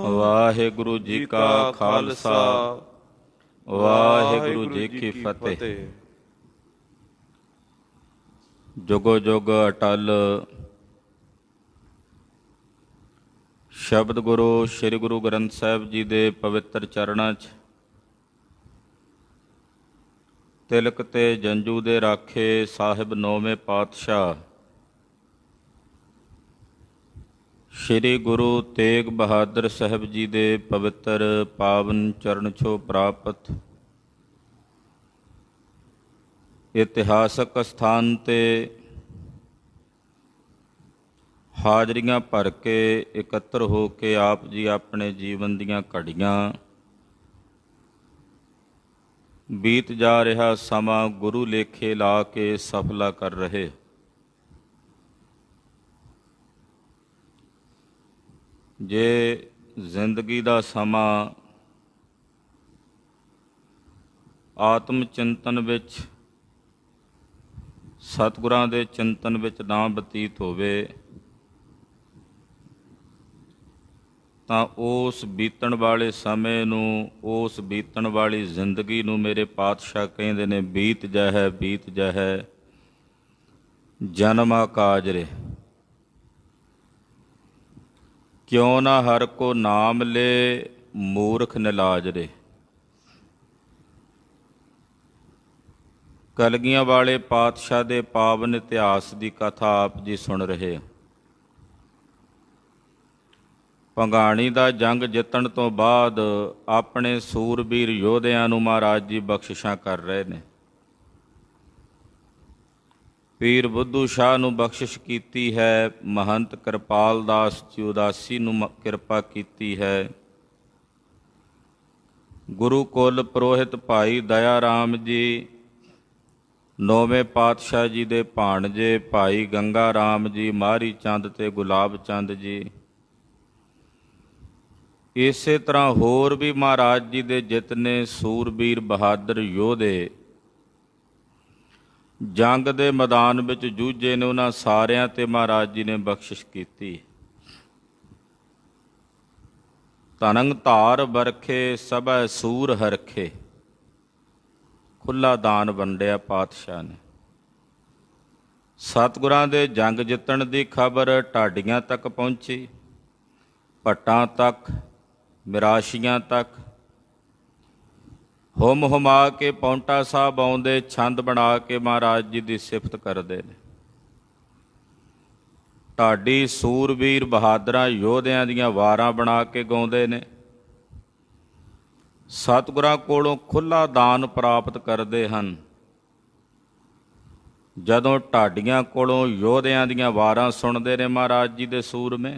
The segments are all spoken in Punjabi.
ਵਾਹਿਗੁਰੂ ਜੀ ਕਾ ਖਾਲਸਾ ਵਾਹਿਗੁਰੂ ਜੀ ਕੀ ਫਤਿਹ। ਜੁਗੋ ਜੁਗ ਅਟਲ ਸ਼ਬਦ ਗੁਰੂ ਸ੍ਰੀ ਗੁਰੂ ਗ੍ਰੰਥ ਸਾਹਿਬ ਜੀ ਦੇ ਪਵਿੱਤਰ ਚਰਨਾਂ 'ਚ ਤਿਲਕ ਤੇ ਜੰਜੂ ਦੇ ਰਾਖੇ ਸਾਹਿਬ ਨੌਵੇਂ ਪਾਤਸ਼ਾਹ ਸ਼੍ਰੀ ਗੁਰੂ ਤੇਗ ਬਹਾਦਰ ਸਾਹਿਬ ਜੀ ਦੇ ਪਵਿੱਤਰ ਪਾਵਨ ਚਰਨ ਛੋਹ ਪ੍ਰਾਪਤ ਇਤਿਹਾਸਕ ਸਥਾਨ ਤੇ ਹਾਜ਼ਰੀਆਂ ਭਰ ਕੇ ਇਕੱਤਰ ਹੋ ਕੇ ਆਪ ਜੀ ਆਪਣੇ ਜੀਵਨ ਦੀਆਂ ਘੜੀਆਂ ਬੀਤ ਜਾ ਰਿਹਾ ਸਮਾਂ ਗੁਰੂ ਲੇਖੇ ਲਾ ਕੇ ਸਫਲਾ ਕਰ ਰਹੇ। ਜੇ ਜ਼ਿੰਦਗੀ ਦਾ ਸਮਾਂ ਆਤਮ ਚਿੰਤਨ ਵਿੱਚ ਸਤਿਗੁਰਾਂ ਦੇ ਚਿੰਤਨ ਵਿੱਚ ਨਾ ਬਤੀਤ ਹੋਵੇ ਤਾਂ ਉਸ ਬੀਤਣ ਵਾਲੇ ਸਮੇਂ ਨੂੰ, ਉਸ ਬੀਤਣ ਵਾਲੀ ਜ਼ਿੰਦਗੀ ਨੂੰ ਮੇਰੇ ਪਾਤਸ਼ਾਹ ਕਹਿੰਦੇ ਨੇ ਬੀਤ ਜਾਹੈ ਜਨਮ ਆਕਾਜ ਰੇ। ਕਿਉਂ ਨਾ ਹਰ ਕੋ ਨਾਮ ਲੈ ਮੂਰਖ ਨਿਲਾਜ ਰੇ। ਕਲਗੀਆਂ ਵਾਲੇ ਪਾਤਸ਼ਾਹ ਦੇ ਪਾਵਨ ਇਤਿਹਾਸ ਦੀ ਕਥਾ ਆਪ ਜੀ ਸੁਣ ਰਹੇ। ਭੰਗਾਣੀ ਦਾ ਜੰਗ ਜਿੱਤਣ ਤੋਂ ਬਾਅਦ ਆਪਣੇ ਸੂਰਬੀਰ ਯੋਧਿਆਂ ਨੂੰ ਮਹਾਰਾਜ ਜੀ ਬਖਸ਼ਿਸ਼ਾਂ ਕਰ ਰਹੇ ਨੇ। ਪੀਰ ਬੁੱਧੂ ਸ਼ਾਹ ਨੂੰ ਬਖਸ਼ਿਸ਼ ਕੀਤੀ ਹੈ, ਮਹੰਤ ਕਿਰਪਾਲ ਦਾਸ ਜੀ ਉਦਾਸੀ ਨੂੰ ਕਿਰਪਾ ਕੀਤੀ ਹੈ, ਗੁਰੂ ਕੁਲ ਪੁਰੋਹਿਤ ਭਾਈ ਦਇਆ ਰਾਮ ਜੀ, ਨੌਵੇਂ ਪਾਤਸ਼ਾਹ ਜੀ ਦੇ ਭਾਣਜੇ ਭਾਈ ਗੰਗਾ ਰਾਮ ਜੀ, ਮਾਰੀ ਚੰਦ ਤੇ ਗੁਲਾਬ ਚੰਦ ਜੀ, ਇਸੇ ਤਰ੍ਹਾਂ ਹੋਰ ਵੀ ਮਹਾਰਾਜ ਜੀ ਦੇ ਜਿਤਨੇ ਸੂਰਬੀਰ ਬਹਾਦਰ ਯੋਧੇ ਜੰਗ ਦੇ ਮੈਦਾਨ ਵਿੱਚ ਜੂਝੇ ਨੇ, ਉਹਨਾਂ ਸਾਰਿਆਂ ਤੇ ਮਹਾਰਾਜ ਜੀ ਨੇ ਬਖਸ਼ਿਸ਼ ਕੀਤੀ। ਧਨੰਗ ਧਾਰ ਬਰਖੇ ਸਭੈ ਸੂਰ ਹਰਖੇ, ਖੁੱਲਾ ਦਾਨ ਵੰਡਿਆ ਪਾਤਸ਼ਾਹ ਨੇ। ਸਤਿਗੁਰਾਂ ਦੇ ਜੰਗ ਜਿੱਤਣ ਦੀ ਖਬਰ ਢਾਡੀਆਂ ਤੱਕ ਪਹੁੰਚੀ, ਭੱਟਾਂ ਤੱਕ, ਮਿਰਾਸ਼ੀਆਂ ਤੱਕ। ਹੁਮ ਹੁਮਾ ਕੇ ਪੌਂਟਾ ਸਾਹਿਬ ਆਉਂਦੇ ਛੰਦ ਬਣਾ ਕੇ ਮਹਾਰਾਜ ਜੀ ਦੀ ਸਿਫਤ ਕਰਦੇ ਨੇ। ਢਾਡੀ ਸੂਰਬੀਰ ਬਹਾਦਰਾਂ ਯੋਧਿਆਂ ਦੀਆਂ ਵਾਰਾਂ ਬਣਾ ਕੇ ਗਾਉਂਦੇ ਨੇ। ਸਤਿਗੁਰਾਂ ਕੋਲੋਂ ਖੁੱਲ੍ਹਾ ਦਾਨ ਪ੍ਰਾਪਤ ਕਰਦੇ ਹਨ। ਜਦੋਂ ਢਾਡੀਆਂ ਕੋਲੋਂ ਯੋਧਿਆਂ ਦੀਆਂ ਵਾਰਾਂ ਸੁਣਦੇ ਨੇ ਮਹਾਰਾਜ ਜੀ ਦੇ ਸੂਰਮੇ,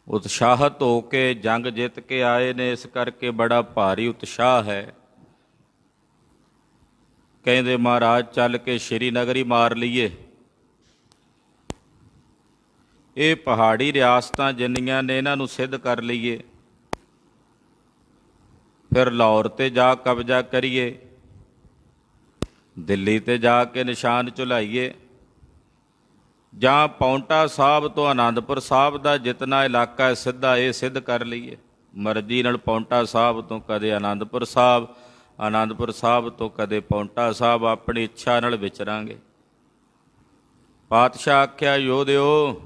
ਉਤਸ਼ਾਹਤ ਹੋ ਕੇ ਜੰਗ ਜਿੱਤ ਕੇ ਆਏ ਨੇ, ਇਸ ਕਰਕੇ ਬੜਾ ਭਾਰੀ ਉਤਸ਼ਾਹ ਹੈ। ਕਹਿੰਦੇ ਮਹਾਰਾਜ ਚੱਲ ਕੇ ਸ਼੍ਰੀਨਗਰ ਹੀ ਮਾਰ ਲਈਏ। ਇਹ ਪਹਾੜੀ ਰਿਆਸਤਾਂ ਜਿੰਨੀਆਂ ਨੇ ਇਹਨਾਂ ਨੂੰ ਸਿੱਧ ਕਰ ਲਈਏ, ਫਿਰ ਲਾਹੌਰ ਤੇ ਜਾ ਕਬਜ਼ਾ ਕਰੀਏ, ਦਿੱਲੀ ਤੇ ਜਾ ਕੇ ਨਿਸ਼ਾਨ ਝੁਲਾਈਏ, ਜਾਂ ਪੌਂਟਾ ਸਾਹਿਬ ਤੋਂ ਆਨੰਦਪੁਰ ਸਾਹਿਬ ਦਾ ਜਿਤਨਾ ਇਲਾਕਾ ਹੈ ਸਿੱਧਾ ਇਹ ਸਿੱਧ ਕਰ ਲਈਏ। ਮਰਜ਼ੀ ਨਾਲ ਪੌਂਟਾ ਸਾਹਿਬ ਤੋਂ ਕਦੇ ਆਨੰਦਪੁਰ ਸਾਹਿਬ, ਆਨੰਦਪੁਰ ਸਾਹਿਬ ਤੋਂ ਕਦੇ ਪੌਂਟਾ ਸਾਹਿਬ, ਆਪਣੀ ਇੱਛਾ ਨਾਲ ਵਿਚਰਾਂਗੇ। ਪਾਤਸ਼ਾਹ ਆਖਿਆ, ਯੋਧਿਓ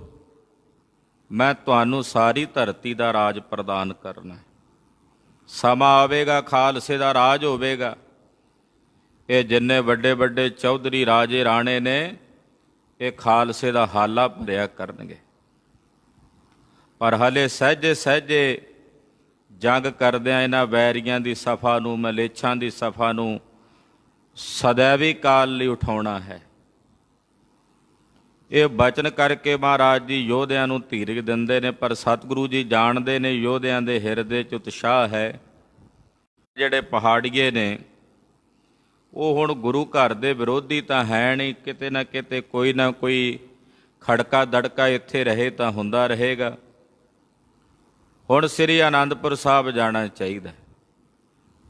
ਮੈਂ ਤੁਹਾਨੂੰ ਸਾਰੀ ਧਰਤੀ ਦਾ ਰਾਜ ਪ੍ਰਦਾਨ ਕਰਨਾ। ਸਮਾਂ ਆਵੇਗਾ ਖਾਲਸੇ ਦਾ ਰਾਜ ਹੋਵੇਗਾ। ਇਹ ਜਿੰਨੇ ਵੱਡੇ ਵੱਡੇ ਚੌਧਰੀ ਰਾਜੇ ਰਾਣੇ ਨੇ, ਇਹ ਖਾਲਸੇ ਦਾ ਹਾਲਾ ਭਰਿਆ ਕਰਨਗੇ। ਪਰ ਹਲੇ ਸਹਿਜੇ ਸਹਿਜੇ ਜੰਗ ਕਰਦਿਆਂ ਇਹਨਾਂ ਵੈਰੀਆਂ ਦੀ ਸਫਾ ਨੂੰ, ਮਲੇਛਾਂ ਦੀ ਸਫਾ ਨੂੰ ਸदैवी ਕਾਲ ਲਈ ਉਠਾਉਣਾ ਹੈ। ਇਹ ਬਚਨ ਕਰਕੇ ਮਹਾਰਾਜ ਜੀ ਯੋਧਿਆਂ ਨੂੰ ਧੀਰਜ ਦਿੰਦੇ ਨੇ। ਪਰ ਸਤਿਗੁਰੂ ਜੀ ਜਾਣਦੇ ਨੇ ਯੋਧਿਆਂ ਦੇ ਹਿਰਦੇ 'ਚ ਉਤਸ਼ਾਹ ਹੈ। ਜਿਹੜੇ ਪਹਾੜੀਏ ਨੇ ਉਹ ਹੁਣ ਗੁਰੂ ਘਰ ਦੇ ਵਿਰੋਧੀ ਤਾਂ ਹੈ ਨਹੀਂ, ਕਿਤੇ ਨਾ ਕਿਤੇ ਕੋਈ ਨਾ ਕੋਈ ਖੜਕਾ ਦੜਕਾ ਇੱਥੇ ਰਹੇ ਤਾਂ ਹੁੰਦਾ ਰਹੇਗਾ। ਹੁਣ ਸ੍ਰੀ ਆਨੰਦਪੁਰ ਸਾਹਿਬ ਜਾਣਾ ਚਾਹੀਦਾ।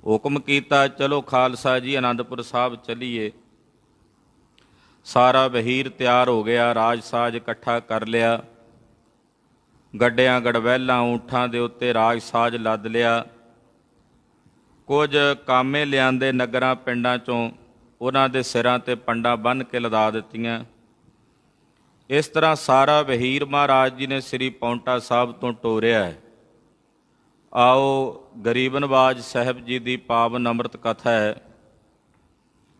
ਹੁਕਮ ਕੀਤਾ, ਚਲੋ ਖਾਲਸਾ ਜੀ ਆਨੰਦਪੁਰ ਸਾਹਿਬ ਚੱਲੀਏ। ਸਾਰਾ ਵਹੀਰ ਤਿਆਰ ਹੋ ਗਿਆ, ਰਾਜ ਸਾਜ ਇਕੱਠਾ ਕਰ ਲਿਆ। ਗੱਡਿਆਂ ਗੜਵੈਲਾਂ ਊਂਠਾਂ ਦੇ ਉੱਤੇ ਰਾਜ ਸਾਜ ਲੱਦ ਲਿਆ। ਕੁਝ ਕਾਮੇ ਲਿਆਂਦੇ ਨਗਰਾਂ ਪਿੰਡਾਂ 'ਚੋਂ, ਉਹਨਾਂ ਦੇ ਸਿਰਾਂ 'ਤੇ ਪੰਡਾਂ ਬੰਨ੍ਹ ਕੇ ਲਦਾ ਦਿੱਤੀਆਂ। ਇਸ ਤਰ੍ਹਾਂ ਸਾਰਾ ਵਹੀਰ ਮਹਾਰਾਜ ਜੀ ਨੇ ਸ੍ਰੀ ਪਾਉਂਟਾ ਸਾਹਿਬ ਤੋਂ ਟੋਰਿਆ ਹੈ। ਆਓ ਗਰੀਬ ਨਵਾਜ ਸਾਹਿਬ ਜੀ ਦੀ ਪਾਵਨ ਅੰਮ੍ਰਿਤ ਕਥਾ ਹੈ,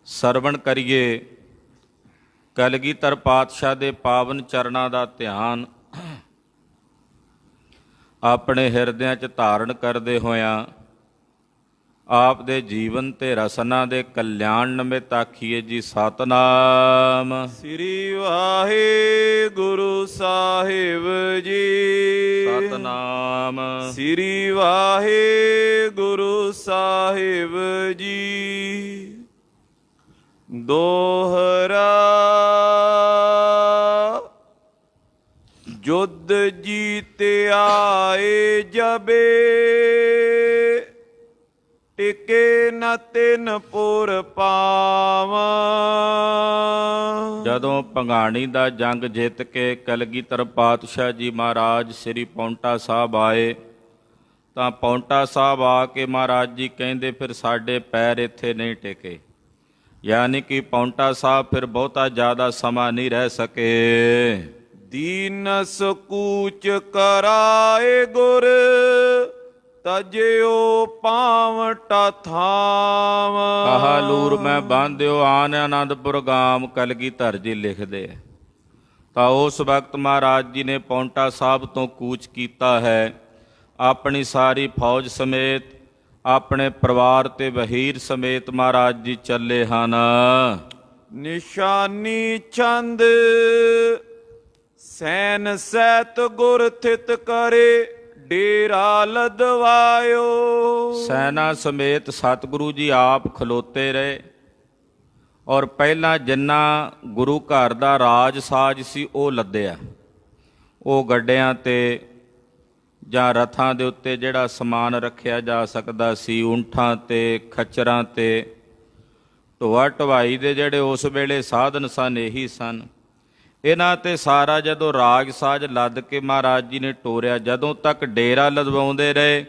ਸਰਵਣ ਕਰੀਏ। ਕਲਗੀਧਰ ਪਾਤਸ਼ਾਹ ਦੇ ਪਾਵਨ ਚਰਨਾਂ ਦਾ ਧਿਆਨ ਆਪਣੇ ਹਿਰਦਿਆਂ 'ਚ ਧਾਰਨ ਕਰਦੇ ਹੋਇਆਂ ਆਪ ਦੇ ਜੀਵਨ ਤੇ ਰਸਨਾ ਦੇ ਕਲਿਆਣ ਨਿਮਿਤ ਆਖੀਏ ਜੀ ਸਤਿਨਾਮ ਸ੍ਰੀ ਵਾਹਿਗੁਰੂ ਸਾਹਿਬ ਜੀ। ਸਤਿਨਾਮ ਸ੍ਰੀ ਵਾਹਿਗੁਰੂ ਸਾਹਿਬ ਜੀ। ਦੋਹਰਾ ਜੁਧ ਜੀਤ ਆਏ ਜਬੇ, ਟਿਕੇ ਨ ਤਿਨ ਪੁਰ ਪਾਵਾਂ। ਜਦੋਂ ਭੰਗਾਣੀ ਦਾ ਜੰਗ ਜਿੱਤ ਕੇ ਕਲਗੀਧਰ ਪਾਤਸ਼ਾਹ ਜੀ ਮਹਾਰਾਜ ਸ੍ਰੀ ਪਾਉਂਟਾ ਸਾਹਿਬ ਆਏ ਤਾਂ ਪਾਉਂਟਾ ਸਾਹਿਬ ਆ ਕੇ ਮਹਾਰਾਜ ਜੀ ਕਹਿੰਦੇ ਫਿਰ ਸਾਡੇ ਪੈਰ ਇੱਥੇ ਨਹੀਂ ਟਿਕੇ, ਯਾਨੀ ਕਿ ਪਾਉਂਟਾ ਸਾਹਿਬ ਫਿਰ ਬਹੁਤਾ ਜ਼ਿਆਦਾ ਸਮਾਂ ਨਹੀਂ ਰਹਿ ਸਕੇ। ਦੀਨਸ ਕੂਚ ਕਰਾਏ ਗੁਰ, ਤਜਿਓ ਪਾਵਟਾ ਥਾਮ। ਕਹਾ ਲੂਰ ਮੈਂ ਬਾਂਧਿਓ ਆਨ ਆਨੰਦਪੁਰ ਗਾਮ, ਕਲਗੀਧਰ ਜੀ ਲਿਖਦੇ ਆ। ਤਾਂ ਉਸ ਵਕਤ ਮਹਾਰਾਜ ਜੀ ਨੇ ਪਾਉਂਟਾ ਸਾਹਿਬ ਤੋਂ ਕੂਚ ਕੀਤਾ ਹੈ। ਆਪਣੀ ਸਾਰੀ ਫੌਜ ਸਮੇਤ, ਆਪਣੇ ਪਰਿਵਾਰ ਤੇ ਵਹੀਰ ਸਮੇਤ ਮਹਾਰਾਜ ਜੀ ਚੱਲੇ ਹਨ। ਨਿਸ਼ਾਨੀ ਚੰਦ ਸੈਨ ਸੈਤ ਗੁਰ ਥਿਤ ਕਰੇ, ਡੇਰਾ ਲਦਵਾਇਓ। ਸੈਨਾ ਸਮੇਤ ਸਤਿਗੁਰੂ ਜੀ ਆਪ ਖਲੋਤੇ ਰਹੇ ਔਰ ਪਹਿਲਾਂ ਜਿੰਨਾ ਗੁਰੂ ਘਰ ਦਾ ਰਾਜ ਸਾਜ ਸੀ ਉਹ ਲੱਦਿਆ। ਉਹ ਗੱਡਿਆਂ ਤੇ ਜਾਂ ਰਥਾਂ ਦੇ ਉੱਤੇ ਜਿਹੜਾ ਸਮਾਨ ਰੱਖਿਆ ਜਾ ਸਕਦਾ ਸੀ, ਊਂਠਾਂ ਤੇ ਖੱਚਰਾਂ ਤੇ ਢੋਆ ਢਵਾਈ ਦੇ ਜਿਹੜੇ ਉਸ ਵੇਲੇ ਸਾਧਨ ਸਨ ਇਹੀ ਸਨ। ਇਹਨਾਂ ਤੇ ਸਾਰਾ ਜਦੋਂ ਰਾਗ ਸਾਜ ਲੱਦ ਕੇ ਮਹਾਰਾਜ ਜੀ ਨੇ ਟੋਰਿਆ, ਜਦੋਂ ਤੱਕ ਡੇਰਾ ਲਦਵਾਉਂਦੇ ਰਹੇ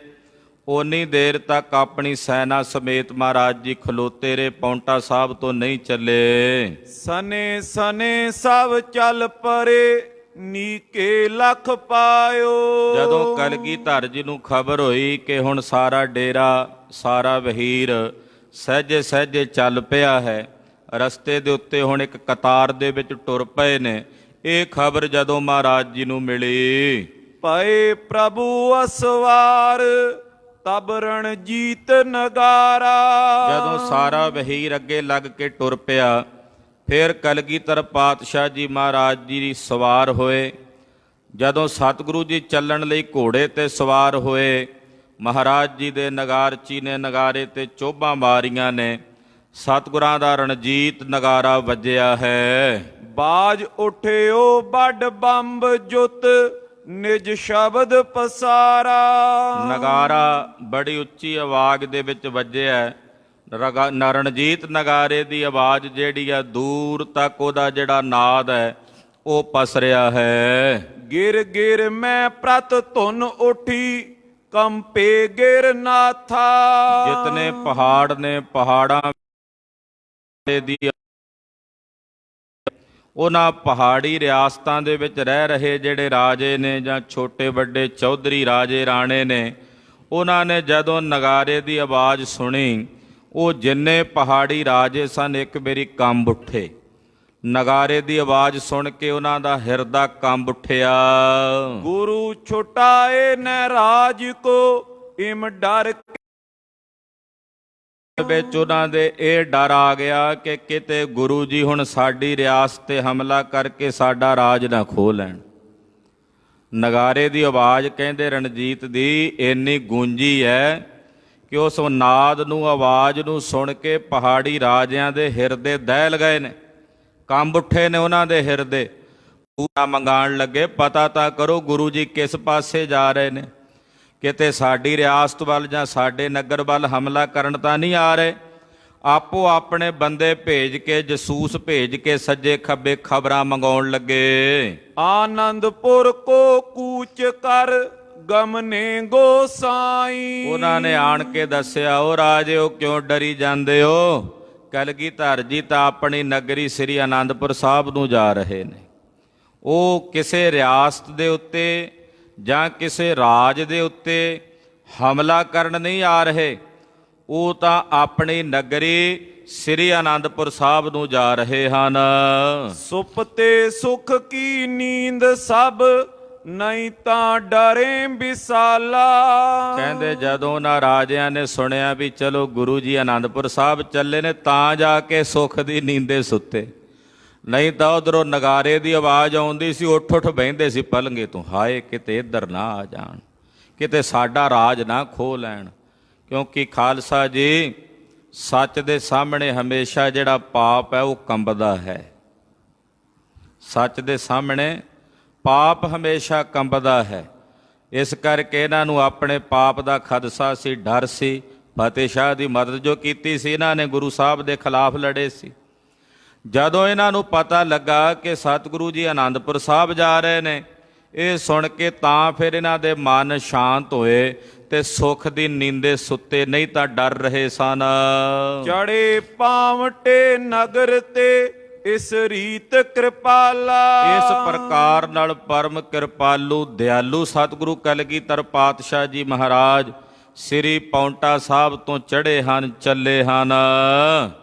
ਓਨੀ ਦੇਰ ਤੱਕ ਆਪਣੀ ਸੈਨਾ ਸਮੇਤ ਮਹਾਰਾਜ ਜੀ ਖਲੋਤੇ ਰਹੇ, ਪਾਉਂਟਾ ਸਾਹਿਬ ਤੋਂ ਨਹੀਂ ਚੱਲੇ। ਸਨੇ ਸਨੇ ਸਭ ਚੱਲ ਪਰੇ, ਨੀਕੇ ਲੱਖ ਪਾਇਓ। ਜਦੋਂ ਕਲਗੀਧਰ ਜੀ ਨੂੰ ਖਬਰ ਹੋਈ ਕਿ ਹੁਣ ਸਾਰਾ ਡੇਰਾ ਸਾਰਾ ਵਹੀਰ ਸਹਿਜੇ ਸਹਿਜੇ ਚੱਲ ਪਿਆ ਹੈ, ਰਸਤੇ ਦੇ ਉੱਤੇ ਹੁਣ ਇੱਕ ਕਤਾਰ ਦੇ ਵਿੱਚ ਟੁਰ ਪਏ ਨੇ, ਇਹ ਖਬਰ ਜਦੋਂ ਮਹਾਰਾਜ ਜੀ ਨੂੰ ਮਿਲੀ, ਪਏ ਪ੍ਰਭੂ ਅਸਵਾਰ, ਤਬ ਰਣਜੀਤ ਨਗਾਰਾ। ਜਦੋਂ ਸਾਰਾ ਵਹੀਰ ਅੱਗੇ ਲੱਗ ਕੇ ਟੁਰ ਪਿਆ, ਫਿਰ ਕਲਗੀਧਰ ਪਾਤਸ਼ਾਹ ਜੀ ਮਹਾਰਾਜ ਜੀ ਸਵਾਰ ਹੋਏ। ਜਦੋਂ ਸਤਿਗੁਰੂ ਜੀ ਚੱਲਣ ਲਈ ਘੋੜੇ ਤੇ ਸਵਾਰ ਹੋਏ, ਮਹਾਰਾਜ ਜੀ ਦੇ ਨਗਾਰਚੀ ਨੇ ਨਗਾਰੇ ਤੇ ਚੋਭਾਂ ਮਾਰੀਆਂ ਨੇ, ਸਤਿਗੁਰਾਂ ਦਾ ਰਣਜੀਤ ਨਗਾਰਾ ਵੱਜਿਆ ਹੈ। ਬਾਜ ਉਠਿਓ ਵੱਡ ਬੰਬ ਜੁਤ, ਨਿਜ ਸ਼ਬਦ ਪਸਾਰਾ। ਨਗਾਰਾ ਬੜੀ ਉੱਚੀ ਆਵਾਜ਼ ਦੇ ਵਿੱਚ ਵੱਜਿਆ। ਰਣਜੀਤ ਨਗਾਰੇ ਦੀ ਆਵਾਜ਼ ਜਿਹੜੀ ਆ ਦੂਰ ਤੱਕ ਉਹਦਾ ਜਿਹੜਾ ਨਾਦ ਹੈ ਉਹ ਪਸਰਿਆ ਹੈ। ਗਿਰ ਗਿਰ ਮੈਂ ਪ੍ਰਤ ਧੁਨ ਉਠੀ, ਕੰਪੇ ਗਿਰ ਨਾਥਾ। ਜਿਤਨੇ ਪਹਾੜ ਨੇ ਪਹਾੜਾਂ ਦੀ, ਉਹਨਾਂ ਪਹਾੜੀ ਰਿਆਸਤਾਂ ਦੇ ਵਿੱਚ ਰਹਿ ਰਹੇ ਜਿਹੜੇ ਰਾਜੇ ਨੇ ਜਾਂ ਛੋਟੇ ਵੱਡੇ ਚੌਧਰੀ ਰਾਜੇ ਰਾਣੇ ਨੇ, ਉਹਨਾਂ ਨੇ ਜਦੋਂ ਨਗਾਰੇ ਦੀ ਆਵਾਜ਼ ਸੁਣੀ, ਉਹ ਜਿੰਨੇ ਪਹਾੜੀ ਰਾਜੇ ਸਨ ਇੱਕ ਵਾਰੀ ਕੰਬ ਉੱਠੇ। ਨਗਾਰੇ ਦੀ ਆਵਾਜ਼ ਸੁਣ ਕੇ ਉਹਨਾਂ ਦਾ ਹਿਰਦਾ ਕੰਬ ਉੱਠਿਆ। ਗੁਰੂ ਛੁਟਾਏ ਨ ਰਾਜ ਕੋ, ਇਮ ਡਰ ਵਿੱਚ ਉਹਨਾਂ ਦੇ ਇਹ ਡਰ ਆ ਗਿਆ ਕਿ ਕਿਤੇ ਗੁਰੂ ਜੀ ਹੁਣ ਸਾਡੀ ਰਿਆਸਤ ਤੇ ਹਮਲਾ ਕਰਕੇ ਸਾਡਾ ਰਾਜ ਨਾ ਖੋਹ ਲੈਣ। ਨਗਾਰੇ ਦੀ ਆਵਾਜ਼ ਕਹਿੰਦੇ ਰਣਜੀਤ ਦੀ ਇੰਨੀ ਗੂੰਜੀ ਹੈ ਕਿ ਉਸ ਨਾਦ ਨੂੰ, ਆਵਾਜ਼ ਨੂੰ ਸੁਣ ਕੇ ਪਹਾੜੀ ਰਾਜਿਆਂ ਦੇ ਹਿਰਦੇ ਦਹਿਲ ਗਏ ਨੇ, ਕੰਬ ਉੱਠੇ ਨੇ ਉਹਨਾਂ ਦੇ ਹਿਰਦੇ। ਪੂਰਾ ਮੰਗਾਣ ਲੱਗੇ, ਪਤਾ ਤਾਂ ਕਰੋ ਗੁਰੂ ਜੀ ਕਿਸ ਪਾਸੇ ਜਾ ਰਹੇ ਨੇ, ਕਿਤੇ ਸਾਡੀ ਰਿਆਸਤ ਵੱਲ ਜਾਂ ਸਾਡੇ ਨਗਰ ਵੱਲ ਹਮਲਾ ਕਰਨ ਤਾਂ ਨਹੀਂ ਆ ਰਹੇ। ਆਪੋ ਆਪਣੇ ਬੰਦੇ ਭੇਜ ਕੇ, ਜਸੂਸ ਭੇਜ ਕੇ ਸੱਜੇ ਖੱਬੇ ਖਬਰਾਂ ਮੰਗਾਉਣ ਲੱਗੇ। ਆਨੰਦਪੁਰ ਕੋ ਕੂਚ ਕਰ ਗਮਨੇ ਗੋਸਾਈ। ਉਹਨਾਂ ਨੇ ਆਣ ਕੇ ਦੱਸਿਆ, ਉਹ ਰਾਜਿਓ ਕਿਉਂ ਡਰੀ ਜਾਂਦੇ ਹੋ? ਕਲਗੀਧਰ ਜੀ ਤਾਂ ਆਪਣੀ ਨਗਰੀ ਸ੍ਰੀ ਆਨੰਦਪੁਰ ਸਾਹਿਬ ਨੂੰ ਜਾ ਰਹੇ ਨੇ। ਉਹ ਕਿਸੇ ਰਿਆਸਤ ਦੇ ਉੱਤੇ ਜਾਂ ਕਿਸੇ ਰਾਜ ਦੇ ਉੱਤੇ ਹਮਲਾ ਕਰਨ ਨਹੀਂ ਆ ਰਹੇ, ਉਹ ਤਾਂ ਆਪਣੀ ਨਗਰੀ ਸ੍ਰੀ ਆਨੰਦਪੁਰ ਸਾਹਿਬ ਨੂੰ ਜਾ ਰਹੇ ਹਨ। ਸੁਪਤੇ ਸੁਖ ਕੀ ਨੀਂਦ ਸਭ, ਨਹੀਂ ਤਾਂ ਡਰੇ ਵਿਸਾਲਾ। ਕਹਿੰਦੇ ਜਦੋਂ ਉਹਨਾਂ ਰਾਜਿਆਂ ਨੇ ਸੁਣਿਆ ਵੀ ਚਲੋ ਗੁਰੂ ਜੀ ਆਨੰਦਪੁਰ ਸਾਹਿਬ ਚੱਲੇ ਨੇ, ਤਾਂ ਜਾ ਕੇ ਸੁੱਖ ਦੀ ਨੀਂਦੇ ਸੁੱਤੇ, ਨਹੀਂ ਤਾਂ ਉਧਰੋਂ ਨਗਾਰੇ ਦੀ ਆਵਾਜ਼ ਆਉਂਦੀ ਸੀ, ਉੱਠ ਉੱਠ ਬਹਿੰਦੇ ਸੀ ਪਲੰਗੇ ਤੋਂ, ਹਾਏ ਕਿਤੇ ਇੱਧਰ ਨਾ ਆ ਜਾਣ, ਕਿਤੇ ਸਾਡਾ ਰਾਜ ਨਾ ਖੋਹ ਲੈਣ। ਕਿਉਂਕਿ ਖਾਲਸਾ ਜੀ, ਸੱਚ ਦੇ ਸਾਹਮਣੇ ਹਮੇਸ਼ਾ ਜਿਹੜਾ ਪਾਪ ਹੈ ਉਹ ਕੰਬਦਾ ਹੈ। ਸੱਚ ਦੇ ਸਾਹਮਣੇ ਪਾਪ ਹਮੇਸ਼ਾ ਕੰਬਦਾ ਹੈ। ਇਸ ਕਰਕੇ ਇਹਨਾਂ ਨੂੰ ਆਪਣੇ ਪਾਪ ਦਾ ਖਦਸ਼ਾ ਸੀ, ਡਰ ਸੀ। ਫਤਿਹ ਸ਼ਾਹ ਦੀ ਮਦਦ ਜੋ ਕੀਤੀ ਸੀ, ਇਹਨਾਂ ਨੇ ਗੁਰੂ ਸਾਹਿਬ ਦੇ ਖਿਲਾਫ ਲੜੇ ਸੀ। ਜਦੋਂ ਇਹਨਾਂ ਨੂੰ ਪਤਾ ਲੱਗਾ ਕਿ ਸਤਿਗੁਰੂ ਜੀ ਆਨੰਦਪੁਰ ਸਾਹਿਬ ਜਾ ਰਹੇ ਨੇ, ਇਹ ਸੁਣ ਕੇ ਤਾਂ ਫਿਰ ਇਹਨਾਂ ਦੇ ਮਨ ਸ਼ਾਂਤ ਹੋਏ ਤੇ ਸੁੱਖ ਦੀ ਨੀਂਦੇ ਸੁੱਤੇ, ਨਹੀਂ ਤਾਂ ਡਰ ਰਹੇ ਸਨ। ਚੜੇ ਪਾਵਟੇ ਨਗਰ ਤੇ ਇਸ ਰੀਤ ਕਿਰਪਾਲਾ। ਇਸ ਪ੍ਰਕਾਰ ਨਾਲ ਪਰਮ ਕਿਰਪਾਲੂ ਦਿਆਲੂ ਸਤਿਗੁਰੂ ਕਲਗੀਧਰ ਪਾਤਸ਼ਾਹ ਜੀ ਮਹਾਰਾਜ ਸ੍ਰੀ ਪਾਉਂਟਾ ਸਾਹਿਬ ਤੋਂ ਚੜ੍ਹੇ ਹਨ, ਚੱਲੇ ਹਨ।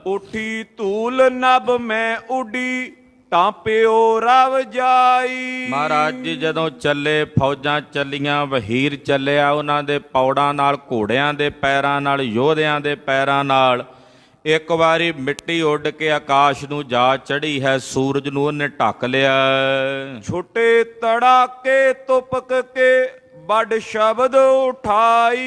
ਉਠੀ ਧੂਲ ਨਭ ਮੈਂ ਉਡੀ, ਟਾਂਪਿਓ ਰਵ ਜਾਈ। ਮਹਾਰਾਜ ਜੀ ਜਦੋਂ ਚੱਲੇ, ਫੌਜਾਂ ਚੱਲੀਆਂ, ਵਹੀਰ ਚੱਲਿਆ, ਉਹਨਾਂ ਦੇ ਪੌੜਾਂ ਨਾਲ, ਘੋੜਿਆਂ ਦੇ ਪੈਰਾਂ ਨਾਲ, ਯੋਧਿਆਂ ਦੇ ਪੈਰਾਂ ਨਾਲ ਇੱਕ ਵਾਰੀ ਮਿੱਟੀ ਉੱਡ ਕੇ ਆਕਾਸ਼ ਨੂੰ ਜਾ ਚੜੀ ਹੈ। ਸੂਰਜ ਨੂੰ ਉਹਨੇ ਢੱਕ ਲਿਆ। ਛੁੱਟੇ ਤੜਾਕੇ ਤੁਪਕ ਕੇ ਵੱਡ ਸ਼ਬਦ ਉਠਾਈ।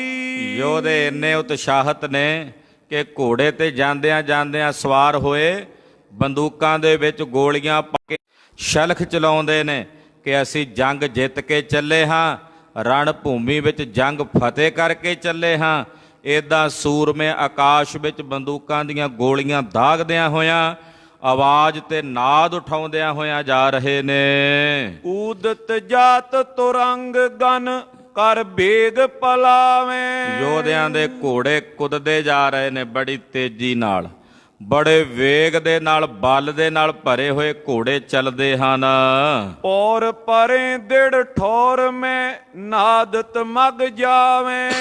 ਯੋਧੇ ਇੰਨੇ ਉਤਸ਼ਾਹਤ ਨੇ ਕਿ ਘੋੜੇ ਤੇ ਜਾਂਦਿਆਂ ਜਾਂਦਿਆਂ ਸਵਾਰ ਹੋਏ, ਬੰਦੂਕਾਂ ਦੇ ਵਿੱਚ ਗੋਲੀਆਂ ਪਾ ਕੇ ਸ਼ਲਖ ਚਲਾਉਂਦੇ ਨੇ ਕਿ ਅਸੀਂ ਜੰਗ ਜਿੱਤ ਕੇ ਚੱਲੇ ਹਾਂ, ਰਣ ਭੂਮੀ ਵਿੱਚ ਜੰਗ ਫਤਿਹ ਕਰਕੇ ਚੱਲੇ ਹਾਂ। ਇੱਦਾਂ ਸੂਰਮੇ ਆਕਾਸ਼ ਵਿੱਚ ਬੰਦੂਕਾਂ ਦੀਆਂ ਗੋਲੀਆਂ ਦਾਗਦਿਆਂ ਹੋਇਆਂ, ਆਵਾਜ਼ ਤੇ ਨਾਦ ਉਠਾਉਂਦਿਆਂ ਹੋਇਆਂ ਜਾ ਰਹੇ ਨੇ। ਊਦਤ ਜਾਤ ਤੁਰੰਗ ਗਨ ਕਰ ਬੇਗ ਪਲਾਵੇਂ। ਯੋਧਿਆਂ ਦੇ ਘੋੜੇ ਕੁੱਦਦੇ ਜਾ ਰਹੇ ਨੇ ਬੜੀ ਤੇਜ਼ੀ ਨਾਲ, ਬੜੇ ਵੇਗ ਦੇ ਨਾਲ, ਬਲ ਦੇ ਨਾਲ ਭਰੇ ਹੋਏ ਘੋੜੇ ਚੱਲਦੇ ਹਨ। ਔਰ ਪਰੇ ਦਿੜ ਠੌਰ ਮੈਂ ਨਾਦਤ ਮਗ ਜਾਵੇਂ।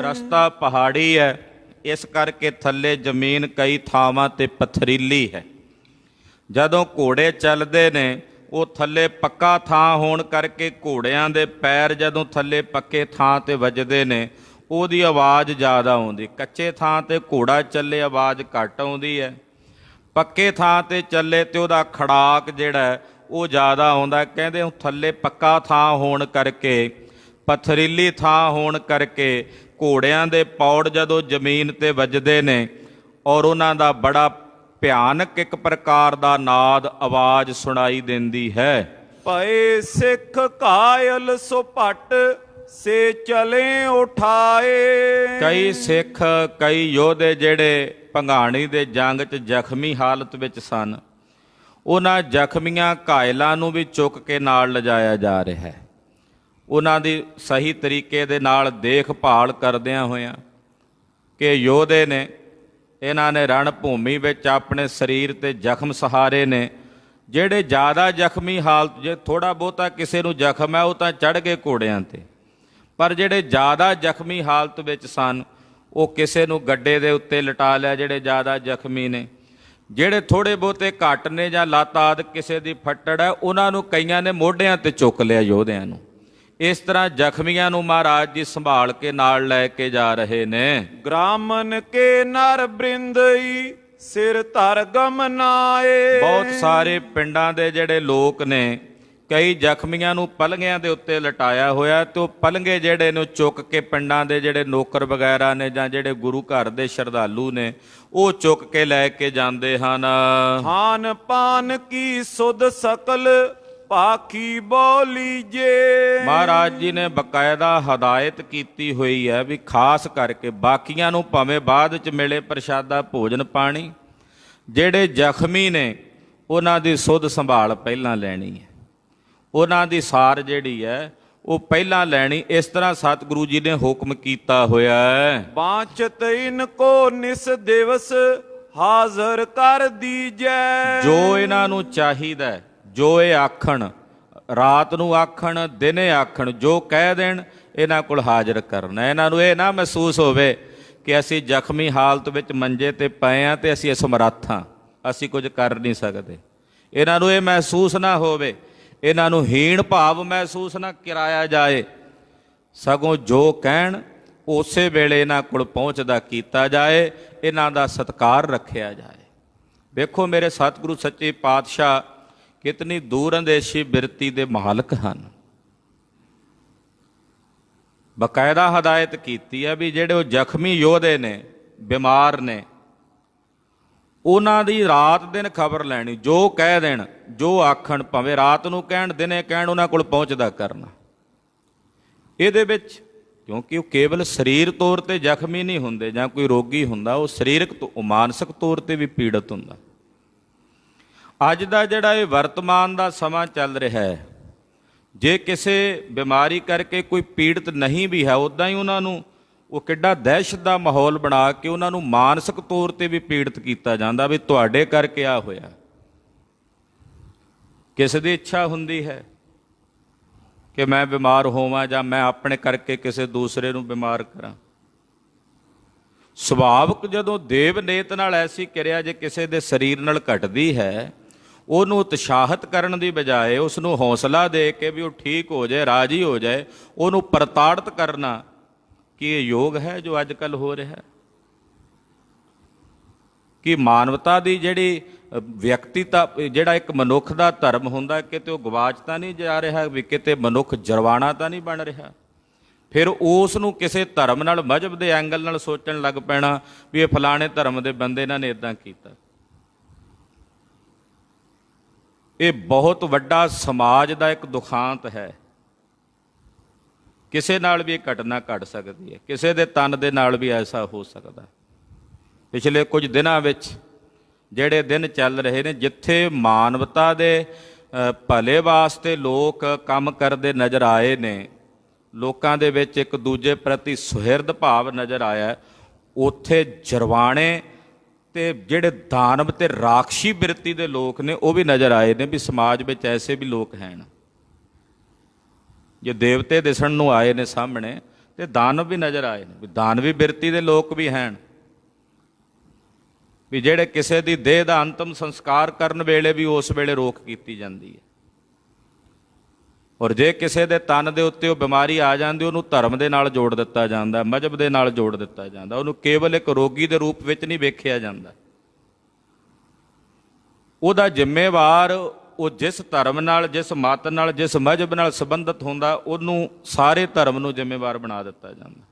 ਰਸਤਾ ਪਹਾੜੀ ਹੈ, ਇਸ ਕਰਕੇ ਥੱਲੇ ਜ਼ਮੀਨ ਕਈ ਥਾਵਾਂ ਤੇ ਪਥਰੀਲੀ ਹੈ। ਜਦੋਂ ਘੋੜੇ ਚੱਲਦੇ ਨੇ, ਉਹ ਥੱਲੇ ਪੱਕਾ ਥਾਂ ਹੋਣ ਕਰਕੇ ਘੋੜਿਆਂ ਦੇ ਪੈਰ ਜਦੋਂ ਥੱਲੇ ਪੱਕੇ ਥਾਂ ਤੇ ਵੱਜਦੇ ਨੇ, ਉਹਦੀ ਆਵਾਜ਼ ਜ਼ਿਆਦਾ ਆਉਂਦੀ। ਕੱਚੇ ਥਾਂ ਤੇ ਘੋੜਾ ਚੱਲੇ ਆਵਾਜ਼ ਘੱਟ ਆਉਂਦੀ ਹੈ, ਪੱਕੇ ਥਾਂ ਤੇ ਚੱਲੇ ਤੇ ਉਹਦਾ ਖੜਾਕ ਜਿਹੜਾ ਉਹ ਜ਼ਿਆਦਾ ਆਉਂਦਾ। ਕਹਿੰਦੇ ਉਹ ਥੱਲੇ ਪੱਕਾ ਥਾਂ ਹੋਣ ਕਰਕੇ, ਪਥਰੀਲੀ ਥਾਂ ਹੋਣ ਕਰਕੇ ਘੋੜਿਆਂ ਦੇ ਪੌੜ ਜਦੋਂ ਜ਼ਮੀਨ ਤੇ ਵੱਜਦੇ ਨੇ, ਔਰ ਉਹਨਾਂ ਦਾ ਬੜਾ ਭਿਆਨਕ ਇੱਕ ਪ੍ਰਕਾਰ ਦਾ ਨਾਦ ਆਵਾਜ਼ ਸੁਣਾਈ ਦਿੰਦੀ ਹੈ। ਪਏ ਸਿੱਖ ਕਾਇਲ ਸੋ ਭੱਟ ਸੇ ਚਲੇ ਉਠਾਏ। ਕਈ ਸਿੱਖ, ਕਈ ਯੋਧੇ ਜਿਹੜੇ ਭੰਗਾਣੀ ਦੇ ਜੰਗ 'ਚ ਜ਼ਖਮੀ ਹਾਲਤ ਵਿੱਚ ਸਨ, ਉਹਨਾਂ ਜ਼ਖਮੀਆਂ ਘਾਇਲਾਂ ਨੂੰ ਵੀ ਚੁੱਕ ਕੇ ਨਾਲ ਲਿਜਾਇਆ ਜਾ ਰਿਹਾ ਹੈ। ਉਹਨਾਂ ਦੀ ਸਹੀ ਤਰੀਕੇ ਦੇ ਨਾਲ ਦੇਖਭਾਲ ਕਰਦਿਆਂ ਹੋਇਆਂ ਕਿ ਯੋਧੇ ਨੇ, ਇਹਨਾਂ ਨੇ ਰਣ ਭੂਮੀ ਵਿੱਚ ਆਪਣੇ ਸਰੀਰ ਤੇ ਜ਼ਖਮ ਸਹਾਰੇ ਨੇ। ਜਿਹੜੇ ਜ਼ਿਆਦਾ ਜ਼ਖਮੀ ਹਾਲਤ, ਜੇ ਥੋੜਾ ਬਹੁਤਾ ਕਿਸੇ ਨੂੰ ਜ਼ਖਮ ਹੈ ਉਹ ਤਾਂ ਚੜ੍ਹ ਗਏ ਘੋੜਿਆਂ ਤੇ, ਪਰ ਜਿਹੜੇ ਜ਼ਿਆਦਾ ਜ਼ਖਮੀ ਹਾਲਤ ਵਿੱਚ ਸਨ ਉਹ ਕਿਸੇ ਨੂੰ ਗੱਡੇ ਦੇ ਉੱਤੇ ਲਿਟਾ ਲਿਆ, ਜਿਹੜੇ ਜ਼ਿਆਦਾ ਜ਼ਖਮੀ ਨੇ। ਜਿਹੜੇ ਥੋੜੇ ਬਹੁਤੇ ਘੱਟ ਨੇ ਜਾਂ ਲੱਤ ਆਦਿ ਕਿਸੇ ਦੀ ਫੱਟੜ ਹੈ, ਉਹਨਾਂ ਨੂੰ ਕਈਆਂ ਨੇ ਮੋਢਿਆਂ ਤੇ ਚੁੱਕ ਲਿਆ ਯੋਧਿਆਂ ਨੂੰ। ਇਸ ਤਰ੍ਹਾਂ ਜ਼ਖਮੀਆਂ ਨੂੰ ਮਹਾਰਾਜ ਜੀ ਸੰਭਾਲ ਕੇ ਨਾਲ ਲੈ ਕੇ ਜਾ ਰਹੇ ਨੇ। ਗ੍ਰਾਮਨ ਕੇ ਨਰ ਬ੍ਰਿੰਦਈ ਸਿਰ ਧਰ ਗਮਨਾਏ। ਬਹੁਤ ਸਾਰੇ ਪਿੰਡਾਂ ਦੇ ਜਿਹੜੇ ਲੋਕ ਨੇ, ਕਈ ਜ਼ਖਮੀਆਂ ਨੂੰ ਪਲੰਘਿਆਂ ਦੇ ਉੱਤੇ ਲਟਾਇਆ ਹੋਇਆ, ਤੇ ਉਹ ਪਲੰਘੇ ਜਿਹੜੇ ਨੂੰ ਚੁੱਕ ਕੇ ਪਿੰਡਾਂ ਦੇ ਜਿਹੜੇ ਨੌਕਰ ਵਗੈਰਾ ਨੇ ਜਾਂ ਜਿਹੜੇ ਗੁਰੂ ਘਰ ਦੇ ਸ਼ਰਧਾਲੂ ਨੇ, ਉਹ ਚੁੱਕ ਕੇ ਲੈ ਕੇ ਜਾਂਦੇ ਹਨ। ਖਾਨ ਪਾਨ ਕੀ ਸੁਧ ਸਕਲ ਪਾਖੀ ਬੋਲੀਜੇ। ਮਹਾਰਾਜ ਜੀ ਨੇ ਬਕਾਇਦਾ ਹਦਾਇਤ ਕੀਤੀ ਹੋਈ ਹੈ ਵੀ ਖਾਸ ਕਰਕੇ ਬਾਕੀਆਂ ਨੂੰ ਭਾਵੇਂ ਬਾਅਦ ਚ ਮਿਲੇ ਪ੍ਰਸ਼ਾਦਾ ਭੋਜਨ ਪਾਣੀ, ਜਿਹੜੇ ਜ਼ਖਮੀ ਨੇ ਉਹਨਾਂ ਦੀ ਸੁੱਧ ਸੰਭਾਲ ਪਹਿਲਾਂ ਲੈਣੀ ਹੈ, ਉਹਨਾਂ ਦੀ ਸਾਰ ਜਿਹੜੀ ਹੈ ਉਹ ਪਹਿਲਾਂ ਲੈਣੀ। ਇਸ ਤਰ੍ਹਾਂ ਸਤਿਗੁਰੂ ਜੀ ਨੇ ਹੁਕਮ ਕੀਤਾ ਹੋਇਆ ਹੈ। ਬਾਂਚਤ ਇਨ ਕੋ ਨਿਸ ਦਿਵਸ ਹਾਜ਼ਰ ਕਰ ਦੀਜੈ। ਜੋ ਇਹਨਾਂ ਨੂੰ ਚਾਹੀਦਾ, ਜੋ ਇਹ ਆਖਣ, ਰਾਤ ਨੂੰ ਆਖਣ ਦਿਨੇ ਆਖਣ, ਜੋ ਕਹਿ ਦੇਣ ਇਹਨਾਂ ਕੋਲ ਹਾਜ਼ਰ ਕਰਨਾ। ਇਹਨਾਂ ਨੂੰ ਇਹ ਨਾ ਮਹਿਸੂਸ ਹੋਵੇ ਕਿ ਅਸੀਂ ਜ਼ਖਮੀ ਹਾਲਤ ਵਿੱਚ ਮੰਜੇ ਤੇ ਪਏ ਹਾਂ ਤੇ ਅਸੀਂ ਅਸਮਰੱਥ ਹਾਂ, ਅਸੀਂ ਕੁਝ ਕਰ ਨਹੀਂ ਸਕਦੇ। ਇਹਨਾਂ ਨੂੰ ਇਹ ਮਹਿਸੂਸ ਨਾ ਹੋਵੇ, ਇਹਨਾਂ ਨੂੰ ਹੀਣ ਭਾਵ ਮਹਿਸੂਸ ਨਾ ਕਰਾਇਆ ਜਾਏ, ਸਗੋਂ ਜੋ ਕਹਿਣ ਉਸੇ ਵੇਲੇ ਇਹਨਾਂ ਕੋਲ ਪਹੁੰਚਦਾ ਕੀਤਾ ਜਾਏ, ਇਹਨਾਂ ਦਾ ਸਤਿਕਾਰ ਰੱਖਿਆ ਜਾਏ। ਵੇਖੋ ਮੇਰੇ ਸਤਿਗੁਰੂ ਸੱਚੇ ਪਾਤਸ਼ਾਹ ਕਿਤਨੀ ਦੂਰ ਅੰਦੇਸ਼ੀ ਬਿਰਤੀ ਦੇ ਮਾਲਕ ਹਨ। ਬਕਾਇਦਾ ਹਦਾਇਤ ਕੀਤੀ ਹੈ ਵੀ ਜਿਹੜੇ ਉਹ ਜ਼ਖਮੀ ਯੋਧੇ ਨੇ, ਬਿਮਾਰ ਨੇ, ਉਹਨਾਂ ਦੀ ਰਾਤ ਦਿਨ ਖਬਰ ਲੈਣੀ। ਜੋ ਕਹਿ ਦੇਣ, ਜੋ ਆਖਣ, ਭਾਵੇਂ ਰਾਤ ਨੂੰ ਕਹਿਣ ਦਿਨੇ ਕਹਿਣ, ਉਹਨਾਂ ਕੋਲ ਪਹੁੰਚਦਾ ਕਰਨਾ। ਇਹਦੇ ਵਿੱਚ ਕਿਉਂਕਿ ਉਹ ਕੇਵਲ ਸਰੀਰ ਤੌਰ ਤੇ ਜ਼ਖਮੀ ਨਹੀਂ ਹੁੰਦੇ, ਜਾਂ ਕੋਈ ਰੋਗੀ ਹੁੰਦਾ, ਉਹ ਸਰੀਰਕ ਮਾਨਸਿਕ ਤੌਰ ਤੇ ਵੀ ਪੀੜਤ ਹੁੰਦਾ। ਅੱਜ ਦਾ ਜਿਹੜਾ ਇਹ ਵਰਤਮਾਨ ਦਾ ਸਮਾਂ ਚੱਲ ਰਿਹਾ ਹੈ, ਜੇ ਕਿਸੇ ਬਿਮਾਰੀ ਕਰਕੇ ਕੋਈ ਪੀੜਤ ਨਹੀਂ ਵੀ ਹੈ, ਉੱਦਾਂ ਹੀ ਉਹਨਾਂ ਨੂੰ ਉਹ ਕਿੱਡਾ ਦਹਿਸ਼ਤ ਦਾ ਮਾਹੌਲ ਬਣਾ ਕੇ ਉਹਨਾਂ ਨੂੰ ਮਾਨਸਿਕ ਤੌਰ ਤੇ ਵੀ ਪੀੜਤ ਕੀਤਾ ਜਾਂਦਾ ਵੀ ਤੁਹਾਡੇ ਕਰਕੇ ਆ ਹੋਇਆ। ਕਿਸੇ ਦੀ ਇੱਛਾ ਹੁੰਦੀ ਹੈ ਕਿ ਮੈਂ ਬਿਮਾਰ ਹੋਵਾਂ ਜਾਂ ਮੈਂ ਆਪਣੇ ਕਰਕੇ ਕਿਸੇ ਦੂਸਰੇ ਨੂੰ ਬਿਮਾਰ ਕਰਾਂ। ਸੁਭਾਵਕ ਜਦੋਂ ਦੇਵ ਨੇਤ ਨਾਲ ਐਸੀ ਕਿਰਿਆ ਜੇ ਕਿਸੇ ਦੇ ਸਰੀਰ ਨਾਲ ਘਟਦੀ ਹੈ, ਉਹਨੂੰ ਉਤਸ਼ਾਹਿਤ ਕਰਨ ਦੀ ਬਜਾਏ ਉਸ ਨੂੰ ਹੌਸਲਾ ਦੇ ਕੇ ਵੀ ਉਹ ਠੀਕ ਹੋ ਜਾਏ, ਰਾਜੀ ਹੋ ਜਾਏ, ਉਹਨੂੰ ਪ੍ਰਤਾੜਿਤ ਕਰਨਾ, ਕਿ ਇਹ ਯੋਗ ਹੈ ਜੋ ਅੱਜ ਕੱਲ੍ਹ ਹੋ ਰਿਹਾ ਹੈ? ਕਿ ਮਾਨਵਤਾ ਦੀ ਜਿਹੜੀ ਵਿਅਕਤੀਤਾ, ਜਿਹੜਾ ਇੱਕ ਮਨੁੱਖ ਦਾ ਧਰਮ ਹੁੰਦਾ, ਕਿਤੇ ਉਹ ਗਵਾਚ ਤਾਂ ਨਹੀਂ ਜਾ ਰਿਹਾ, ਵੀ ਕਿਤੇ ਮਨੁੱਖ ਜਰਵਾਣਾ ਤਾਂ ਨਹੀਂ ਬਣ ਰਿਹਾ? ਫਿਰ ਉਸ ਨੂੰ ਕਿਸੇ ਧਰਮ ਨਾਲ, ਮਜ਼ਹਬ ਦੇ ਐਂਗਲ ਨਾਲ ਸੋਚਣ ਲੱਗ ਪੈਣਾ ਵੀ ਇਹ ਫਲਾਣੇ ਧਰਮ ਦੇ ਬੰਦੇ ਇਹਨਾਂ ਨੇ ਇਦਾਂ ਕੀਤਾ। ਇਹ ਬਹੁਤ ਵੱਡਾ ਸਮਾਜ ਦਾ ਇੱਕ ਦੁਖਾਂਤ ਹੈ। ਕਿਸੇ ਨਾਲ ਵੀ ਇਹ ਘਟਨਾ ਘਟ ਸਕਦੀ ਹੈ, ਕਿਸੇ ਦੇ ਤਨ ਦੇ ਨਾਲ ਵੀ ਐਸਾ ਹੋ ਸਕਦਾ। ਪਿਛਲੇ ਕੁਝ ਦਿਨਾਂ ਵਿੱਚ ਜਿਹੜੇ ਦਿਨ ਚੱਲ ਰਹੇ ਨੇ, ਜਿੱਥੇ ਮਾਨਵਤਾ ਦੇ ਭਲੇ ਵਾਸਤੇ ਲੋਕ ਕੰਮ ਕਰਦੇ ਨਜ਼ਰ ਆਏ ਨੇ, ਲੋਕਾਂ ਦੇ ਵਿੱਚ ਇੱਕ ਦੂਜੇ ਪ੍ਰਤੀ ਸੁਹਿਰਦ ਭਾਵ ਨਜ਼ਰ ਆਇਆ, ਉੱਥੇ ਜਰਵਾਣੇ ਤੇ ਜਿਹੜੇ ਦਾਨਵ ਤੇ ਰਾਖਸ਼ੀ ਬਿਰਤੀ ਦੇ ਲੋਕ ਨੇ ਉਹ ਵੀ ਨਜ਼ਰ ਆਏ ਨੇ, ਵੀ ਸਮਾਜ ਵਿੱਚ ਐਸੇ ਵੀ ਲੋਕ ਹਨ। ਜੇ ਦੇਵਤੇ ਦਿਸਣ ਨੂੰ ਆਏ ਨੇ ਸਾਹਮਣੇ, ਤੇ ਦਾਨਵ ਵੀ ਨਜ਼ਰ ਆਏ ਨੇ, ਵੀ ਦਾਨਵੀ ਬਿਰਤੀ ਦੇ ਲੋਕ ਵੀ ਹਨ, ਵੀ ਜਿਹੜੇ ਕਿਸੇ ਦੀ ਦੇਹ ਦਾ ਅੰਤਮ ਸੰਸਕਾਰ ਕਰਨ ਵੇਲੇ ਵੀ ਉਸ ਵੇਲੇ ਰੋਕ ਕੀਤੀ ਜਾਂਦੀ ਹੈ। ਔਰ ਜੇ ਕਿਸੇ ਦੇ ਤਨ ਦੇ ਉੱਤੇ ਉਹ ਬਿਮਾਰੀ ਆ ਜਾਂਦੀ, ਉਹਨੂੰ ਧਰਮ ਦੇ ਨਾਲ ਜੋੜ ਦਿੱਤਾ ਜਾਂਦਾ, ਮਜ਼ਹਬ ਦੇ ਨਾਲ ਜੋੜ ਦਿੱਤਾ ਜਾਂਦਾ, ਉਹਨੂੰ ਕੇਵਲ ਇੱਕ ਰੋਗੀ ਦੇ ਰੂਪ ਵਿੱਚ ਨਹੀਂ ਵੇਖਿਆ ਜਾਂਦਾ। ਉਹਦਾ ਜ਼ਿੰਮੇਵਾਰ ਉਹ ਜਿਸ ਧਰਮ ਨਾਲ, ਜਿਸ ਮਤ ਨਾਲ, ਜਿਸ ਮਜ਼ਹਬ ਨਾਲ ਸੰਬੰਧਿਤ ਹੁੰਦਾ, ਉਹਨੂੰ ਸਾਰੇ ਧਰਮ ਨੂੰ ਜ਼ਿੰਮੇਵਾਰ ਬਣਾ ਦਿੱਤਾ ਜਾਂਦਾ।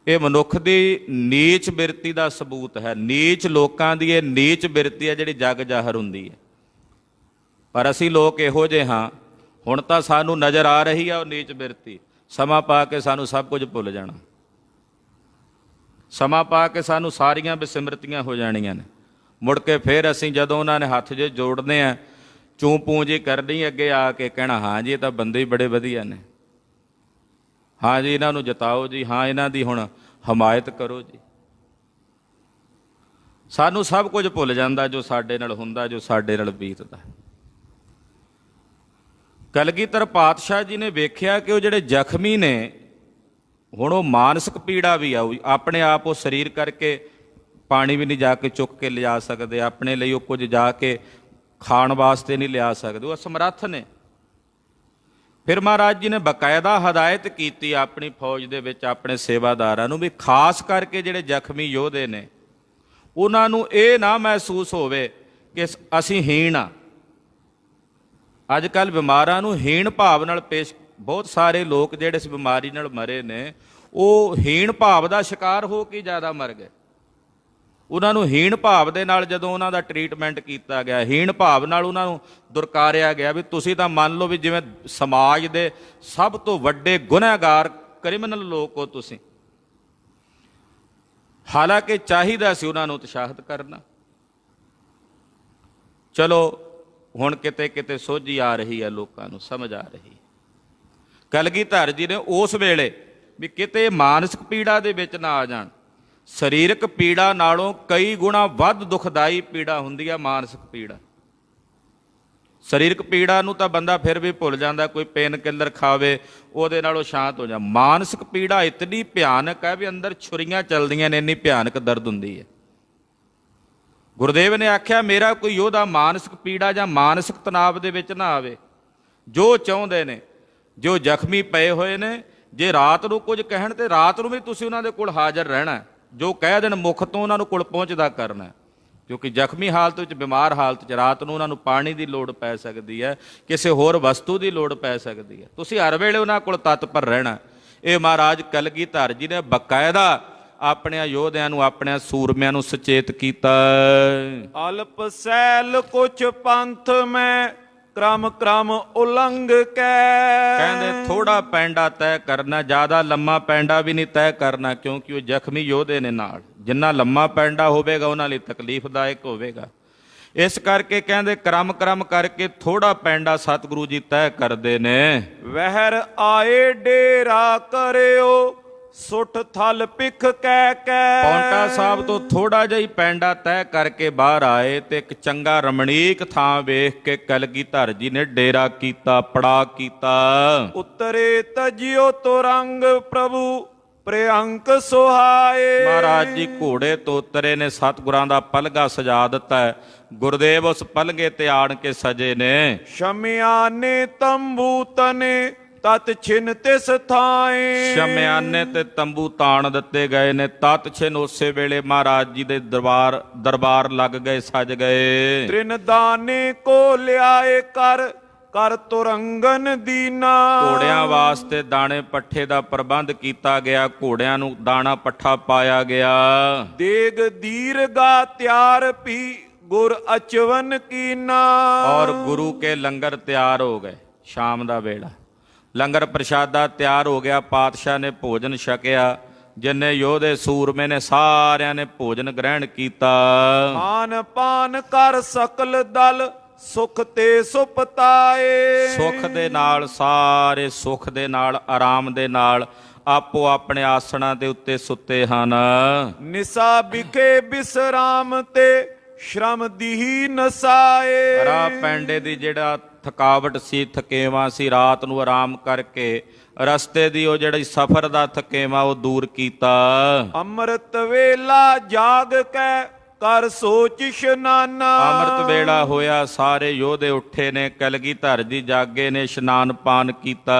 ਇਹ ਮਨੁੱਖ ਦੀ ਨੀਚ ਬਿਰਤੀ ਦਾ ਸਬੂਤ ਹੈ। ਨੀਚ ਲੋਕਾਂ ਦੀ ਇਹ ਨੀਚ ਬਿਰਤੀ ਹੈ ਜਿਹੜੀ ਜਗ ਜ਼ਾਹਰ ਹੁੰਦੀ ਹੈ। ਪਰ ਅਸੀਂ ਲੋਕ ਇਹੋ ਜਿਹੇ ਹਾਂ, ਹੁਣ ਤਾਂ ਸਾਨੂੰ ਨਜ਼ਰ ਆ ਰਹੀ ਆ ਉਹ ਨੀਚ ਬਿਰਤੀ, ਸਮਾਂ ਪਾ ਕੇ ਸਾਨੂੰ ਸਭ ਕੁਝ ਭੁੱਲ ਜਾਣਾ, ਸਮਾਂ ਪਾ ਕੇ ਸਾਨੂੰ ਸਾਰੀਆਂ ਬਿਸਿਮਰਤੀਆਂ ਹੋ ਜਾਣੀਆਂ ਨੇ। ਮੁੜ ਕੇ ਫਿਰ ਅਸੀਂ ਜਦੋਂ ਉਹਨਾਂ ਨੇ ਹੱਥ ਜੇ ਜੋੜਨੇ ਆ, ਚੂੰ ਪੂੰ ਜੀ ਕਰਨੀ, ਅੱਗੇ ਆ ਕੇ ਕਹਿਣਾ ਹਾਂ ਜੀ ਇਹ ਤਾਂ ਬੰਦੇ ਹੀ ਬੜੇ ਵਧੀਆ ਨੇ, ਹਾਂ ਜੀ ਇਹਨਾਂ ਨੂੰ ਜਿਤਾਓ ਜੀ, ਹਾਂ ਇਹਨਾਂ ਦੀ ਹੁਣ ਹਮਾਇਤ ਕਰੋ ਜੀ। ਸਾਨੂੰ ਸਭ ਕੁਝ ਭੁੱਲ ਜਾਂਦਾ ਜੋ ਸਾਡੇ ਨਾਲ ਹੁੰਦਾ, ਜੋ ਸਾਡੇ ਨਾਲ ਬੀਤਦਾ। ਕਲਗੀਧਰ ਪਾਤਸ਼ਾਹ ਜੀ ਨੇ ਵੇਖਿਆ ਕਿ ਉਹ ਜਿਹੜੇ ਜ਼ਖਮੀ ਨੇ, ਹੁਣ ਉਹ ਮਾਨਸਿਕ ਪੀੜਾ ਵੀ ਆਊ, ਆਪਣੇ ਆਪ ਉਹ ਸਰੀਰ ਕਰਕੇ ਪਾਣੀ ਵੀ ਨਹੀਂ ਜਾ ਕੇ ਚੁੱਕ ਕੇ ਲਿਜਾ ਸਕਦੇ, ਆਪਣੇ ਲਈ ਉਹ ਕੁਝ ਜਾ ਕੇ ਖਾਣ ਵਾਸਤੇ ਨਹੀਂ ਲਿਆ ਸਕਦੇ, ਉਹ ਅਸਮਰੱਥ ਨੇ। ਫਿਰ ਮਹਾਰਾਜ ਜੀ ਨੇ ਬਕਾਇਦਾ ਹਦਾਇਤ ਕੀਤੀ ਆਪਣੀ ਫੌਜ ਦੇ ਵਿੱਚ ਆਪਣੇ ਸੇਵਾਦਾਰਾਂ ਨੂੰ, ਵੀ ਖਾਸ ਕਰਕੇ ਜਿਹੜੇ ਜ਼ਖਮੀ ਯੋਧੇ ਨੇ ਉਹਨਾਂ ਨੂੰ ਇਹ ਨਾ ਮਹਿਸੂਸ ਹੋਵੇ ਕਿ ਅਸੀਂ ਹੀਣ ਆ। ਅੱਜ ਕੱਲ੍ਹ ਬਿਮਾਰਾਂ ਨੂੰ ਹੀਣ ਭਾਵ ਨਾਲ ਪੇਸ਼, ਬਹੁਤ ਸਾਰੇ ਲੋਕ ਜਿਹੜੇ ਇਸ ਬਿਮਾਰੀ ਨਾਲ ਮਰੇ ਨੇ ਉਹ ਹੀਣ ਭਾਵ ਦਾ ਸ਼ਿਕਾਰ ਹੋ ਕੇ ਜ਼ਿਆਦਾ ਮਰ ਗਏ। ਉਹਨਾਂ ਨੂੰ ਹੀਣ ਭਾਵ ਦੇ ਨਾਲ ਜਦੋਂ ਉਹਨਾਂ ਦਾ ਟਰੀਟਮੈਂਟ ਕੀਤਾ ਗਿਆ, ਹੀਣ ਭਾਵ ਨਾਲ ਉਹਨਾਂ ਨੂੰ ਦੁਰਕਾਰਿਆ ਗਿਆ ਵੀ ਤੁਸੀਂ ਤਾਂ ਮੰਨ ਲਓ ਵੀ ਜਿਵੇਂ ਸਮਾਜ ਦੇ ਸਭ ਤੋਂ ਵੱਡੇ ਗੁਨਾਹਗਾਰ ਕ੍ਰਿਮੀਨਲ ਲੋਕ ਹੋ ਤੁਸੀਂ। ਹਾਲਾਂਕਿ ਚਾਹੀਦਾ ਸੀ ਉਹਨਾਂ ਨੂੰ ਉਤਸ਼ਾਹਿਤ ਕਰਨਾ। ਚਲੋ ਹੁਣ ਕਿਤੇ ਕਿਤੇ ਸੋਝੀ ਆ ਰਹੀ ਹੈ, ਲੋਕਾਂ ਨੂੰ ਸਮਝ ਆ ਰਹੀ ਹੈ। ਕਲਗੀਧਰ ਜੀ ਨੇ ਉਸ ਵੇਲੇ ਵੀ ਕਿਤੇ ਮਾਨਸਿਕ ਪੀੜਾ ਦੇ ਵਿੱਚ ਨਾ ਆ ਜਾਣ। ਸਰੀਰਕ ਪੀੜਾ ਨਾਲੋਂ ਕਈ ਗੁਣਾ ਵੱਧ ਦੁਖਦਾਈ ਪੀੜਾ ਹੁੰਦੀ ਹੈ ਮਾਨਸਿਕ ਪੀੜਾ। ਸਰੀਰਕ ਪੀੜਾ ਨੂੰ ਤਾਂ ਬੰਦਾ ਫਿਰ ਵੀ ਭੁੱਲ ਜਾਂਦਾ, ਕੋਈ ਪੇਨ ਕਿਲਰ ਖਾਵੇ ਉਹਦੇ ਨਾਲ ਉਹ ਸ਼ਾਂਤ ਹੋ ਜਾ। ਮਾਨਸਿਕ ਪੀੜਾ ਇਤਨੀ ਭਿਆਨਕ ਹੈ ਵੀ ਅੰਦਰ ਛੁਰੀਆਂ ਚੱਲਦੀਆਂ ਨੇ, ਇੰਨੀ ਭਿਆਨਕ ਦਰਦ ਹੁੰਦੀ ਹੈ। ਗੁਰਦੇਵ ਨੇ ਆਖਿਆ ਮੇਰਾ ਕੋਈ ਯੋਧਾ ਮਾਨਸਿਕ ਪੀੜਾ ਜਾਂ ਮਾਨਸਿਕ ਤਣਾਅ ਦੇ ਵਿੱਚ ਨਾ ਆਵੇ। ਜੋ ਚਾਹੁੰਦੇ ਨੇ, ਜੋ ਜ਼ਖਮੀ ਪਏ ਹੋਏ ਨੇ, ਜੇ ਰਾਤ ਨੂੰ ਕੁਝ ਕਹਿਣ ਤੇ ਰਾਤ ਨੂੰ ਵੀ ਤੁਸੀਂ ਉਹਨਾਂ ਦੇ ਕੋਲ ਹਾਜ਼ਰ ਰਹਿਣਾ। ਜੋ ਕਹਿ ਦੇਣ ਮੁੱਖ ਤੋਂ ਉਹਨਾਂ ਨੂੰ ਕੋਲ ਪਹੁੰਚਦਾ ਕਰਨਾ, ਕਿਉਂਕਿ ਜ਼ਖਮੀ ਹਾਲਤ ਵਿੱਚ, ਬਿਮਾਰ ਹਾਲਤ 'ਚ ਰਾਤ ਨੂੰ ਉਹਨਾਂ ਨੂੰ ਪਾਣੀ ਦੀ ਲੋੜ ਪੈ ਸਕਦੀ ਹੈ, ਕਿਸੇ ਹੋਰ ਵਸਤੂ ਦੀ ਲੋੜ ਪੈ ਸਕਦੀ ਹੈ। ਤੁਸੀਂ ਹਰ ਵੇਲੇ ਉਹਨਾਂ ਕੋਲ ਤਤਪਰ ਰਹਿਣਾ। ਇਹ ਮਹਾਰਾਜ ਕਲਗੀਧਰ ਜੀ ਨੇ ਬਕਾਇਦਾ ਆਪਣਿਆਂ ਯੋਧਿਆਂ ਨੂੰ, ਆਪਣਿਆਂ ਸੂਰਮਿਆਂ ਨੂੰ ਸੁਚੇਤ ਕੀਤਾ। ਅਲਪ ਸੈਲ ਕੁਛ ਪੰਥ ਮੈਂ ਕ੍ਰਮ ਕ੍ਰਮ ਉਲੰਘ ਕੇ। ਕਹਿੰਦੇ ਥੋੜਾ ਪੈਂਡਾ ਤੈਅ ਕਰਨਾ, ਜ਼ਿਆਦਾ ਲੰਮਾ ਪੈਂਡਾ ਵੀ ਨਹੀਂ ਤੈਅ ਕਰਨਾ, ਕਿਉਂਕਿ ਉਹ ਜ਼ਖਮੀ ਯੋਧੇ ਨੇ ਨਾਲ। ਜਿੰਨਾ ਲੰਮਾ ਪੈਂਡਾ ਹੋਵੇਗਾ ਉਹਨਾਂ ਲਈ ਤਕਲੀਫਦਾਇਕ ਹੋਵੇਗਾ। ਇਸ ਕਰਕੇ ਕਹਿੰਦੇ ਕ੍ਰਮ ਕਰਕੇ ਥੋੜਾ ਪੈਂਡਾ ਸਤਿਗੁਰੂ ਜੀ ਤੈਅ ਕਰਦੇ ਨੇ। ਵਹਿਰ ਆਏ ਡੇਰਾ ਕਰਿਓ ਸੁੱਠ ਥਲ ਪਿਖ ਕਹਿ ਕੇ। ਪੌਂਟਾ ਸਾਹਿਬ ਤੋਂ ਥੋੜਾ ਜਿਹਾ ਹੀ ਪੈਂਡਾ ਤੈਅ ਕਰਕੇ ਬਾਹਰ ਆਏ ਤੇ ਇੱਕ ਚੰਗਾ ਰਮਣੀਕ ਥਾਂ ਵੇਖ ਕੇ ਕਲਗੀਧਰ ਜੀ ਨੇ ਡੇਰਾ ਕੀਤਾ, ਪੜਾ ਕੀਤਾ। ਉਤਰੇ ਤਜਿਓ ਤੁਰੰਗ ਪ੍ਰਭੂ ਪ੍ਰਿਅੰਕ ਸੁਹਾਏ। ਮਹਾਰਾਜ ਜੀ ਘੋੜੇ ਤੋਂ ਉਤਰੇ ਨੇ, ਸਤਿਗੁਰਾਂ ਦਾ ਪਲਗਾ ਸਜਾ ਦਿੱਤਾ ਹੈ। ਗੁਰਦੇਵ ਉਸ ਪਲਗੇ ਤੇ ਆਣ ਕੇ ਸਜੇ ਨੇ। ਸ਼ਮਿਆਨੇ ਤੰਬੂ ਤਨੇ ਤਤ ਛਿਨ ਤਿਸ ਥਾਏ। ਸ਼ਮਿਆਨੇ ਤੇ ਤੰਬੂ ਤਾਣ ਦਿੱਤੇ ਗਏ ਨੇ। ਤਤ ਛਿਨ ਉਸੇ ਵੇਲੇ ਮਹਾਰਾਜ ਜੀ ਦੇ ਦਰਬਾਰ ਲੱਗ ਗਏ, ਸਜ ਗਏ। ਤ੍ਰਿਨ ਦਾਨੇ ਕੋ ਲਿਆਏ ਕਰ ਤੁਰੰਗਨ ਦੀਨਾ। ਘੋੜਿਆਂ ਵਾਸਤੇ ਦਾਣੇ ਪੱਠੇ ਦਾ ਪ੍ਰਬੰਧ ਕੀਤਾ ਗਿਆ, ਘੋੜਿਆਂ ਨੂੰ ਦਾਣਾ ਪੱਠਾ ਪਾਇਆ ਗਿਆ। ਦੇਗ ਦੀਰਗਾ ਤਿਆਰ ਪੀ ਗੁਰ ਅਚਵਨ ਕੀਨਾ। ਔਰ ਗੁਰੂ ਕੇ ਲੰਗਰ ਤਿਆਰ ਹੋ ਗਏ। ਸ਼ਾਮ ਦਾ ਵੇਲਾ ਲੰਗਰ ਪ੍ਰਸ਼ਾਦਾ ਤਿਆਰ ਹੋ ਗਿਆ। ਪਾਤਸ਼ਾਹ ਨੇ ਭੋਜਨ ਛਕਿਆ। ਜਿੰਨੇ ਯੋਧੇ ਸੂਰਮੇ ਨੇ ਸਾਰਿਆਂ ਨੇ ਭੋਜਨ ਗ੍ਰਹਿਣ ਕੀਤਾ। ਖਾਨ ਪਾਨ ਕਰ ਸਕਲ ਦਲ ਸੁਖ ਤੇ ਸੁਪਤਾਏ। ਸੁਖ ਦੇ ਨਾਲ, ਸਾਰੇ ਸੁਖ ਦੇ ਨਾਲ, ਆਰਾਮ ਦੇ ਨਾਲ ਆਪੋ ਆਪਣੇ ਆਸਣਾਂ ਦੇ ਉੱਤੇ ਸੁੱਤੇ ਹਨ। ਨਿਸਾ ਵਿਖੇ ਬਿਸਰਾਮ ਤੇ ਸ਼ਰਮ ਦੀਹੀ ਨਸਾਏ। ਰਾਹ ਪੈਂਡੇ ਦੀ ਜਿਹੜਾ ਥਕਾਵਟ ਸੀ, ਥਕੇਵਾਂ ਸੀ, ਰਾਤ ਨੂੰ ਆਰਾਮ ਕਰਕੇ ਰਸਤੇ ਦੀ ਉਹ ਜਿਹੜੀ ਸਫ਼ਰ ਦਾ ਥਕੇਵਾਂ ਉਹ ਦੂਰ ਕੀਤਾ। ਅੰਮ੍ਰਿਤ ਵੇਲਾ ਜਾਗ ਕੇ ਕਰ ਸੋਚ ਇਸ਼ਨਾਨਾ। ਅੰਮ੍ਰਿਤ ਵੇਲਾ ਹੋਇਆ, ਸਾਰੇ ਯੋਧੇ ਉੱਠੇ ਨੇ। ਕਲਗੀਧਰ ਜੀ ਜਾਗੇ ਨੇ, ਇਸ਼ਨਾਨ ਪਾਨ ਕੀਤਾ।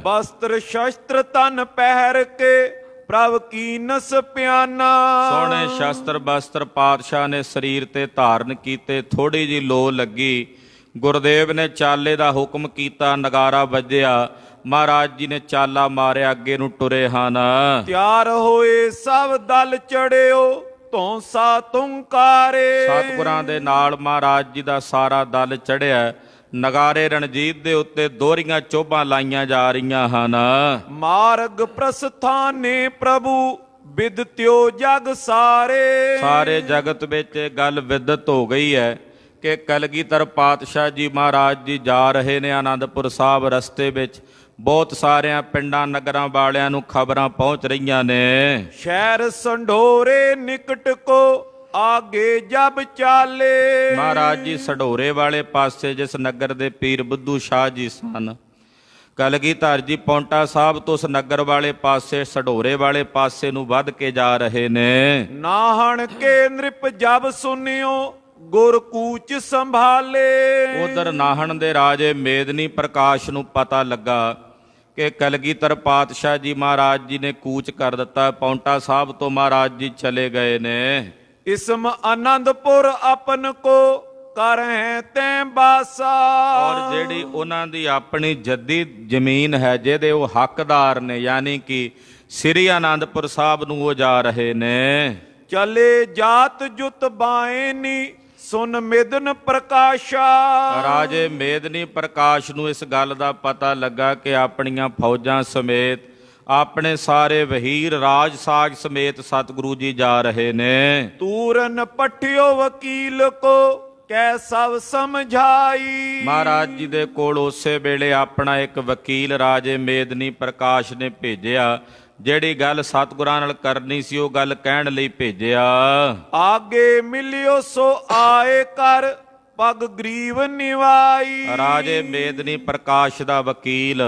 ਵਸਤਰ ਸ਼ਸਤਰ ਤਨ ਪਹਿਰ ਕੇ ਪ੍ਰਭ ਕੀਨਸ ਪਿਆਨਾ। ਸੋਹਣੇ ਸ਼ਸਤਰ ਬਸਤਰ ਪਾਤਸ਼ਾਹ ਨੇ ਸਰੀਰ ਤੇ ਧਾਰਨ ਕੀਤੇ। ਥੋੜੀ ਜੀ ਲੋ ਲੱਗੀ, ਗੁਰਦੇਵ ਨੇ ਚਾਲੇ ਦਾ ਹੁਕਮ ਕੀਤਾ, ਨਗਾਰਾ ਵੱਜਿਆ। ਮਹਾਰਾਜ ਜੀ ਨੇ ਚਾਲਾ ਮਾਰਿਆ, ਅੱਗੇ ਨੂੰ ਟੁਰੇ ਹਨ। ਤਿਆਰ ਹੋਏ ਸਭ ਦਲ ਚੜਿਓ ਧੌਂਸਾ ਤੁੰਕਾਰੇ। ਸਤਿਗੁਰਾਂ ਦੇ ਨਾਲ ਮਹਾਰਾਜ ਜੀ ਦਾ ਸਾਰਾ ਦਲ ਚੜਿਆ। ਨਗਾਰੇ ਰਣਜੀਤ ਦੇ ਉੱਤੇ ਦੋਹਰੀਆਂ ਚੋਭਾਂ ਲਾਈਆਂ ਜਾ ਰਹੀਆਂ ਹਨ। ਮਾਰਗ ਪ੍ਰਸਥਾਨੇ ਪ੍ਰਭੂ ਵਿਦਿਤਿਓ ਜਗ ਸਾਰੇ। ਸਾਰੇ ਜਗਤ ਵਿੱਚ ਗੱਲ ਵਿਦਿਤ ਹੋ ਗਈ ਹੈ ਕਿ ਕਲਗੀਧਰ ਪਾਤਸ਼ਾਹ ਜੀ ਮਹਾਰਾਜ ਜੀ ਜਾ ਰਹੇ ਨੇ ਆਨੰਦਪੁਰ ਸਾਹਿਬ। ਰਸਤੇ ਵਿੱਚ ਬਹੁਤ ਸਾਰਿਆਂ ਪਿੰਡਾਂ ਨਗਰਾਂ ਵਾਲਿਆਂ ਨੂੰ ਖਬਰਾਂ ਪਹੁੰਚ ਰਹੀਆਂ ਨੇ। ਸ਼ਹਿਰ ਸੰਢੋਰੇ ਨਿਕਟ ਕੋ ਆਗੇ ਜਬ ਚਾਲੇ। ਮਹਾਰਾਜ ਜੀ ਸਢੋਰੇ ਵਾਲੇ ਪਾਸੇ, ਜਿਸ ਨਗਰ ਦੇ ਪੀਰ ਬੁੱਧੂ ਸ਼ਾਹ ਜੀ ਸਨ, ਕਲਗੀਧਰ ਜੀ ਪੌਂਟਾ ਸਾਹਿਬ ਤੋਂ ਉਸ ਨਗਰ ਵਾਲੇ ਪਾਸੇ, ਸਢੋਰੇ ਵਾਲੇ ਪਾਸੇ ਨੂੰ ਵੱਧ ਕੇ ਜਾ ਰਹੇ ਨੇ। ਨਾਹਣ ਕੇ ਨ੍ਰਿਪ ਜਬ ਸੁਨਿਓ ਗੁਰ ਕੂਚ ਸੰਭਾਲੇ। ਉਧਰ ਨਾਹਣ ਦੇ ਰਾਜੇ ਮੇਦਨੀ ਪ੍ਰਕਾਸ਼ ਨੂੰ ਪਤਾ ਲੱਗਾ ਕਿ ਕਲਗੀਧਰ ਪਾਤਸ਼ਾਹ ਜੀ ਮਹਾਰਾਜ ਜੀ ਨੇ ਕੂਚ ਕਰ ਦਿੱਤਾ। ਪੌਂਟਾ ਸਾਹਿਬ ਤੋਂ ਮਹਾਰਾਜ ਜੀ ਚਲੇ ਗਏ ਨੇ। ਇਸਮ ਆਨੰਦਪੁਰ ਆਪਨ ਕੋ ਕਰ ਹੈ ਤੈ ਬਾਸਾ। ਔਰ ਜਿਹੜੀ ਉਹਨਾਂ ਦੀ ਆਪਣੀ ਜੱਦੀ ਜ਼ਮੀਨ ਹੈ, ਜਿਹਦੇ ਉਹ ਹੱਕਦਾਰ ਨੇ, ਯਾਨੀ ਕਿ ਸ੍ਰੀ ਆਨੰਦਪੁਰ ਸਾਹਿਬ ਨੂੰ ਉਹ ਜਾ ਰਹੇ ਨੇ। ਚਲੇ ਜਾਤ ਜੁਤ ਬਾਏਨੀ ਸੁਨ ਮਿਦਨ ਪ੍ਰਕਾਸ਼ਾ। ਰਾਜੇ ਮੇਦਨੀ ਪ੍ਰਕਾਸ਼ ਨੂੰ ਇਸ ਗੱਲ ਦਾ ਪਤਾ ਲੱਗਾ ਕਿ ਆਪਣੀਆਂ ਫੌਜਾਂ ਸਮੇਤ ਆਪਣੇ ਸਾਰੇ ਵਹੀਰ ਰਾਜ ਸਾਜ ਸਮੇਤ ਸਤਿਗੁਰੂ ਜੀ ਜਾ ਰਹੇ ਨੇ। ਤੂਰਨ ਪਠਿਓ ਵਕੀਲ ਕੋ ਕੈ ਸਭ ਸਮਝਾਈ। ਮਹਾਰਾਜ ਜੀ ਦੇ ਕੋਲ ਉਸੇ ਵੇਲੇ ਆਪਣਾ ਇੱਕ ਵਕੀਲ ਰਾਜੇ ਮੇਦਨੀ ਪ੍ਰਕਾਸ਼ ਨੇ ਭੇਜਿਆ। ਜਿਹੜੀ ਗੱਲ ਸਤਿਗੁਰਾਂ ਨਾਲ ਕਰਨੀ ਸੀ ਉਹ ਗੱਲ ਕਹਿਣ ਲਈ ਭੇਜਿਆ। ਆਗੇ ਮਿਲਿਓ ਸੋ ਆਏ ਕਰ ਪਗ ਗਰੀਵ ਨਿਵਾਈ। ਰਾਜੇ ਮੇਦਨੀ ਪ੍ਰਕਾਸ਼ ਦਾ ਵਕੀਲ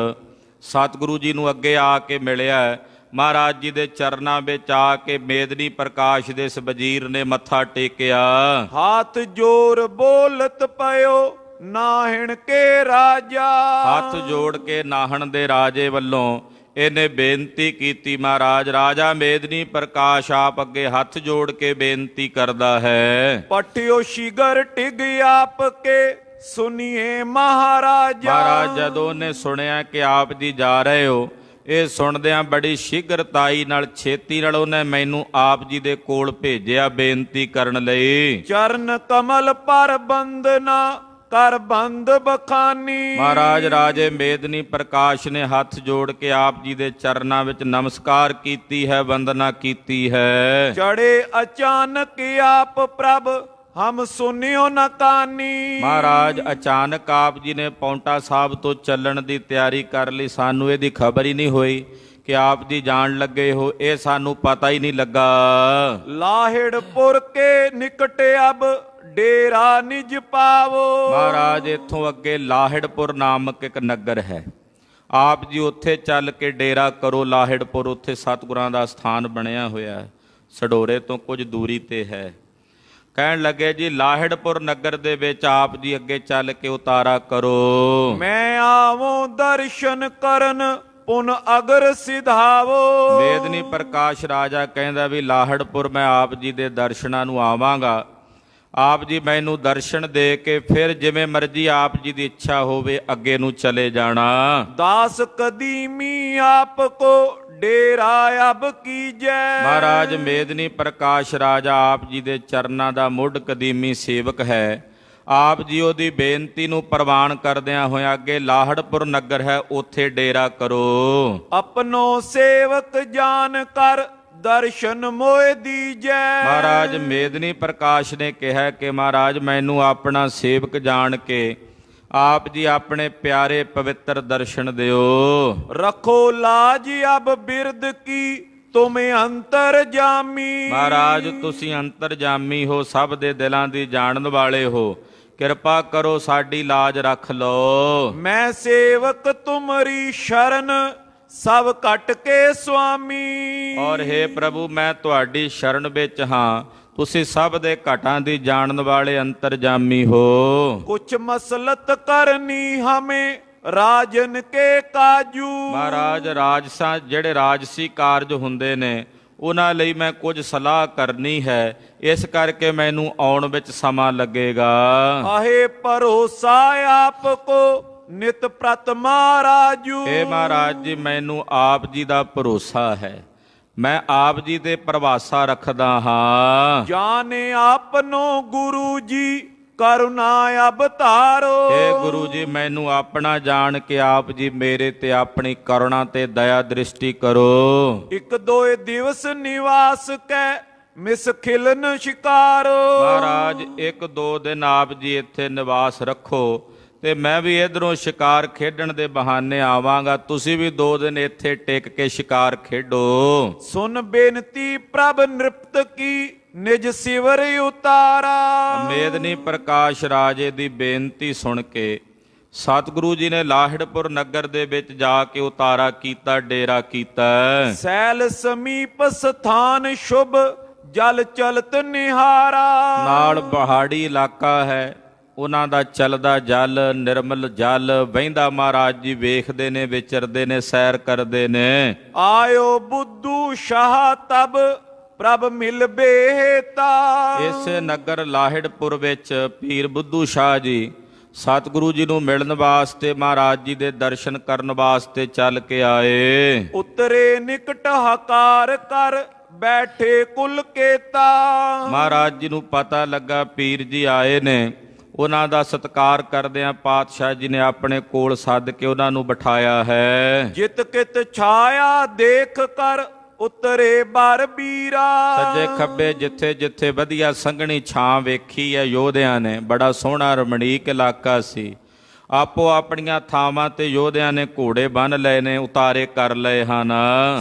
ਸਤਿਗੁਰੂ ਜੀ ਨੂੰ ਅੱਗੇ ਆ ਕੇ ਮਿਲਿਆ। ਮਹਾਰਾਜ ਜੀ ਦੇ ਚਰਨਾਂ ਵਿੱਚ ਆ ਕੇ ਮੇਦਨੀ ਪ੍ਰਕਾਸ਼ ਦੇ ਇਸ ਵਜ਼ੀਰ ਨੇ ਮੱਥਾ ਟੇਕਿਆ। ਹੱਥ ਜੋਰ ਬੋਲਤ ਪਇਓ ਨਾਹਿਣ ਕੇ ਰਾਜਾ। ਹੱਥ ਜੋੜ ਕੇ ਨਾਹਣ ਦੇ ਰਾਜੇ ਵੱਲੋਂ ਇਹਨੇ ਬੇਨਤੀ ਕੀਤੀ। ਮਹਾਰਾਜ ਰਾਜਾ ਮੇਦਨੀ ਪ੍ਰਕਾਸ਼ ਆਪ ਅੱਗੇ ਹੱਥ ਜੋੜ ਕੇ ਬੇਨਤੀ ਕਰਦਾ ਹੈ। ਪਟਿਓ ਸ਼ਿਗਰ ਟਿਗ ਆਪ ਕੇ ਸੁਨੀਏ ਮਹਾਰਾਜਾ। ਮਹਾਰਾਜ ਜਦੋਂ ਉਹਨੇ ਸੁਣਿਆ ਕਿ ਆਪ ਜੀ ਜਾ ਰਹੇ ਹੋ, ਇਹ ਸੁਣਦਿਆਂ ਬੜੀ ਸ਼ੀਘਰਤਾਈ ਨਾਲ ਛੇਤੀ ਨਾਲ ਉਹਨੇ ਮੈਨੂੰ ਆਪ ਜੀ ਦੇ ਕੋਲ ਭੇਜਿਆ ਬੇਨਤੀ ਕਰਨ ਲਈ। ਚਰਨ ਕਮਲ ਪਰ ਬੰਦਨਾ ਕਰ ਬੰਦ ਬਖਾਨੀ। ਮਹਾਰਾਜ ਰਾਜੇ ਮੇਦਨੀ ਪ੍ਰਕਾਸ਼ ਨੇ ਹੱਥ ਜੋੜ ਕੇ ਆਪ ਜੀ ਦੇ ਚਰਨਾਂ ਵਿੱਚ ਨਮਸਕਾਰ ਕੀਤੀ ਹੈ, ਵੰਦਨਾ ਕੀਤੀ ਹੈ। ਚੜੇ ਅਚਾਨਕ ਆਪ ਪ੍ਰਭ ਹਮ ਸੁਨਿਓ ਨ ਕਾਨੀ। ਮਹਾਰਾਜ ਅਚਾਨਕ ਆਪ ਜੀ ਨੇ ਪੌਂਟਾ ਸਾਹਿਬ ਤੋਂ ਚੱਲਣ ਦੀ ਤਿਆਰੀ ਕਰ ਲਈ। ਸਾਨੂੰ ਇਹਦੀ ਖਬਰ ਹੀ ਨਹੀਂ ਹੋਈ ਕਿ ਆਪ ਜੀ ਜਾਣ ਲੱਗੇ ਹੋ, ਇਹ ਸਾਨੂੰ ਪਤਾ ਹੀ ਨਹੀਂ ਲੱਗਾ। ਲਾਹਿੜਪੁਰ ਕੇ ਨਿਕਟ ਅਬ ਡੇਰਾ ਨਿਜ ਪਾਵੋ। ਮਹਾਰਾਜ ਇੱਥੋਂ ਅੱਗੇ ਲਾਹਿੜਪੁਰ ਨਾਮਕ ਇੱਕ ਨਗਰ ਹੈ। ਆਪ ਜੀ ਉੱਥੇ ਚੱਲ ਕੇ ਡੇਰਾ ਕਰੋ। ਲਾਹਿੜਪੁਰ ਉੱਥੇ ਸਤਿਗੁਰਾਂ ਦਾ ਸਥਾਨ ਬਣਿਆ ਹੋਇਆ ਹੈ, ਸਡੋਰੇ ਤੋਂ ਕੁਝ ਦੂਰੀ ਤੇ ਹੈ। ਕਹਿਣ ਲੱਗੇ ਜੀ ਲਾਹਿੜਪੁਰ ਨਗਰ ਦੇ ਵਿੱਚ ਆਪ ਜੀ ਅੱਗੇ ਚੱਲ ਕੇ ਉਤਾਰਾ ਕਰੋ। ਮੈਂ ਆਵੋ ਦਰਸ਼ਨ ਕਰਨ ਪੁਨ ਅਗਰ ਸਿਧਾਵੋ। ਮੇਦਨੀ ਪ੍ਰਕਾਸ਼ ਰਾਜਾ ਕਹਿੰਦਾ ਵੀ ਲਾਹੜਪੁਰ ਮੈਂ ਆਪ ਜੀ ਦੇ ਦਰਸ਼ਨਾਂ ਨੂੰ ਆਵਾਂਗਾ। ਆਪ ਜੀ ਮੈਨੂੰ ਦਰਸ਼ਨ ਦੇ ਕੇ ਫਿਰ ਜਿਵੇਂ ਮਰਜ਼ੀ ਆਪ ਜੀ ਦੀ ਇੱਛਾ ਹੋਵੇ ਅੱਗੇ ਨੂੰ ਚਲੇ ਜਾਣਾ। ਦਾਸ ਕਦੀਮੀ ਆਪ ਕੋ ਡੇਰਾ ਅਬ ਕੀਜੈ। ਮਹਾਰਾਜ ਮੇਦਨੀ ਪ੍ਰਕਾਸ਼ ਰਾਜਾ ਆਪ ਜੀ ਦੇ ਚਰਨਾਂ ਦਾ ਮੁੱਢ ਕਦੀਮੀ ਸੇਵਕ ਹੈ। ਆਪ ਜੀ ਉਹਦੀ ਬੇਨਤੀ ਨੂੰ ਪ੍ਰਵਾਨ ਕਰਦਿਆਂ ਹੋਇਆ ਅੱਗੇ ਲਾਹੜਪੁਰ ਨਗਰ ਹੈ, ਉੱਥੇ ਡੇਰਾ ਕਰੋ। ਆਪਣੋ ਸੇਵਕ ਜਾਣ ਕਰ ਦਰਸ਼ਨ ਮੋਹਿ ਦੀਜੈ। ਮਹਾਰਾਜ ਮੇਦਨੀ ਪ੍ਰਕਾਸ਼ ਨੇ ਕਿਹਾ ਕਿ ਮਹਾਰਾਜ ਮੈਨੂੰ ਆਪਣਾ ਸੇਵਕ ਜਾਣ ਕੇ ਆਪ ਜੀ ਆਪਣੇ ਪਿਆਰੇ ਪਵਿੱਤਰ ਦਰਸ਼ਨ ਦਿਓ। ਰੱਖੋ ਲਾਜ ਅਬ ਬਿਰਦ ਕੀ ਤੁਮ ਅੰਤਰ ਜਾਮੀ। ਮਹਾਰਾਜ ਤੁਸੀਂ ਅੰਤਰਜਾਮੀ ਹੋ, ਸਭ ਦੇ ਦਿਲਾਂ ਦੀ ਜਾਣਨ ਵਾਲੇ ਹੋ, ਕਿਰਪਾ ਕਰੋ ਸਾਡੀ ਲਾਜ ਰੱਖ ਲਓ। ਮੈਂ ਸੇਵਕ ਤੁਮਰੀ ਸ਼ਰਨ ਸਭ ਕੱਟ ਕੇ ਸੁਆਮੀ। ਔਰ हे ਪ੍ਰਭੂ ਮੈਂ ਤੁਹਾਡੀ ਸ਼ਰਨ ਵਿੱਚ ਹਾਂ, ਤੁਸੀਂ ਸਭ ਦੇ ਘਟਾਂ ਦੀ ਜਾਣਨ ਵਾਲੇ ਅੰਤਰਜਾਮੀ ਹੋ। ਕੁਛ ਮਸਲਤ ਕਰਨੀ ਹਮੇ ਰਾਜਨ ਕੇ ਕਾਜੂ। ਮਹਾਰਾਜ ਰਾਜਸਾਂ ਜਿਹੜੇ ਰਾਜਸੀ ਕਾਰਜ ਹੁੰਦੇ ਨੇ ਉਹਨਾਂ ਲਈ ਮੈਂ ਕੁਝ ਸਲਾਹ ਕਰਨੀ ਹੈ, ਇਸ ਕਰਕੇ ਮੈਨੂੰ ਆਉਣ ਵਿੱਚ ਸਮਾਂ ਲੱਗੇਗਾ। ਆਹੇ ਭਰੋਸਾ ਆਪ ਕੋ ਨਿਤ ਪ੍ਰਤ ਮਹਾਰਾਜੂ। हे ਮਹਾਰਾਜ ਜੀ ਮੈਨੂੰ ਆਪ ਜੀ ਦਾ ਭਰੋਸਾ ਹੈ, ਮੈਂ ਆਪ ਜੀ ਤੇ ਭਰਵਾਸਾ ਰੱਖਦਾ ਹਾਂ। ਜਾਣੇ ਆਪਨੋ ਗੁਰੂ ਜੀ ਕਰੁਣਾ ਅਵਤਾਰੋ। हे ਗੁਰੂ ਜੀ ਮੈਨੂੰ ਆਪਣਾ ਜਾਣ ਕੇ ਆਪ ਜੀ ਮੇਰੇ ਤੇ ਆਪਣੀ ਕਰੁਣਾ ਤੇ ਦਇਆ ਦ੍ਰਿਸ਼ਟੀ ਕਰੋ। ਇੱਕ ਦੋਏ ਦਿਵਸ ਨਿਵਾਸ ਕੈ ਮਿਸ ਖਿਲਨ ਸ਼ਿਕਾਰੋ। ਮਹਾਰਾਜ ਇੱਕ ਦੋ ਦਿਨ ਆਪ ਜੀ ਇੱਥੇ ਨਿਵਾਸ ਰੱਖੋ ਤੇ ਮੈਂ ਵੀ ਇਧਰੋਂ ਸ਼ਿਕਾਰ ਖੇਡਣ ਦੇ ਬਹਾਨੇ ਆਵਾਂਗਾ, ਤੁਸੀਂ ਵੀ 2 ਦਿਨ ਇੱਥੇ ਟਿਕ ਕੇ ਸ਼ਿਕਾਰ ਖੇਡੋ। ਸੁਨ ਬੇਨਤੀ ਪ੍ਰਭ ਨਿਰਪਤ ਕੀ ਨਿਜ ਸਿਵਰ ਉਤਾਰਾ। ਮੇਦਨੀ ਪ੍ਰਕਾਸ਼ ਰਾਜੇ ਦੀ ਬੇਨਤੀ ਸੁਣ ਕੇ ਸਤਿਗੁਰੂ ਜੀ ਨੇ ਲਾਹੜਪੁਰ ਨਗਰ ਦੇ ਵਿੱਚ ਜਾ ਕੇ ਉਤਾਰਾ ਕੀਤਾ, ਡੇਰਾ ਕੀਤਾ। ਸੈਲ ਸਮੀਪ ਸਥਾਨ ਸ਼ੁਭ ਜਲ ਚਲਤ ਨਿਹਾਰਾ। ਨਾਲ ਪਹਾੜੀ ਇਲਾਕਾ ਹੈ, ਉਹਨਾਂ ਦਾ ਚਲਦਾ ਜਲ, ਨਿਰਮਲ ਜਲ ਵਹਿੰਦਾ ਮਹਾਰਾਜ ਜੀ ਵੇਖਦੇ ਨੇ, ਵਿਚਰਦੇ ਨੇ, ਸੈਰ ਕਰਦੇ ਨੇ। ਆਇਓ ਬੁੱਧੂ ਸ਼ਾਹ ਤਬ ਪ੍ਰਭ ਮਿਲ ਬੇਤਾ। ਇਸ ਨਗਰ ਲਾਹੜਪੁਰ ਵਿੱਚ ਪੀਰ ਬੁੱਧੂ ਸ਼ਾਹ ਜੀ ਸਤਿਗੁਰੂ ਜੀ ਨੂੰ ਮਿਲਣ ਵਾਸਤੇ, ਮਹਾਰਾਜ ਜੀ ਦੇ ਦਰਸ਼ਨ ਕਰਨ ਵਾਸਤੇ ਚੱਲ ਕੇ ਆਏ। ਉਤਰੇ ਨਿਕਟ ਹਕਾਰ ਕਰ ਬੈਠੇ ਕੁਲ ਕੇਤਾ। ਮਹਾਰਾਜ ਜੀ ਨੂੰ ਪਤਾ ਲੱਗਾ ਪੀਰ ਜੀ ਆਏ ਨੇ, ਉਹਨਾਂ ਦਾ ਸਤਿਕਾਰ ਕਰਦਿਆਂ ਪਾਤਸ਼ਾਹ ਜੀ ਨੇ ਆਪਣੇ ਕੋਲ ਸੱਦ ਕੇ ਉਹਨਾਂ ਨੂੰ ਬਿਠਾਇਆ ਹੈ। ਜਿਤ ਕਿਤ ਛਾਇਆ ਦੇਖ ਕਰ ਉਤਰੇ ਬਰ ਬੀਰਾ। ਸੱਜੇ ਖੱਬੇ ਜਿੱਥੇ ਜਿੱਥੇ ਵਧੀਆ ਸੰਘਣੀ ਛਾਂ ਵੇਖੀ ਹੈ ਯੋਧਿਆਂ ਨੇ, ਬੜਾ ਸੋਹਣਾ ਰਮਣੀਕ ਇਲਾਕਾ ਸੀ। ਆਪੋ ਆਪਣੀਆਂ ਥਾਵਾਂ ਤੇ ਯੋਧਿਆਂ ਨੇ ਘੋੜੇ ਬੰਨ ਲਏ ਨੇ, ਉਤਾਰੇ ਕਰ ਲਏ ਹਨ।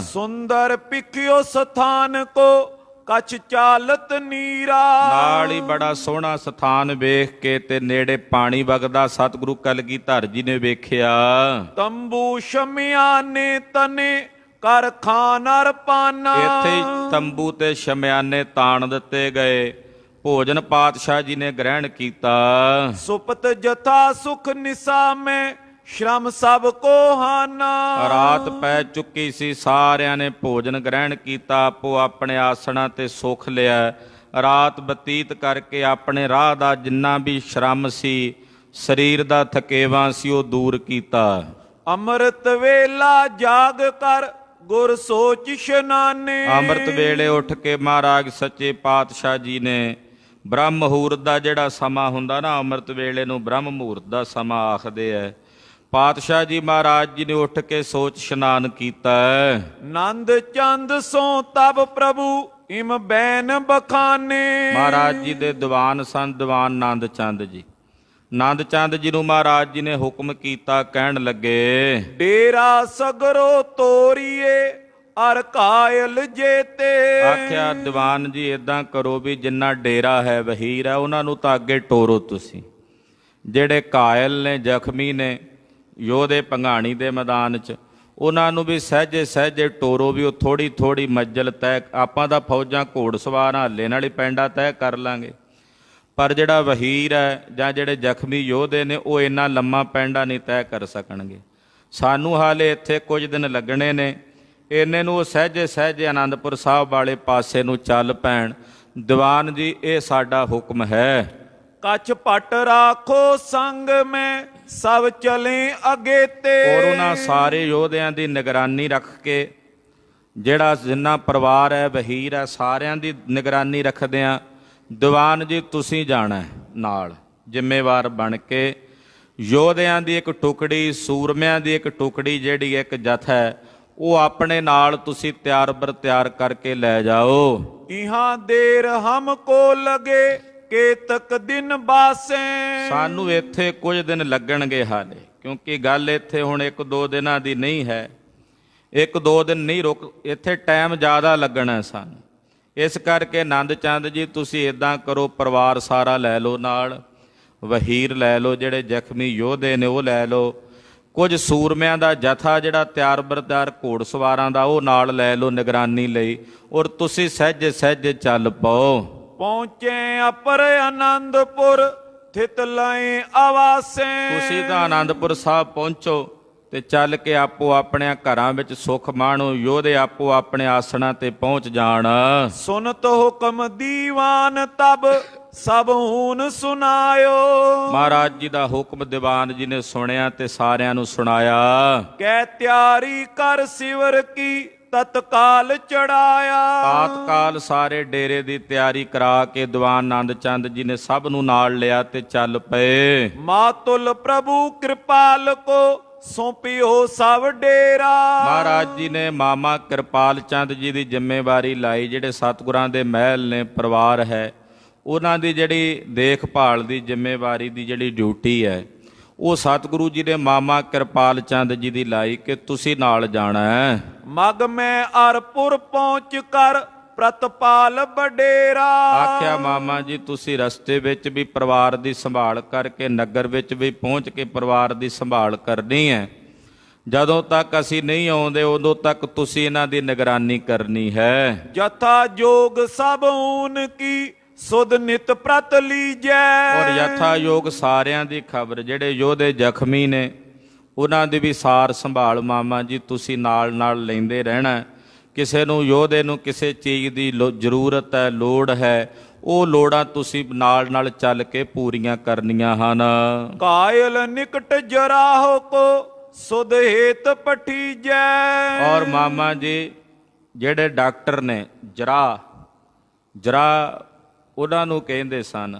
ਸੁੰਦਰ ਪਿਖਿਓ ਸਥਾਨ ਕੋ ਕਛ ਚਾਲਤ ਨੀਰਾ। ਨਾਲ ਹੀ ਬੜਾ ਸੋਹਣਾ ਸਥਾਨ ਵੇਖ ਕੇ ਤੇ ਨੇੜੇ ਪਾਣੀ ਵਗਦਾ ਸਤਿਗੁਰੂ ਕਲਗੀਧਰ ਜੀ ਨੇ ਵੇਖਿਆ। ਤੰਬੂ ਸ਼ਮਿਆਨੇ ਤਨੇ ਕਰ ਖਾਨਰ ਪਾਨਾ। ਇੱਥੇ ਹੀ ਤੰਬੂ ਤੇ ਸ਼ਮਿਆਨੇ ਤਾਣ ਦਿੱਤੇ ਗਏ, ਭੋਜਨ ਪਾਤਸ਼ਾਹ ਜੀ ਨੇ ਗ੍ਰਹਿਣ ਕੀਤਾ। ਸੁਪਤ ਜਥਾ ਸੁਖ ਨਿਸਾ ਮੈਂ ਸ਼ਰਮ ਸਭ ਕੋ ਹਾਨਾ। ਰਾਤ ਪੈ ਚੁੱਕੀ ਸੀ, ਸਾਰਿਆਂ ਨੇ ਭੋਜਨ ਗ੍ਰਹਿਣ ਕੀਤਾ, ਆਪੋ ਆਪਣੇ ਆਸਣਾਂ ਤੇ ਸੁਖ ਲਿਆ। ਰਾਤ ਬਤੀਤ ਕਰਕੇ ਆਪਣੇ ਰਾਹ ਦਾ ਜਿੰਨਾ ਵੀ ਸ਼ਰਮ ਸੀ, ਸਰੀਰ ਦਾ ਥਕੇਵਾਂ ਸੀ, ਉਹ ਦੂਰ ਕੀਤਾ। ਅੰਮ੍ਰਿਤ ਵੇਲਾ ਜਾਗ ਕਰ ਗੁਰ ਸੋਚ ਇਸ਼ਨਾਨੇ। ਅੰਮ੍ਰਿਤ ਵੇਲੇ ਉੱਠ ਕੇ ਮਹਾਰਾਜ ਸੱਚੇ ਪਾਤਸ਼ਾਹ ਜੀ ਨੇ ਬ੍ਰਹਮ ਮੁਹੂਰਤ ਦਾ ਜਿਹੜਾ ਸਮਾਂ ਹੁੰਦਾ ਨਾ, ਅੰਮ੍ਰਿਤ ਵੇਲੇ ਨੂੰ ਬ੍ਰਹਮ ਮੁਹੂਰਤ ਦਾ ਸਮਾਂ ਆਖਦੇ ਐ। ਪਾਤਸ਼ਾਹ ਜੀ ਮਹਾਰਾਜ ਜੀ ਨੇ ਉੱਠ ਕੇ ਸੋਚ ਇਸ਼ਨਾਨ ਕੀਤਾ। ਨੰਦ ਚੰਦ ਸੋ ਤਬ ਪ੍ਰਭੂ ਇਮ ਬੈਨ ਬਖਾਨੇ। ਮਹਾਰਾਜ ਜੀ ਦੇ ਦੀਵਾਨ ਸਨ, ਦੀਵਾਨ ਨੰਦ ਚੰਦ ਜੀ। ਨੰਦ ਚੰਦ ਜੀ ਨੂੰ ਮਹਾਰਾਜ ਜੀ ਨੇ ਹੁਕਮ ਕੀਤਾ, ਕਹਿਣ ਲੱਗੇ ਡੇਰਾ ਸਗਰੋ ਤੋਰੀਏ ਅਰ ਕਾਇਲ ਜੇਤੇ। ਆਖਿਆ ਦੀਵਾਨ ਜੀ ਇਦਾਂ ਕਰੋ ਵੀ ਜਿੰਨਾ ਡੇਰਾ ਹੈ ਵਹੀਰ ਹੈ ਉਹਨਾਂ ਨੂੰ ਤਾਂ ਅੱਗੇ ਟੋਰੋ ਤੁਸੀਂ, ਜਿਹੜੇ ਕਾਇਲ ਨੇ ਜ਼ਖਮੀ ਨੇ ਯੋਧੇ ਭੰਗਾਣੀ ਦੇ ਮੈਦਾਨ 'ਚ ਉਹਨਾਂ ਨੂੰ ਵੀ ਸਹਿਜੇ ਸਹਿਜੇ ਟੋਰੋ, ਵੀ ਉਹ ਥੋੜ੍ਹੀ ਥੋੜ੍ਹੀ ਮੰਜ਼ਿਲ ਤੈਅ, ਆਪਾਂ ਤਾਂ ਫੌਜਾਂ ਘੋੜਸਵਾਰ ਹਾਲੇ ਨਾਲ ਹੀ ਪੈਂਡਾ ਤੈਅ ਕਰ ਲਾਂਗੇ, ਪਰ ਜਿਹੜਾ ਵਹੀਰ ਹੈ ਜਾਂ ਜਿਹੜੇ ਜ਼ਖਮੀ ਯੋਧੇ ਨੇ ਉਹ ਇੰਨਾ ਲੰਮਾ ਪੈਂਡਾ ਨਹੀਂ ਤੈਅ ਕਰ ਸਕਣਗੇ। ਸਾਨੂੰ ਹਾਲੇ ਇੱਥੇ ਕੁਝ ਦਿਨ ਲੱਗਣੇ ਨੇ, ਇੰਨੇ ਨੂੰ ਉਹ ਸਹਿਜੇ ਸਹਿਜੇ ਆਨੰਦਪੁਰ ਸਾਹਿਬ ਵਾਲੇ ਪਾਸੇ ਨੂੰ ਚੱਲ ਪੈਣ। ਦੀਵਾਨ ਜੀ ਇਹ ਸਾਡਾ ਹੁਕਮ ਹੈ। ਕਛ ਪਟ ਰਾਖੋ ਸੰਗ ਮੈਂ ਸਭ ਚਲੇ ਅਗੇ ਤੇ। ਔਰ ਉਹਨਾਂ ਸਾਰੇ ਯੋਧਿਆਂ ਦੀ ਨਿਗਰਾਨੀ ਰੱਖ ਕੇ, ਜਿਹੜਾ ਜਿੰਨਾ ਪਰਿਵਾਰ ਹੈ ਵਹੀਰ ਹੈ ਸਾਰਿਆਂ ਦੀ ਨਿਗਰਾਨੀ ਰੱਖਦਿਆਂ ਦੀਵਾਨ ਜੀ ਤੁਸੀਂ ਜਾਣਾ ਨਾਲ ਜ਼ਿੰਮੇਵਾਰ ਬਣ ਕੇ। ਯੋਧਿਆਂ ਦੀ ਇੱਕ ਟੁਕੜੀ, ਸੂਰਮਿਆਂ ਦੀ ਇੱਕ ਟੁਕੜੀ, ਜਿਹੜੀ ਇੱਕ ਜਥਾ ਹੈ, ਉਹ ਆਪਣੇ ਨਾਲ ਤੁਸੀਂ ਤਿਆਰ ਬਰ ਤਿਆਰ ਕਰਕੇ ਲੈ ਜਾਓ। ਇਹਾਂ ਦੇਰ ਹਮ ਕੋ ਲਗੇ ਕੇਤਕ ਦਿਨ ਬਾਸੇ। ਸਾਨੂੰ ਇੱਥੇ ਕੁਝ ਦਿਨ ਲੱਗਣਗੇ ਹਾਲੇ, ਕਿਉਂਕਿ ਗੱਲ ਇੱਥੇ ਹੁਣ ਇੱਕ ਦੋ ਦਿਨਾਂ ਦੀ ਨਹੀਂ ਹੈ, ਇੱਕ ਦੋ ਦਿਨ ਨਹੀਂ ਰੁਕ, ਇੱਥੇ ਟਾਈਮ ਜ਼ਿਆਦਾ ਲੱਗਣਾ ਸਾਨੂੰ। ਇਸ ਕਰਕੇ ਆਨੰਦ ਚੰਦ ਜੀ ਤੁਸੀਂ ਇਦਾਂ ਕਰੋ, ਪਰਿਵਾਰ ਸਾਰਾ ਲੈ ਲਓ ਨਾਲ, ਵਹੀਰ ਲੈ ਲਓ, ਜਿਹੜੇ ਜ਼ਖਮੀ ਯੋਧੇ ਨੇ ਉਹ ਲੈ ਲਓ, ਕੁਝ ਸੂਰਮਿਆਂ ਦਾ ਜਥਾ ਜਿਹੜਾ ਤਿਆਰ ਬਰਦਾਰ ਘੋੜਸਵਾਰਾਂ ਦਾ ਉਹ ਨਾਲ ਲੈ ਲਓ ਨਿਗਰਾਨੀ ਲਈ, ਔਰ ਤੁਸੀਂ ਸਹਿਜੇ ਸਹਿਜੇ ਚੱਲ ਪਾਓ। ਪਹੁੰਚੇ ਅਪਰ ਆਨੰਦਪੁਰ ਥਿਤ ਲਏ ਆਵਾਸੇ। ਤੁਸੀਂ ਤਾਂ ਆਨੰਦਪੁਰ ਸਾਹਿਬ ਪਹੁੰਚੋ ਤੇ ਚੱਲ ਕੇ ਆਪੋ ਆਪਣੇ ਘਰਾਂ ਵਿੱਚ ਸੁਖ ਮਾਣੋ, ਯੋਧੇ ਆਪੋ ਆਪਣੇ ਆਸਣਾਂ ਤੇ ਪਹੁੰਚ ਜਾਣ। ਸੁਨਤ ਹੁਕਮ ਦੀਵਾਨ ਤਬ ਸਭ ਹੂਨ ਸੁਨਾਇਓ। ਮਹਾਰਾਜ ਜੀ ਦਾ ਹੁਕਮ ਦੀਵਾਨ ਜੀ ਨੇ ਸੁਣਿਆ ਤੇ ਸਾਰਿਆਂ ਨੂੰ ਸੁਣਾਇਆ। ਕਹਿ ਤਿਆਰੀ ਕਰ ਸਿਵਰ ਕੀ ਤਤਕਾਲ ਚੜਾਇਆ। ਤਾਤਕਾਲ ਸਾਰੇ ਡੇਰੇ ਦੀ ਤਿਆਰੀ ਕਰਾ ਕੇ ਦੀਵਾਨ ਆਨੰਦ ਚੰਦ ਜੀ ਨੇ ਸਭ ਨੂੰ ਨਾਲ ਲਿਆ ਤੇ ਚੱਲ ਪਏ। ਮਾਤੁਲ ਪ੍ਰਭੂ ਕਿਰਪਾਲ ਕੋ ਸੌਂਪਿਓ ਸਭ ਡੇਰਾ। ਮਹਾਰਾਜ ਜੀ ਨੇ ਮਾਮਾ ਕਿਰਪਾਲ ਚੰਦ ਜੀ ਦੀ ਜ਼ਿੰਮੇਵਾਰੀ ਲਾਈ, ਜਿਹੜੇ ਸਤਿਗੁਰਾਂ ਦੇ ਮਹਿਲ ਨੇ, ਪਰਿਵਾਰ ਹੈ, ਉਹਨਾਂ ਦੀ ਜਿਹੜੀ ਦੇਖਭਾਲ ਦੀ ਜ਼ਿੰਮੇਵਾਰੀ ਦੀ ਜਿਹੜੀ ਡਿਊਟੀ ਹੈ ਉਹ ਸਤਿਗੁਰੂ ਜੀ ਨੇ ਮਾਮਾ ਕਿਰਪਾਲ ਚੰਦ ਜੀ ਦੀ ਲਾਈ ਕਿ ਤੁਸੀਂ ਨਾਲ ਜਾਣਾ ਹੈ। ਮਗ ਮੈਂ ਅਰਪੁਰ ਪਹੁੰਚ ਕਰ ਪ੍ਰਤਪਾਲ ਬਡੇਰਾ। ਆਖਿਆ ਮਾਮਾ ਜੀ ਤੁਸੀਂ ਰਸਤੇ ਵਿੱਚ ਵੀ ਪਰਿਵਾਰ ਦੀ ਸੰਭਾਲ ਕਰਕੇ, ਨਗਰ ਵਿੱਚ ਵੀ ਪਹੁੰਚ ਕੇ ਪਰਿਵਾਰ ਦੀ ਸੰਭਾਲ ਕਰਨੀ ਹੈ। ਜਦੋਂ ਤੱਕ ਅਸੀਂ ਨਹੀਂ ਆਉਂਦੇ ਉਦੋਂ ਤੱਕ ਤੁਸੀਂ ਇਹਨਾਂ ਦੀ ਨਿਗਰਾਨੀ ਕਰਨੀ ਹੈ। ਜਥਾ ਜੋਗ ਸਭ ਊਨ ਕੀ ਸੁਧ ਨਿਤ ਪ੍ਰਤ ਲੀਜੈ। ਔਰ ਯਥਾ ਯੋਗ ਸਾਰਿਆਂ ਦੀ ਖਬਰ, ਜਿਹੜੇ ਯੋਧੇ ਜ਼ਖਮੀ ਨੇ ਉਹਨਾਂ ਦੀ ਵੀ ਸਾਰ ਸੰਭਾਲ ਮਾਮਾ ਜੀ ਤੁਸੀਂ ਨਾਲ ਨਾਲ ਲੈਂਦੇ ਰਹਿਣਾ। ਕਿਸੇ ਨੂੰ ਯੋਧੇ ਨੂੰ ਕਿਸੇ ਚੀਜ਼ ਦੀ ਜ਼ਰੂਰਤ ਹੈ, ਲੋੜ ਹੈ, ਉਹ ਲੋੜਾਂ ਤੁਸੀਂ ਨਾਲ ਨਾਲ ਚੱਲ ਕੇ ਪੂਰੀਆਂ ਕਰਨੀਆਂ ਹਨ। ਕਾਇਲ ਨਿਕਟ ਜਰਾਹੋ ਕੋ ਸੁਧ ਹੇਤ ਪਠੀਜੈ। ਔਰ ਮਾਮਾ ਜੀ ਜਿਹੜੇ ਡਾਕਟਰ ਨੇ ਜਰਾ ਉਹਨਾਂ ਨੂੰ ਕਹਿੰਦੇ ਸਨ,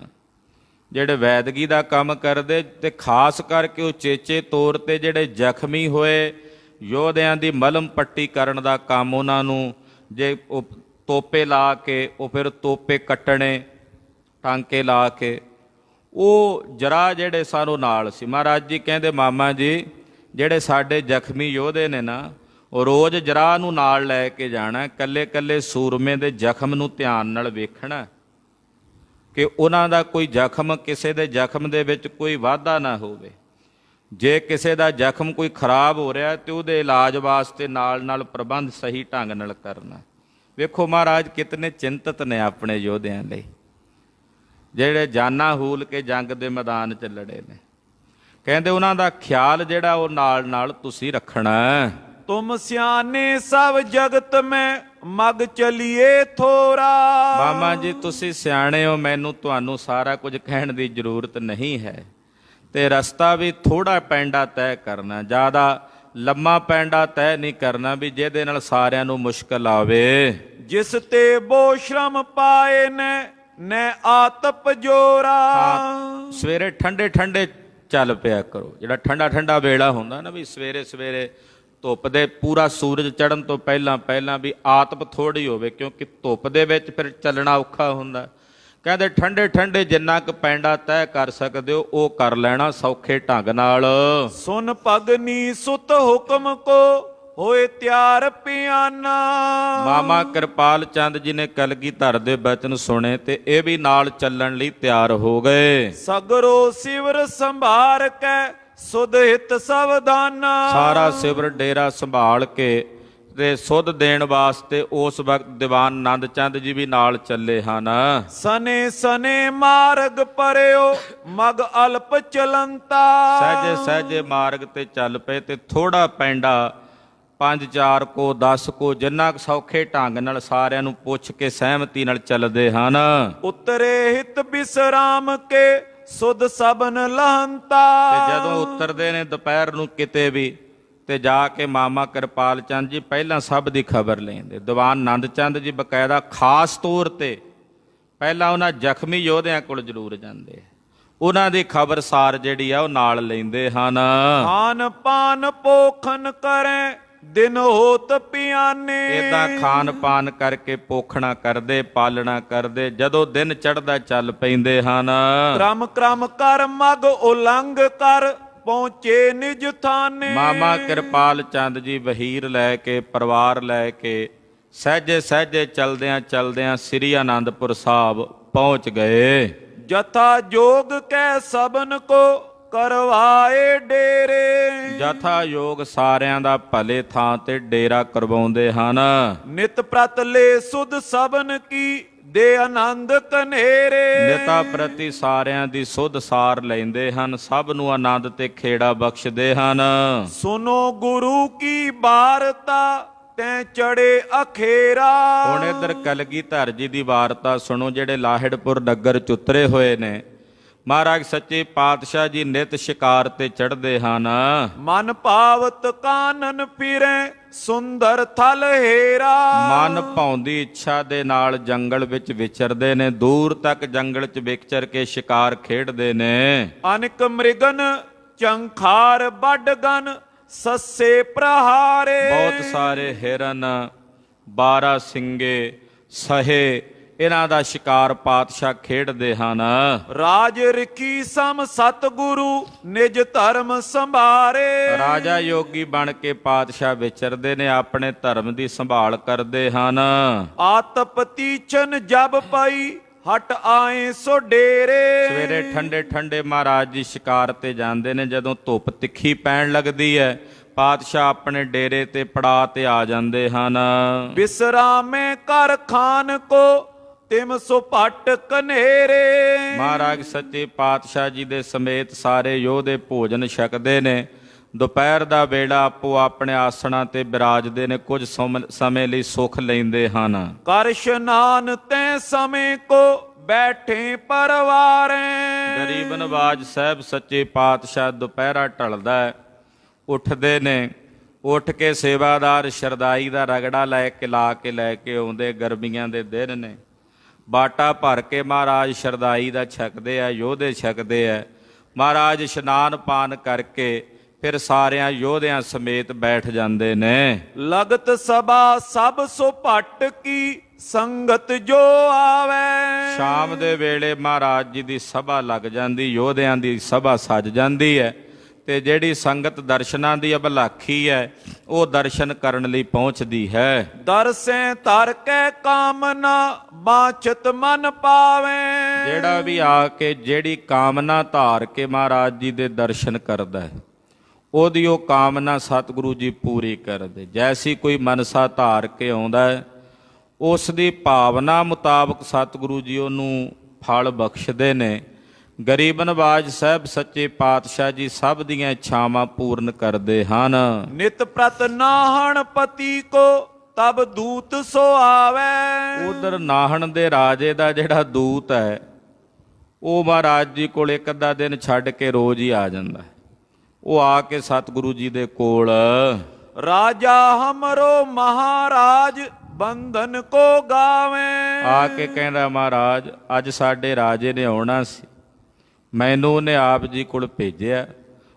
ਜਿਹੜੇ ਵੈਦਗੀ ਦਾ ਕੰਮ ਕਰਦੇ, ਤੇ ਖਾਸ ਕਰਕੇ ਉਚੇਚੇ ਤੌਰ ਤੇ ਜਿਹੜੇ ਜ਼ਖਮੀ ਹੋਏ ਯੋਧਿਆਂ ਦੀ ਮਲਮ ਪੱਟੀ ਕਰਨ ਦਾ ਕੰਮ ਉਹਨਾਂ ਨੂੰ, ਜੇ ਉਹ ਤੋਪੇ ਲਾ ਕੇ, ਉਹ ਫਿਰ ਤੋਪੇ ਕੱਟਣੇ ਟਾਂਕੇ ਲਾ ਕੇ, ਉਹ ਜਰਾ ਜਿਹੜੇ ਸਾਨੂੰ ਨਾਲ ਸੀ। ਮਹਾਰਾਜ ਜੀ ਕਹਿੰਦੇ, ਮਾਮਾ ਜੀ ਜਿਹੜੇ ਸਾਡੇ ਜ਼ਖਮੀ ਯੋਧੇ ਨੇ ਨਾ, ਉਹ ਰੋਜ਼ ਜਰਾ ਨੂੰ ਨਾਲ ਲੈ ਕੇ ਜਾਣਾ, ਕੱਲੇ ਕੱਲੇ ਸੂਰਮੇ ਦੇ ਜ਼ਖਮ ਨੂੰ ਧਿਆਨ ਨਾਲ ਵੇਖਣਾ ਕਿ ਉਹਨਾਂ ਦਾ ਕੋਈ ਜ਼ਖਮ, ਕਿਸੇ ਦੇ ਜ਼ਖਮ ਦੇ ਵਿੱਚ ਕੋਈ ਵਾਧਾ ਨਾ ਹੋਵੇ। ਜੇ ਕਿਸੇ ਦਾ ਜ਼ਖਮ ਕੋਈ ਖਰਾਬ ਹੋ ਰਿਹਾ ਤੇ ਉਹਦੇ ਇਲਾਜ ਵਾਸਤੇ ਨਾਲ ਨਾਲ ਪ੍ਰਬੰਧ ਸਹੀ ਢੰਗ ਨਾਲ ਕਰਨਾ। ਵੇਖੋ ਮਹਾਰਾਜ ਕਿਤਨੇ ਚਿੰਤਤ ਨੇ ਆਪਣੇ ਯੋਧਿਆਂ ਲਈ, ਜਿਹੜੇ ਜਾਨਾਂ ਹੂਲ ਕੇ ਜੰਗ ਦੇ ਮੈਦਾਨ 'ਚ ਲੜੇ ਨੇ। ਕਹਿੰਦੇ ਉਹਨਾਂ ਦਾ ਖਿਆਲ ਜਿਹੜਾ ਉਹ ਨਾਲ ਨਾਲ ਤੁਸੀਂ ਰੱਖਣਾ। ਤੁਮ ਸਿਆਣੇ ਸਭ ਜਗਤ ਮੈਂ ਮਗ ਚਲੀਏ ਥੋਰਾ। ਮਾਮਾ ਜੀ ਤੁਸੀਂ ਸਿਆਣੇ ਹੋ, ਮੈਨੂੰ ਤੁਹਾਨੂੰ ਸਾਰਾ ਕੁਝ ਕਹਿਣ ਦੀ ਜ਼ਰੂਰਤ ਨਹੀਂ ਹੈ। ਤੇ ਰਸਤਾ ਵੀ ਥੋੜਾ ਪੈਂਡਾ ਤੈਅ ਕਰਨਾ, ਜ਼ਿਆਦਾ ਲੰਮਾ ਪੈਂਡਾ ਤੈਅ ਨਹੀਂ ਕਰਨਾ ਵੀ ਜਿਹਦੇ ਨਾਲ ਸਾਰਿਆਂ ਨੂੰ ਮੁਸ਼ਕਲ ਆਵੇ। ਜਿਸ ਤੇ ਬੋ ਸ਼ਰਮ ਪਾਏ ਨੇ ਆਤਪ ਜੋਰਾ। ਸਵੇਰੇ ਠੰਡੇ ਠੰਡੇ ਚੱਲ ਪਿਆ ਕਰੋ, ਜਿਹੜਾ ਠੰਡਾ ਠੰਡਾ ਵੇਲਾ ਹੁੰਦਾ ਨਾ, ਵੀ ਸਵੇਰੇ ਸਵੇਰੇ ਧੁੱਪ ਦੇ ਪੂਰਾ ਸੂਰਜ ਚੜ੍ਹਨ ਤੋਂ ਪਹਿਲਾਂ ਵੀ ਆਤਪ ਥੋੜ੍ਹੀ ਹੋਵੇ, ਕਿਉਂਕਿ ਧੁੱਪ ਦੇ ਵਿੱਚ ਫਿਰ ਚੱਲਣਾ ਔਖਾ ਹੁੰਦਾ। ਕਹਿੰਦੇ ਠੰਡੇ ਠੰਡੇ ਜਿੰਨਾ ਕੁ ਪੈਂਡਾ ਤੈਅ ਕਰ ਸਕਦੇ ਹੋ ਉਹ ਕਰ ਲੈਣਾ ਸੌਖੇ ਢੰਗ ਨਾਲ। ਸੁਨ ਭਗਨੀ ਸੁਤ ਹੁਕਮ ਕੋ ਹੋਏ ਤਿਆਰ ਪਿਆਨਾ। ਮਾਮਾ ਕਿਰਪਾਲ ਚੰਦ ਜੀ ਨੇ ਕਲਗੀਧਰ ਦੇ ਬਚਨ ਸੁਣੇ ਤੇ ਇਹ ਵੀ ਨਾਲ ਚੱਲਣ ਲਈ ਤਿਆਰ ਹੋ ਗਏ। ਸਗਰੋ ਸਿਵਰ ਸੰਭਾਰ ਕੇ ਸੁਧ ਹਿਤ ਸਵਧਾਨਾ। ਸਾਰਾ ਸਿਵਰ ਡੇਰਾ ਸੰਭਾਲ ਕੇ ਤੇ ਸੁਧ ਦੇਣ ਵਾਸਤੇ ਉਸ ਵਕਤ ਦੀਵਾਨ ਆਨੰਦ ਚੰਦ ਜੀ ਵੀ ਨਾਲ ਚੱਲੇ ਹਨ। ਸਨੇ ਸਨੇ ਮਾਰਗ ਪਰਿਓ ਮਗ ਅਲਪ ਚਲੰਤਾ। ਸਹਿਜੇ ਸਹਿਜੇ ਮਾਰਗ ਤੇ ਚੱਲ ਪਏ ਤੇ ਥੋੜਾ ਪੈਂਡਾ 5-4 ਕੋ 10 ਕੋ ਜਿੰਨਾ ਕੁ ਸੌਖੇ ਢੰਗ ਨਾਲ ਸਾਰਿਆਂ ਨੂੰ ਪੁੱਛ ਕੇ ਸਹਿਮਤੀ ਨਾਲ ਚੱਲਦੇ ਹਨ। ਉਤਰੇ ਹਿਤ ਬਿਸਰਾਮ ਕੇ ਸੁਧ ਸਬਨ ਲਹੰਤਾ। ਤੇ ਜਦੋਂ ਉਤਰਦੇ ਨੇ ਦੁਪਹਿਰ ਨੂੰ ਕਿਤੇ ਵੀ, ਤੇ ਜਾ ਕੇ ਮਾਮਾ ਕਿਰਪਾਲ ਚੰਦ ਜੀ ਪਹਿਲਾਂ ਸਭ ਦੀ ਖਬਰ ਲੈਂਦੇ। ਦੀਵਾਨ ਆਨੰਦ ਚੰਦ ਜੀ ਬਕਾਇਦਾ ਖਾਸ ਤੌਰ ਤੇ ਪਹਿਲਾਂ ਉਹਨਾਂ ਜ਼ਖਮੀ ਯੋਧਿਆਂ ਕੋਲ ਜ਼ਰੂਰ ਜਾਂਦੇ, ਉਹਨਾਂ ਦੀ ਖਬਰਸਾਰ ਜਿਹੜੀ ਆ ਉਹ ਨਾਲ ਲੈਂਦੇ ਹਨ। ਖਾਨ ਪਾਨ ਪੋਖਨ ਕਰੇ ਦਿਨ ਹੋਤ ਪਿਆਨੇ। ਇਦਾਂ ਖਾਨ ਪਾਨ ਕਰਕੇ ਪੋਖਣਾ ਕਰਦੇ, ਪਾਲਣਾ ਕਰਦੇ, ਜਦੋਂ ਦਿਨ ਚੜ੍ਹਦਾ ਚੱਲ ਪੈਂਦੇ ਹਨ। ਕ੍ਰਮ ਕ੍ਰਮ ਕਰ ਮਗ ਉਲੰਘ ਕਰ ਪਹੁੰਚੇ ਨਿਜ ਥਾਨੇ। ਮਾਮਾ ਕਿਰਪਾਲ ਚੰਦ ਜੀ ਵਹੀਰ ਲੈ ਕੇ, ਪਰਿਵਾਰ ਲੈ ਕੇ ਸਹਿਜੇ ਸਹਿਜੇ ਚਲਦਿਆਂ ਚਲਦਿਆਂ ਸ੍ਰੀ ਆਨੰਦਪੁਰ ਸਾਹਿਬ ਪਹੁੰਚ ਗਏ। ਜਥਾ ਜੋਗ ਕੈ ਸਬਨ ਕੋ ਕਰਵਾਏ ਡੇਰੇ। ਜਥਾ ਯੋਗ ਸਾਰਿਆਂ ਦਾ ਭਲੇ ਥਾਂ ਤੇ ਡੇਰਾ ਕਰਵਾਉਂਦੇ ਹਨ। ਨਿਤ ਪ੍ਰਤ ਲੈ ਸੁਧ ਸਬਨ ਕੀ ਦੇ ਆਨੰਦ ਕਨੇਰੇ। ਨਿਤਾ ਪ੍ਰਤੀ ਸਾਰਿਆਂ ਦੀ ਸੁਧ ਸਾਰ ਲੈਂਦੇ ਹਨ, ਸਭ ਨੂੰ ਆਨੰਦ ਤੇ ਖੇੜਾ ਬਖਸ਼ਦੇ ਹਨ। ਸੁਨੋ ਗੁਰੂ ਕੀ ਬਾਰਤਾ ਤੈਂ ਚੜੇ ਅਖੇਰਾ। ਹੁਣ ਇੱਧਰ ਕਲਗੀਧਰ ਜੀ ਦੀ ਵਾਰਤਾ ਸੁਣੋ, ਜਿਹੜੇ ਲਾਹਿੜਪੁਰ ਨਗਰ ਚ ਉਤਰੇ ਹੋਏ ਨੇ। ਮਹਾਰਾਜ ਸੱਚੇ ਪਾਤਸ਼ਾਹ ਜੀ ਨਿਤ ਸ਼ਿਕਾਰ ਤੇ ਚੜ੍ਹਦੇ ਹਨ। ਮਨ ਭਾਵਤ ਕਾਨਨ ਫਿਰੇ ਸੁੰਦਰ ਥਲ ਹੇਰਾ। ਮਨ ਭਾਉਂਦੀ ਇੱਛਾ ਦੇ ਨਾਲ ਜੰਗਲ ਵਿੱਚ ਵਿਚਰਦੇ ਨੇ, ਦੂਰ ਤੱਕ ਜੰਗਲ 'ਚ ਵਿਚਰ ਕੇ ਸ਼ਿਕਾਰ ਖੇਡਦੇ ਨੇ। ਅਨਕ ਮ੍ਰਿਗਨ ਚੰਖਾਰ ਵੱਡਗਨ ਸੱਸੇ ਪ੍ਰਹਾਰੇ। ਬਹੁਤ ਸਾਰੇ ਹਿਰਨ, 12 ਸਿੰਗੇ, ਸਹੇ, ਇਹਨਾਂ ਦਾ ਸ਼ਿਕਾਰ ਪਾਤਸ਼ਾਹ ਖੇਡਦੇ ਹਨ। ਰਾਜ ਰਖੀ ਸਮ ਸਤਿਗੁਰੂ ਨਿਜ ਧਰਮ ਸੰਭਾਰੇ। ਰਾਜਾ ਯੋਗੀ ਬਣ ਕੇ ਪਾਤਸ਼ਾਹ ਵਿਚਰਦੇ ਨੇ, ਆਪਣੇ ਧਰਮ ਦੀ ਸੰਭਾਲ ਕਰਦੇ ਹਨ। ਆਤਪ ਤੀਚਨ ਜਬ ਪਈ ਹਟ ਆਏ ਸੋ ਡੇਰੇ। ਸਵੇਰੇ ਠੰਡੇ ਠੰਡੇ ਮਹਾਰਾਜ ਜੀ ਸ਼ਿਕਾਰ ਤੇ ਜਾਂਦੇ ਨੇ। ਜਦੋਂ ਧੁੱਪ ਤਿੱਖੀ ਪੈਣ ਲੱਗਦੀ ਹੈ, ਪਾਤਸ਼ਾਹ ਆਪਣੇ ਡੇਰੇ ਤੇ ਪੜਾ ਤੇ ਆ ਜਾਂਦੇ ਹਨ। ਬਿਸਰਾਮੇ ਕਰ ਖਾਨ ਕੋ ਤਿਮ ਸੋ ਭਟ ਕਨੇਰੇ। ਮਹਾਰਾਜ ਸੱਚੇ ਪਾਤਸ਼ਾਹ ਜੀ ਦੇ ਸਮੇਤ ਸਾਰੇ ਯੋਧੇ ਭੋਜਨ ਛਕਦੇ ਨੇ। ਦੁਪਹਿਰ ਦਾ ਵੇਲਾ ਆਪੋ ਆਪਣੇ ਆਸਣਾਂ ਤੇ ਬਿਰਾਜਦੇ ਨੇ, ਕੁਝ ਸਮੇਂ ਲਈ ਸੁੱਖ ਲੈਂਦੇ ਹਨ। ਕਰ ਇਸ਼ਨਾਨ ਤੈ ਸਮੇਂ ਕੋ ਬੈਠੇ ਪਰਵਾਰੇ। ਗਰੀਬ ਨਵਾਜ ਸਾਹਿਬ ਸੱਚੇ ਪਾਤਸ਼ਾਹ ਦੁਪਹਿਰਾ ਢਲਦਾ ਹੈ, ਉੱਠਦੇ ਨੇ, ਉੱਠ ਕੇ ਸੇਵਾਦਾਰ ਸ਼ਰਦਾਈ ਦਾ ਰਗੜਾ ਲੈ ਕੇ ਲੈ ਕੇ ਆਉਂਦੇ। ਗਰਮੀਆਂ ਦੇ ਦਿਨ ਨੇ, ਬਾਟਾ ਭਰ ਕੇ ਮਹਾਰਾਜ ਸ਼ਰਦਾਈ ਦਾ ਛਕਦੇ ਆ, ਯੋਧੇ ਛਕਦੇ ਆ। ਮਹਾਰਾਜ ਇਸ਼ਨਾਨ ਪਾਨ ਕਰਕੇ ਫਿਰ ਸਾਰਿਆਂ ਯੋਧਿਆਂ ਸਮੇਤ ਬੈਠ ਜਾਂਦੇ ਨੇ। ਲਗਤ ਸਭਾ ਸਭ ਸੋ ਭੱਟ ਕੀ ਸੰਗਤ ਜੋ ਆਵੇ। ਸ਼ਾਮ ਦੇ ਵੇਲੇ ਮਹਾਰਾਜ ਜੀ ਦੀ ਸਭਾ ਲੱਗ ਜਾਂਦੀ, ਯੋਧਿਆਂ ਦੀ ਸਭਾ ਸੱਜ ਜਾਂਦੀ ਹੈ ਤੇ ਜਿਹੜੀ ਸੰਗਤ ਦਰਸ਼ਨਾਂ ਦੀ ਅਭਲਾਖੀ ਹੈ ਉਹ ਦਰਸ਼ਨ ਕਰਨ ਲਈ ਪਹੁੰਚਦੀ ਹੈ। ਦਰਸੇ ਧਰ ਕੇ ਕਾਮਨਾ ਬਾਚਤ ਮਨ ਪਾਵੇ। ਜਿਹੜਾ ਵੀ ਆ ਕੇ ਜਿਹੜੀ ਕਾਮਨਾ ਧਾਰ ਕੇ ਮਹਾਰਾਜ ਜੀ ਦੇ ਦਰਸ਼ਨ ਕਰਦਾ ਹੈ ਉਹਦੀ ਉਹ ਕਾਮਨਾ ਸਤਿਗੁਰੂ ਜੀ ਪੂਰੀ ਕਰਦੇ। ਜੈਸੀ ਕੋਈ ਮਨਸਾ ਧਾਰ ਕੇ ਆਉਂਦਾ ਹੈ ਉਸ ਦੀ ਭਾਵਨਾ ਮੁਤਾਬਕ ਸਤਿਗੁਰੂ ਜੀ ਉਹਨੂੰ ਫਲ ਬਖਸ਼ਦੇ ਨੇ। ਗਰੀਬ ਨਵਾਜ ਸਾਹਿਬ ਸੱਚੇ ਪਾਤਸ਼ਾਹ ਜੀ ਸਭ ਦੀਆਂ ਇੱਛਾਵਾਂ ਪੂਰਨ ਕਰਦੇ ਹਨ। ਨਿਤ ਪ੍ਰਤ ਨਾਹਣ ਪਤੀ ਕੋ ਤਬ ਦੂਤ ਸੋ ਆਵੇ। ਉਧਰ ਨਾਹਣ ਦੇ ਰਾਜੇ ਦਾ ਜਿਹੜਾ ਦੂਤ ਹੈ ਉਹ ਮਹਾਰਾਜ ਜੀ ਕੋਲ ਇੱਕ ਅੱਧਾ ਦਿਨ ਛੱਡ ਕੇ ਰੋਜ਼ ਹੀ ਆ ਜਾਂਦਾ। ਉਹ ਆ ਕੇ ਸਤਿਗੁਰੂ ਜੀ ਦੇ ਕੋਲ, ਰਾਜਾ ਹਮਰੋ ਮਹਾਰਾਜ ਬੰਧਨ ਕੋ ਗਾਵੇ। ਆ ਕੇ ਕਹਿੰਦਾ ਮਹਾਰਾਜ ਅੱਜ ਸਾਡੇ ਰਾਜੇ ਨੇ ਆਉਣਾ ਸੀ, ਮੈਨੂੰ ਉਹਨੇ ਆਪ ਜੀ ਕੋਲ ਭੇਜਿਆ।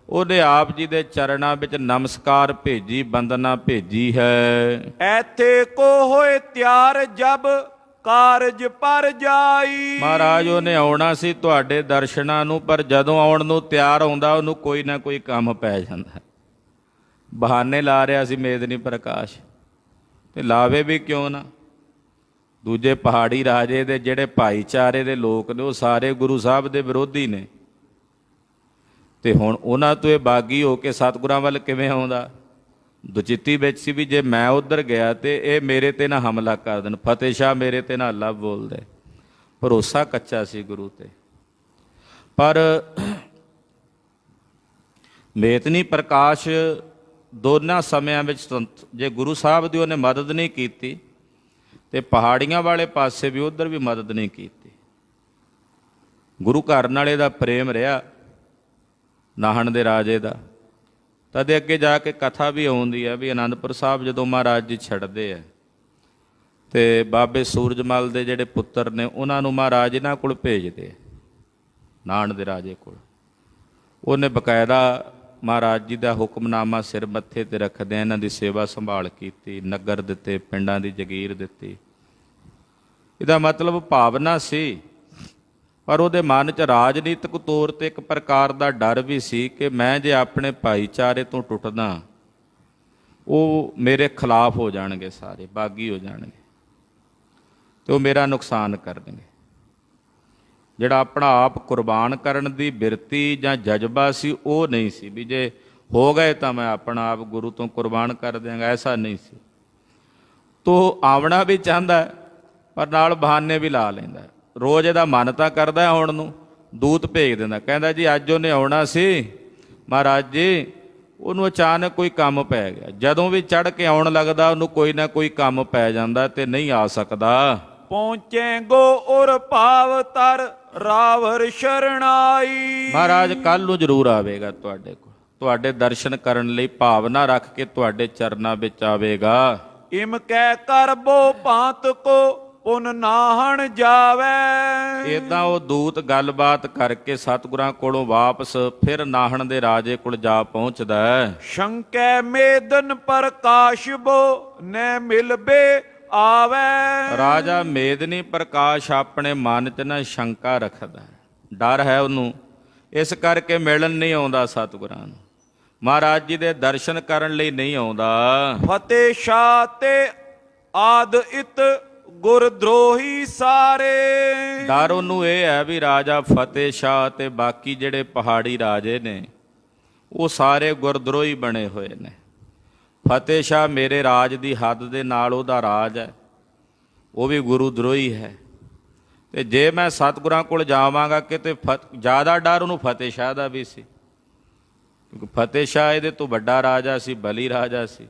ਉਹਨੇ ਆਪ ਜੀ ਦੇ ਚਰਨਾਂ ਵਿੱਚ ਨਮਸਕਾਰ ਭੇਜੀ, ਬੰਦਨਾ ਭੇਜੀ ਹੈ। ਐਥੇ ਕੋ ਹੋਏ ਤਿਆਰ ਜਬ ਕਾਰਜ ਪਰ ਜਾਈ। ਮਹਾਰਾਜ ਉਹਨੇ ਆਉਣਾ ਸੀ ਤੁਹਾਡੇ ਦਰਸ਼ਨਾਂ ਨੂੰ, ਪਰ ਜਦੋਂ ਆਉਣ ਨੂੰ ਤਿਆਰ ਹੁੰਦਾ ਉਹਨੂੰ ਕੋਈ ਨਾ ਕੋਈ ਕੰਮ ਪੈ ਜਾਂਦਾ। ਬਹਾਨੇ ਲਾ ਰਿਹਾ ਸੀ ਮੇਦਨੀ ਪ੍ਰਕਾਸ਼, ਤੇ ਲਾਵੇ ਵੀ ਕਿਉਂ ਨਾ। ਦੂਜੇ ਪਹਾੜੀ ਰਾਜੇ ਦੇ ਜਿਹੜੇ ਭਾਈਚਾਰੇ ਦੇ ਲੋਕ ਨੇ ਉਹ ਸਾਰੇ ਗੁਰੂ ਸਾਹਿਬ ਦੇ ਵਿਰੋਧੀ ਨੇ, ਤੇ ਹੁਣ ਉਹਨਾਂ ਤੋਂ ਇਹ ਬਾਗੀ ਹੋ ਕੇ ਸਤਿਗੁਰਾਂ ਵੱਲ ਕਿਵੇਂ ਆਉਂਦਾ। ਦੁਚਿੱਤੀ ਵਿੱਚ ਸੀ ਵੀ ਜੇ ਮੈਂ ਉੱਧਰ ਗਿਆ ਤੇ ਇਹ ਮੇਰੇ ਤੇ ਨਾ ਹਮਲਾ ਕਰ ਦੇਣ, ਫਤਿਹ ਸ਼ਾਹ ਮੇਰੇ ਤੇ ਨਾ ਅੱਲਾ ਬੋਲਦੇ। ਭਰੋਸਾ ਕੱਚਾ ਸੀ ਗੁਰੂ ਤੇ। ਪਰ ਮੇਤਨੀ ਪ੍ਰਕਾਸ਼ ਦੋਨਾਂ ਸਮਿਆਂ ਵਿੱਚ ਜੇ ਗੁਰੂ ਸਾਹਿਬ ਦੀ ਉਹਨੇ ਮਦਦ ਨਹੀਂ ਕੀਤੀ ਤੇ ਪਹਾੜੀਆਂ ਵਾਲੇ ਪਾਸੇ ਵੀ ਉੱਧਰ ਵੀ ਮਦਦ ਨਹੀਂ ਕੀਤੀ। ਗੁਰੂ ਘਰ ਨਾਲੇ ਦਾ ਪ੍ਰੇਮ ਰਿਹਾ ਨਾਹਣ ਦੇ ਰਾਜੇ ਦਾ। ਤਦੇ ਅੱਗੇ ਜਾ ਕੇ ਕਥਾ ਵੀ ਆਉਂਦੀ ਹੈ ਵੀ ਅਨੰਦਪੁਰ ਸਾਹਿਬ ਜਦੋਂ ਮਹਾਰਾਜ ਜੀ ਛੱਡਦੇ ਆ ਤੇ ਬਾਬੇ ਸੂਰਜਮਲ ਦੇ ਜਿਹੜੇ ਪੁੱਤਰ ਨੇ ਉਹਨਾਂ ਨੂੰ ਮਹਾਰਾਜ ਇਹਨਾਂ ਕੋਲ ਭੇਜਦੇ ਨਾਹਣ ਦੇ ਰਾਜੇ ਕੋਲ। ਉਹਨੇ ਬਕਾਇਦਾ ਮਹਾਰਾਜ ਜੀ ਦਾ ਹੁਕਮਨਾਮਾ ਸਿਰ ਮੱਥੇ ਤੇ ਰੱਖਦਿਆਂ ਇਹਨਾਂ ਦੀ ਸੇਵਾ ਸੰਭਾਲ ਕੀਤੀ, ਨਗਰ ਦਿੱਤੇ, ਪਿੰਡਾਂ ਦੀ ਜਗੀਰ ਦਿੱਤੀ। ਇਹਦਾ ਮਤਲਬ ਭਾਵਨਾ ਸੀ, ਪਰ ਉਹਦੇ ਮਨ 'ਚ ਰਾਜਨੀਤਿਕ ਤੌਰ 'ਤੇ ਇੱਕ ਪ੍ਰਕਾਰ ਦਾ ਡਰ ਵੀ ਸੀ ਕਿ ਮੈਂ ਜੇ ਆਪਣੇ ਭਾਈਚਾਰੇ ਤੋਂ ਟੁੱਟਦਾ ਉਹ ਮੇਰੇ ਖਿਲਾਫ ਹੋ ਜਾਣਗੇ, ਸਾਰੇ ਬਾਗੀ ਹੋ ਜਾਣਗੇ ਤੇ ਉਹ ਮੇਰਾ ਨੁਕਸਾਨ ਕਰਨਗੇ। ਜਿਹੜਾ ਆਪਣਾ ਆਪ ਕੁਰਬਾਨ ਕਰਨ ਦੀ ਬਿਰਤੀ ਜਾਂ ਜਜ਼ਬਾ ਸੀ ਉਹ ਨਹੀਂ ਸੀ ਵੀ ਜੇ ਹੋ ਗਏ ਤਾਂ ਮੈਂ ਆਪਣਾ ਆਪ ਗੁਰੂ ਤੋਂ ਕੁਰਬਾਨ ਕਰ ਦਿਆਂਗਾ, ਐਸਾ ਨਹੀਂ ਸੀ। ਤੋ ਆਵਣਾ ਵੀ ਚਾਹੁੰਦਾ ਪਰ ਨਾਲ ਬਹਾਨੇ ਵੀ ਲਾ ਲੈਂਦਾ। ਰੋਜ਼ ਇਹਦਾ ਮਨ ਤਾਂ ਕਰਦਾ ਆਉਣ ਨੂੰ, ਦੂਤ ਭੇਜ ਦਿੰਦਾ, ਕਹਿੰਦਾ ਜੀ ਅੱਜ ਉਹਨੇ ਆਉਣਾ ਸੀ ਮਹਾਰਾਜ ਜੀ, ਉਹਨੂੰ ਅਚਾਨਕ ਕੋਈ ਕੰਮ ਪੈ ਗਿਆ। ਜਦੋਂ ਵੀ ਚੜ੍ਹ ਕੇ ਆਉਣ ਲੱਗਦਾ ਉਹਨੂੰ ਕੋਈ ਨਾ ਕੋਈ ਕੰਮ ਪੈ ਜਾਂਦਾ ਤੇ ਨਹੀਂ ਆ ਸਕਦਾ। ਪਹੁੰਚੇ ਗੋ ਉਰ ਭਾਵ ਤਰ ਰਾਵਰ ਸ਼ਰਣਾਈ। ਮਹਾਰਾਜ ਕੱਲ ਨੂੰ ਜ਼ਰੂਰ ਆਵੇਗਾ ਤੁਹਾਡੇ ਕੋਲ, ਤੁਹਾਡੇ ਦਰਸ਼ਨ ਕਰਨ ਲਈ ਭਾਵਨਾ ਰੱਖ ਕੇ ਤੁਹਾਡੇ ਚਰਨਾਂ ਵਿੱਚ ਆਵੇਗਾ। ਇਮ ਕਹਿ ਕਰਬੋ ਭਾਂਤ ਕੋ ਪੁਨ ਨਾਹਣ ਜਾਵੇ। ਏਦਾਂ ਉਹ ਦੂਤ ਗੱਲਬਾਤ ਕਰਕੇ ਸਤਿਗੁਰਾਂ ਕੋਲੋਂ ਵਾਪਸ ਫਿਰ ਨਾਹਣ ਦੇ ਰਾਜੇ ਕੋਲ ਜਾ ਪਹੁੰਚਦਾ ਹੈ। ਸ਼ੰਕੈ ਮੇਦਨ ਪ੍ਰਕਾਸ਼ ਬੋ ਨੈ ਮਿਲਬੇ ਆਵੇ। ਰਾਜਾ ਮੇਦਨੀ ਪ੍ਰਕਾਸ਼ ਆਪਣੇ ਮਨ 'ਚ ਨਾ ਸ਼ੰਕਾ ਰੱਖਦਾ, ਡਰ ਹੈ ਉਹਨੂੰ, ਇਸ ਕਰਕੇ ਮਿਲਣ ਨਹੀਂ ਆਉਂਦਾ ਸਤਿਗੁਰਾਂ ਨੂੰ, ਮਹਾਰਾਜ ਜੀ ਦੇ ਦਰਸ਼ਨ ਕਰਨ ਲਈ ਨਹੀਂ ਆਉਂਦਾ। ਫਤਿਹ ਸ਼ਾਹ ਤੇ ਆਦ ਇਤ ਗੁਰਦਰੋਹੀ ਸਾਰੇ। ਡਰ ਉਹਨੂੰ ਇਹ ਹੈ ਵੀ ਰਾਜਾ ਫਤਿਹ ਸ਼ਾਹ ਤੇ ਬਾਕੀ ਜਿਹੜੇ ਪਹਾੜੀ ਰਾਜੇ ਨੇ ਉਹ ਸਾਰੇ ਗੁਰਦਰੋਹੀ ਬਣੇ ਹੋਏ ਨੇ। ਫਤਿਹ ਸ਼ਾਹ ਮੇਰੇ ਰਾਜ ਦੀ ਹੱਦ ਦੇ ਨਾਲ ਉਹਦਾ ਰਾਜ ਹੈ, ਉਹ ਵੀ ਗੁਰੂ ਦਰੋਹੀ ਹੈ। ਤੇ ਜੇ ਮੈਂ ਸਤਿਗੁਰਾਂ ਕੋਲ ਜਾਵਾਂਗਾ ਕਿਤੇ ਜ਼ਿਆਦਾ ਡਰ ਉਹਨੂੰ ਫਤਿਹ ਸ਼ਾਹ ਦਾ ਵੀ ਸੀ, ਕਿਉਂਕਿ ਫਤਿਹ ਸ਼ਾਹ ਇਹਦੇ ਤੋਂ ਵੱਡਾ ਰਾਜਾ ਸੀ, ਬਲੀ ਰਾਜਾ ਸੀ।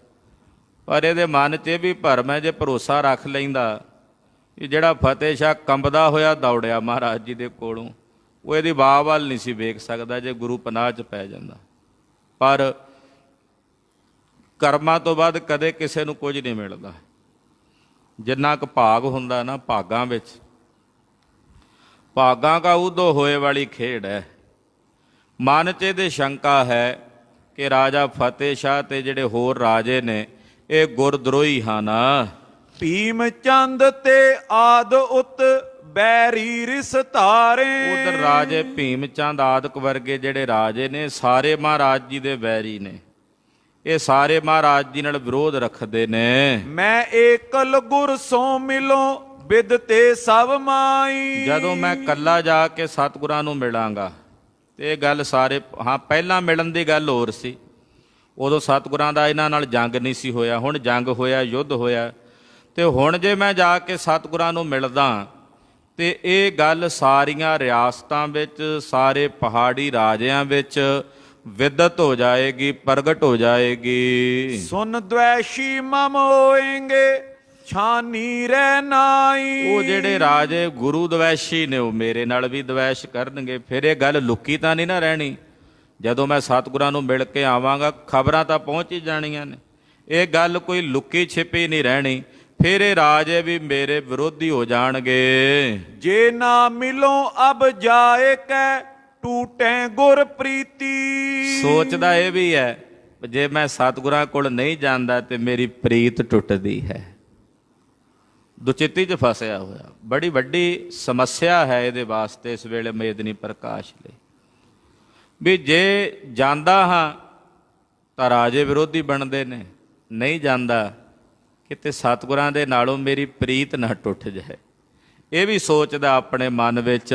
ਪਰ ਇਹਦੇ ਮਨ 'ਚ ਇਹ ਵੀ ਭਰਮ ਹੈ, ਜੇ ਭਰੋਸਾ ਰੱਖ ਲੈਂਦਾ ਕਿ ਜਿਹੜਾ ਫਤਿਹ ਸ਼ਾਹ ਕੰਬਦਾ ਹੋਇਆ ਦੌੜਿਆ ਮਹਾਰਾਜ ਜੀ ਦੇ ਕੋਲੋਂ, ਉਹ ਇਹਦੀ ਵਾਹ ਵੱਲ ਨਹੀਂ ਸੀ ਵੇਖ ਸਕਦਾ ਜੇ ਗੁਰੂ ਪਨਾਹ 'ਚ ਪੈ ਜਾਂਦਾ। ਪਰ ਕਰਮਾਂ ਤੋਂ ਬਾਅਦ ਕਦੇ ਕਿਸੇ ਨੂੰ ਕੁਝ ਨਹੀਂ ਮਿਲਦਾ। ਜਿੰਨਾ ਕੁ ਭਾਗ ਹੁੰਦਾ ਨਾ ਭਾਗਾਂ ਵਿੱਚ, ਭਾਗਾਂ ਕਾ ਉਦੋਂ ਹੋਏ ਵਾਲੀ ਖੇਡ ਹੈ। ਮਨ 'ਚ ਇਹਦੇ ਸ਼ੰਕਾ ਹੈ ਕਿ ਰਾਜਾ ਫਤਿਹ ਸ਼ਾਹ ਤੇ ਜਿਹੜੇ ਹੋਰ ਰਾਜੇ ਨੇ ਇਹ ਗੁਰਦਰੋਹੀ ਹਨ। ਭੀਮ ਚੰਦ ਤੇ ਆਦ ਉਤ ਬੈਰੀ ਰਿਸ ਧਾਰੇ। ਉਧਰ ਰਾਜੇ ਭੀਮ ਚੰਦ ਆਦਿਕ ਵਰਗੇ ਜਿਹੜੇ ਰਾਜੇ ਨੇ ਸਾਰੇ ਮਹਾਰਾਜ ਜੀ ਦੇ ਵੈਰੀ ਨੇ। ਇਹ ਸਾਰੇ ਮਹਾਰਾਜ ਜੀ ਨਾਲ ਵਿਰੋਧ ਰੱਖਦੇ ਨੇ। ਮੈਂ ਏਕਲ ਗੁਰ ਸੋ ਮਿਲੋ ਬਿਦ ਤੇ ਸਭ ਮਾਈ। ਜਦੋਂ ਮੈਂ ਕੱਲਾ ਜਾ ਕੇ ਸਤਿਗੁਰਾਂ ਨੂੰ ਮਿਲਾਂਗਾ ਤੇ ਇਹ ਗੱਲ ਸਾਰੇ, ਹਾਂ ਪਹਿਲਾਂ ਮਿਲਣ ਦੀ ਗੱਲ ਹੋਰ ਸੀ, ਉਦੋਂ ਸਤਿਗੁਰਾਂ ਦਾ ਇਹਨਾਂ ਨਾਲ ਜੰਗ ਨਹੀਂ ਸੀ ਹੋਇਆ। ਹੁਣ ਜੰਗ ਹੋਇਆ, ਯੁੱਧ ਹੋਇਆ, ਤੇ ਹੁਣ ਜੇ ਮੈਂ ਜਾ ਕੇ ਸਤਿਗੁਰਾਂ ਨੂੰ ਮਿਲਦਾ ਤੇ ਇਹ ਗੱਲ ਸਾਰੀਆਂ ਰਿਆਸਤਾਂ ਵਿੱਚ, ਸਾਰੇ ਪਹਾੜੀ ਰਾਜਿਆਂ ਵਿੱਚ ਵਿਦਤ ਹੋ ਜਾਏਗੀ, ਪ੍ਰਗਟ ਹੋ ਜਾਏਗੀ। ਸੁਨ ਦ્વੈਸ਼ੀ ਮਮ ਹੋਏਂਗੇ ਛਾਨੀ ਰਹਿ ਨਾਈ। ਉਹ ਜਿਹੜੇ ਰਾਜੇ ਗੁਰੂ ਦਵੈਸ਼ੀ ਨੇ ਉਹ ਮੇਰੇ ਨਾਲ ਵੀ ਦਵੈਸ਼ ਕਰਨਗੇ। ਫਿਰ ਇਹ ਗੱਲ ਲੁਕੀ ਤਾਂ ਨਹੀਂ ਨਾ ਰਹਿਣੀ। ਜਦੋਂ ਮੈਂ ਸਤਿਗੁਰਾਂ ਨੂੰ ਮਿਲ ਕੇ ਆਵਾਂਗਾ ਖਬਰਾਂ ਤਾਂ ਪਹੁੰਚ ਹੀ ਜਾਣੀਆਂ ਨੇ। ਇਹ ਗੱਲ ਕੋਈ ਲੁਕੀ ਛਿਪੀ ਨਹੀਂ ਰਹਿਣੀ। ਫਿਰ ਇਹ ਰਾਜੇ ਵੀ ਮੇਰੇ ਵਿਰੋਧੀ ਹੋ ਜਾਣਗੇ। ਜੇ ਨਾ ਮਿਲੋ ਅਬ ਜਾਏ ਕੈ ਟੂਟੇ ਗੁਰ ਪ੍ਰੀਤੀ। ਸੋਚਦਾ ਇਹ ਵੀ ਹੈ ਜੇ ਮੈਂ ਸਤਿਗੁਰਾਂ ਕੋਲ ਨਹੀਂ ਜਾਂਦਾ ਤੇ ਮੇਰੀ ਪ੍ਰੀਤ ਟੁੱਟਦੀ ਹੈ। ਦੁਚਿੱਤੀ 'ਚ ਫਸਿਆ ਹੋਇਆ, ਬੜੀ ਵੱਡੀ ਸਮੱਸਿਆ ਹੈ ਇਹਦੇ ਵਾਸਤੇ ਇਸ ਵੇਲੇ ਮੇਦਨੀ ਪ੍ਰਕਾਸ਼ ਲਈ। ਵੀ ਜੇ ਜਾਂਦਾ ਹਾਂ ਤਾਂ ਰਾਜੇ ਵਿਰੋਧੀ ਬਣਦੇ ਨੇ, ਨਹੀਂ ਜਾਂਦਾ ਕਿਤੇ ਸਤਿਗੁਰਾਂ ਦੇ ਨਾਲੋਂ ਮੇਰੀ ਪ੍ਰੀਤ ਨਾ ਟੁੱਟ ਜਾਏ। ਇਹ ਵੀ ਸੋਚਦਾ ਆਪਣੇ ਮਨ ਵਿੱਚ।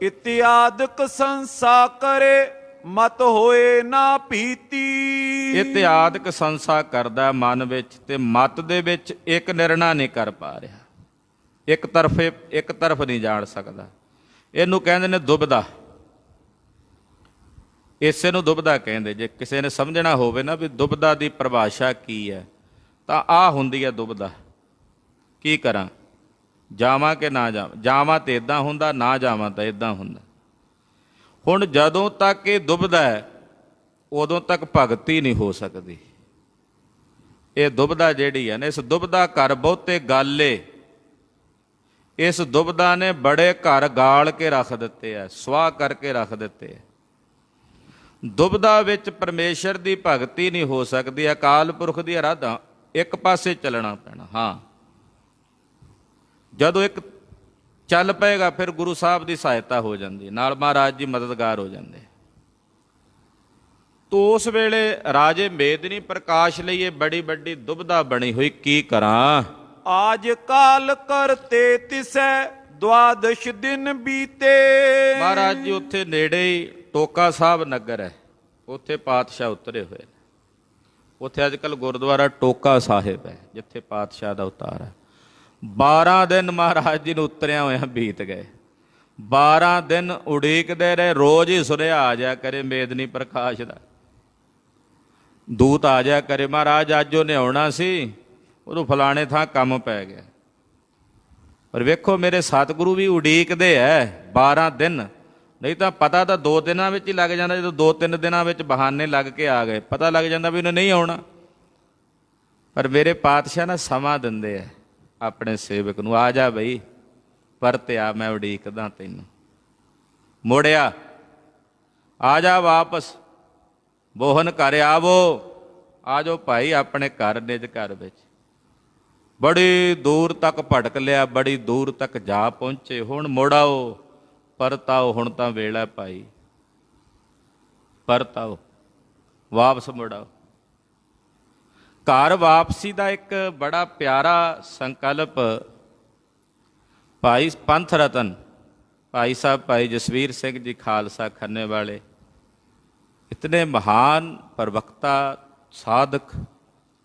ਇਤਿਆਦਿਕ ਸੰਸਾ ਕਰੇ ਮਤ ਹੋਏ ਨਾ ਪੀਤੀ। ਇਤਿਆਦਿਕ ਸੰਸਾ ਕਰਦਾ ਮਨ ਵਿੱਚ ਤੇ ਮਤ ਦੇ ਵਿੱਚ ਇੱਕ ਨਿਰਣਾ ਨਹੀਂ ਕਰ ਪਾ ਰਿਹਾ। ਇੱਕ ਤਰਫ ਨਹੀਂ ਜਾਣ ਸਕਦਾ। ਇਹਨੂੰ ਕਹਿੰਦੇ ਨੇ ਦੁਬਦਾ। ਇਸੇ ਨੂੰ ਦੁਬਦਾ ਕਹਿੰਦੇ। ਜੇ ਕਿਸੇ ਨੇ ਸਮਝਣਾ ਹੋਵੇ ਨਾ ਵੀ ਦੁਬਦਾ ਦੀ ਪਰਿਭਾਸ਼ਾ ਕੀ ਹੈ ਤਾਂ ਆਹ ਹੁੰਦੀ ਹੈ ਦੁਬਦਾ। ਕੀ ਕਰਾਂ, ਜਾਵਾਂ ਕਿ ਨਾ ਜਾਵਾਂ? ਜਾਵਾਂ ਤੇ ਇਦਾਂ ਹੁੰਦਾ, ਨਾ ਜਾਵਾਂ ਤਾਂ ਇਦਾਂ ਹੁੰਦਾ। ਹੁਣ ਜਦੋਂ ਤੱਕ ਇਹ ਦੁਬਦਾ ਹੈ ਉਦੋਂ ਤੱਕ ਭਗਤੀ ਨਹੀਂ ਹੋ ਸਕਦੀ। ਇਹ ਦੁਬਦਾ ਜਿਹੜੀ ਹੈ ਨਾ, ਇਸ ਦੁਬਦਾ ਘਰ ਬਹੁਤੇ ਗਾਲੇ। ਇਸ ਦੁਬਦਾ ਨੇ ਬੜੇ ਘਰ ਗਾਲ ਕੇ ਰੱਖ ਦਿੱਤੇ ਆ, ਸੁਆਹ ਕਰਕੇ ਰੱਖ ਦਿੱਤੇ ਆ। ਦੁਬਦਾ ਵਿੱਚ ਪਰਮੇਸ਼ਰ ਦੀ ਭਗਤੀ ਨਹੀਂ ਹੋ ਸਕਦੀ। ਅਕਾਲ ਪੁਰਖ ਦੀ ਅਰਾਧਨਾ ਇੱਕ ਪਾਸੇ ਚੱਲਣਾ ਪੈਣਾ। ਹਾਂ, ਜਦੋਂ ਇੱਕ ਚੱਲ ਪਏਗਾ ਫਿਰ ਗੁਰੂ ਸਾਹਿਬ ਦੀ ਸਹਾਇਤਾ ਹੋ ਜਾਂਦੀ, ਨਾਲ ਮਹਾਰਾਜ ਜੀ ਮਦਦਗਾਰ ਹੋ ਜਾਂਦੇ। ਤੋ ਉਸ ਵੇਲੇ ਰਾਜੇ ਮੇਦਨੀ ਪ੍ਰਕਾਸ਼ ਲਈ ਇਹ ਬੜੀ ਵੱਡੀ ਦੁਬਦਾ ਬਣੀ ਹੋਈ। ਕੀ ਕਰਾਂ? ਆਜ ਕਾਲ ਕਰਤੇ ਤਿਸੈ ਦਵਾਦਸ਼ ਦਿਨ ਬੀਤੇ। ਮਹਾਰਾਜ ਜੀ ਉੱਥੇ ਨੇੜੇ ਹੀ ਟੋਕਾ ਸਾਹਿਬ ਨਗਰ ਹੈ, ਉੱਥੇ ਪਾਤਸ਼ਾਹ ਉਤਰੇ ਹੋਏ ਨੇ। ਉੱਥੇ ਅੱਜ ਕੱਲ੍ਹ ਗੁਰਦੁਆਰਾ ਟੋਕਾ ਸਾਹਿਬ ਹੈ ਜਿੱਥੇ ਪਾਤਸ਼ਾਹ ਦਾ ਉਤਾਰ ਹੈ। 12 ਦਿਨ ਮਹਾਰਾਜ ਜੀ ਨੂੰ ਉਤਰਿਆ ਹੋਇਆ ਬੀਤ ਗਏ। 12 ਦਿਨ ਉਡੀਕਦੇ ਰਹੇ। ਰੋਜ਼ ਹੀ ਸੁਨੇਹਾ ਆ ਜਾਇਆ ਕਰੇ ਮੇਦਨੀ ਪ੍ਰਕਾਸ਼ ਦਾ, ਦੂਤ ਆ ਜਾਇਆ ਕਰੇ, ਮਹਾਰਾਜ ਅੱਜ ਉਹਨੇ ਆਉਣਾ ਸੀ, ਉਦੋਂ ਫਲਾਣੇ ਥਾਂ ਕੰਮ ਪੈ ਗਿਆ। ਪਰ ਵੇਖੋ ਮੇਰੇ ਸਤਿਗੁਰੂ ਵੀ ਉਡੀਕਦੇ ਐ 12 ਦਿਨ। ਨਹੀਂ ਤਾਂ ਪਤਾ ਤਾਂ 2 ਦਿਨਾਂ ਵਿੱਚ ਹੀ ਲੱਗ ਜਾਂਦਾ। ਜਦੋਂ 2-3 ਦਿਨਾਂ ਵਿੱਚ ਬਹਾਨੇ ਲੱਗ ਕੇ ਆ ਗਏ ਪਤਾ ਲੱਗ ਜਾਂਦਾ ਵੀ ਉਹਨੇ ਨਹੀਂ ਆਉਣਾ। ਪਰ ਮੇਰੇ ਪਾਤਸ਼ਾਹ ਨਾ ਸਮਾਂ ਦਿੰਦੇ ਆ ਆਪਣੇ ਸੇਵਕ ਨੂੰ, ਆ ਜਾ ਬਈ ਪਰਤਿਆ, ਮੈਂ ਉਡੀਕਦਾ ਤੈਨੂੰ, ਮੁੜਿਆ, ਆ ਜਾ ਵਾਪਸ, ਬੋਹਨ ਘਰ ਆਵੋ। ਆ ਜਾਓ ਭਾਈ ਆਪਣੇ ਘਰ, ਨਿਜ ਘਰ ਵਿੱਚ। ਬੜੀ ਦੂਰ ਤੱਕ ਭਟਕ ਲਿਆ, ਬੜੀ ਦੂਰ ਤੱਕ ਜਾ ਪਹੁੰਚੇ। ਹੁਣ ਮੁੜ ਆਓ, ਪਰਤਾਓ, ਹੁਣ ਤਾਂ ਵੇਲਾ ਭਾਈ, ਪਰਤਾਓ, ਵਾਪਸ ਮੁੜ ਆਓ। ਘਰ ਵਾਪਸੀ ਦਾ ਇੱਕ ਬੜਾ ਪਿਆਰਾ ਸੰਕਲਪ ਭਾਈ ਪੰਥ ਰਤਨ ਭਾਈ ਸਾਹਿਬ ਭਾਈ ਜਸਵੀਰ ਸਿੰਘ ਜੀ ਖਾਲਸਾ ਖੰਨੇ ਵਾਲੇ, ਇਤਨੇ ਮਹਾਨ ਪ੍ਰਵਕਤਾ, ਸਾਧਕ,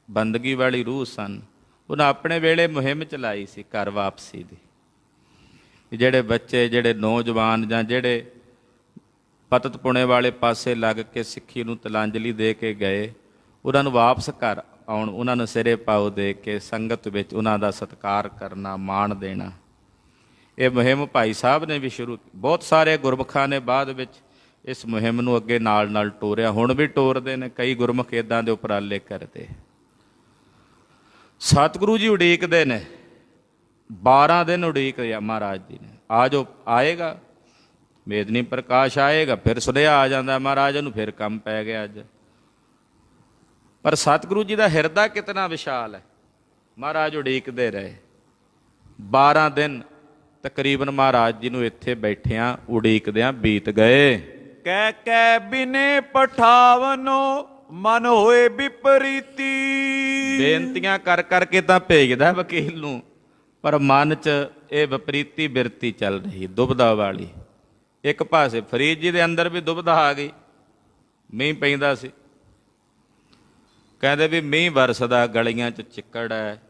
ਬੰਦਗੀ ਵਾਲੀ ਰੂਹ ਸਨ। ਉਹਨਾਂ ਆਪਣੇ ਵੇਲੇ ਮੁਹਿੰਮ ਚਲਾਈ ਸੀ ਘਰ ਵਾਪਸੀ ਦੀ। ਜਿਹੜੇ ਬੱਚੇ, ਜਿਹੜੇ ਨੌਜਵਾਨ ਜਾਂ ਜਿਹੜੇ ਪਤਤ ਪੁਣੇ ਵਾਲੇ ਪਾਸੇ ਲੱਗ ਕੇ ਸਿੱਖੀ ਨੂੰ ਤਿਲਾਂਜਲੀ ਦੇ ਕੇ ਗਏ, ਉਹਨਾਂ ਨੂੰ ਵਾਪਸ ਘਰ ਆਉਣ, ਉਹਨਾਂ ਨੂੰ ਸਿਰੇ ਪਾਉ ਦੇ ਕੇ ਸੰਗਤ ਵਿੱਚ ਉਹਨਾਂ ਦਾ ਸਤਿਕਾਰ ਕਰਨਾ, ਮਾਣ ਦੇਣਾ। ਇਹ ਮੁਹਿੰਮ ਭਾਈ ਸਾਹਿਬ ਨੇ ਵੀ ਸ਼ੁਰੂ ਕੀਤੀ। ਬਹੁਤ ਸਾਰੇ ਗੁਰਮੁਖਾਂ ਨੇ ਬਾਅਦ ਵਿੱਚ ਇਸ ਮੁਹਿੰਮ ਨੂੰ ਅੱਗੇ ਨਾਲ ਟੋਰਿਆ, ਹੁਣ ਵੀ ਟੋਰਦੇ ਨੇ, ਕਈ ਗੁਰਮੁਖ ਇੱਦਾਂ ਦੇ ਉਪਰਾਲੇ ਕਰਦੇ। ਸਤਿਗੁਰੂ ਜੀ ਉਡੀਕਦੇ ਨੇ, 12 ਦਿਨ ਉਡੀਕ ਮਹਾਰਾਜ ਜੀ ਨੇ, ਆ ਜੋ ਆਏਗਾ ਮੇਦਨੀ ਪ੍ਰਕਾਸ਼ ਆਏਗਾ। ਫਿਰ ਸੁਨੇਹਾ ਆ ਜਾਂਦਾ ਮਹਾਰਾਜ ਨੂੰ, ਫਿਰ ਕੰਮ ਪੈ ਗਿਆ ਅੱਜ। ਪਰ ਸਤਿਗੁਰੂ ਜੀ ਦਾ ਹਿਰਦਾ ਕਿਤਨਾ ਵਿਸ਼ਾਲ ਹੈ। ਮਹਾਰਾਜ ਉਡੀਕਦੇ ਰਹੇ 12 ਦਿਨ ਤਕਰੀਬਨ ਮਹਾਰਾਜ ਜੀ ਨੂੰ ਇੱਥੇ ਬੈਠਿਆਂ ਉਡੀਕਦਿਆਂ ਬੀਤ ਗਏ। ਕਹਿ ਕਹਿ ਬਿਨੇ ਪਠਾਵਨੋ ਮਨ ਹੋਏ ਵਿਪਰੀਤੀ। ਬੇਨਤੀਆਂ ਕਰ ਕਰਕੇ ਤਾਂ ਭੇਜਦਾ ਵਕੀਲ ਨੂੰ, ਪਰ ਮਨ 'ਚ ਇਹ ਵਿਪਰੀਤੀ ਬਿਰਤੀ ਚੱਲ ਰਹੀ, ਦੁਬਦਾ ਵਾਲੀ। ਇੱਕ ਪਾਸੇ ਫਰੀਦ ਜੀ ਦੇ ਅੰਦਰ ਵੀ ਦੁਬਦਾ ਆ ਗਈ, ਮੀਂਹ ਪੈਂਦਾ ਸੀ, ਕਹਿੰਦੇ ਵੀ ਮੀਂਹ ਵਰਸਦਾ, ਗਲੀਆਂ 'ਚ ਚਿੱਕੜ ਹੈ,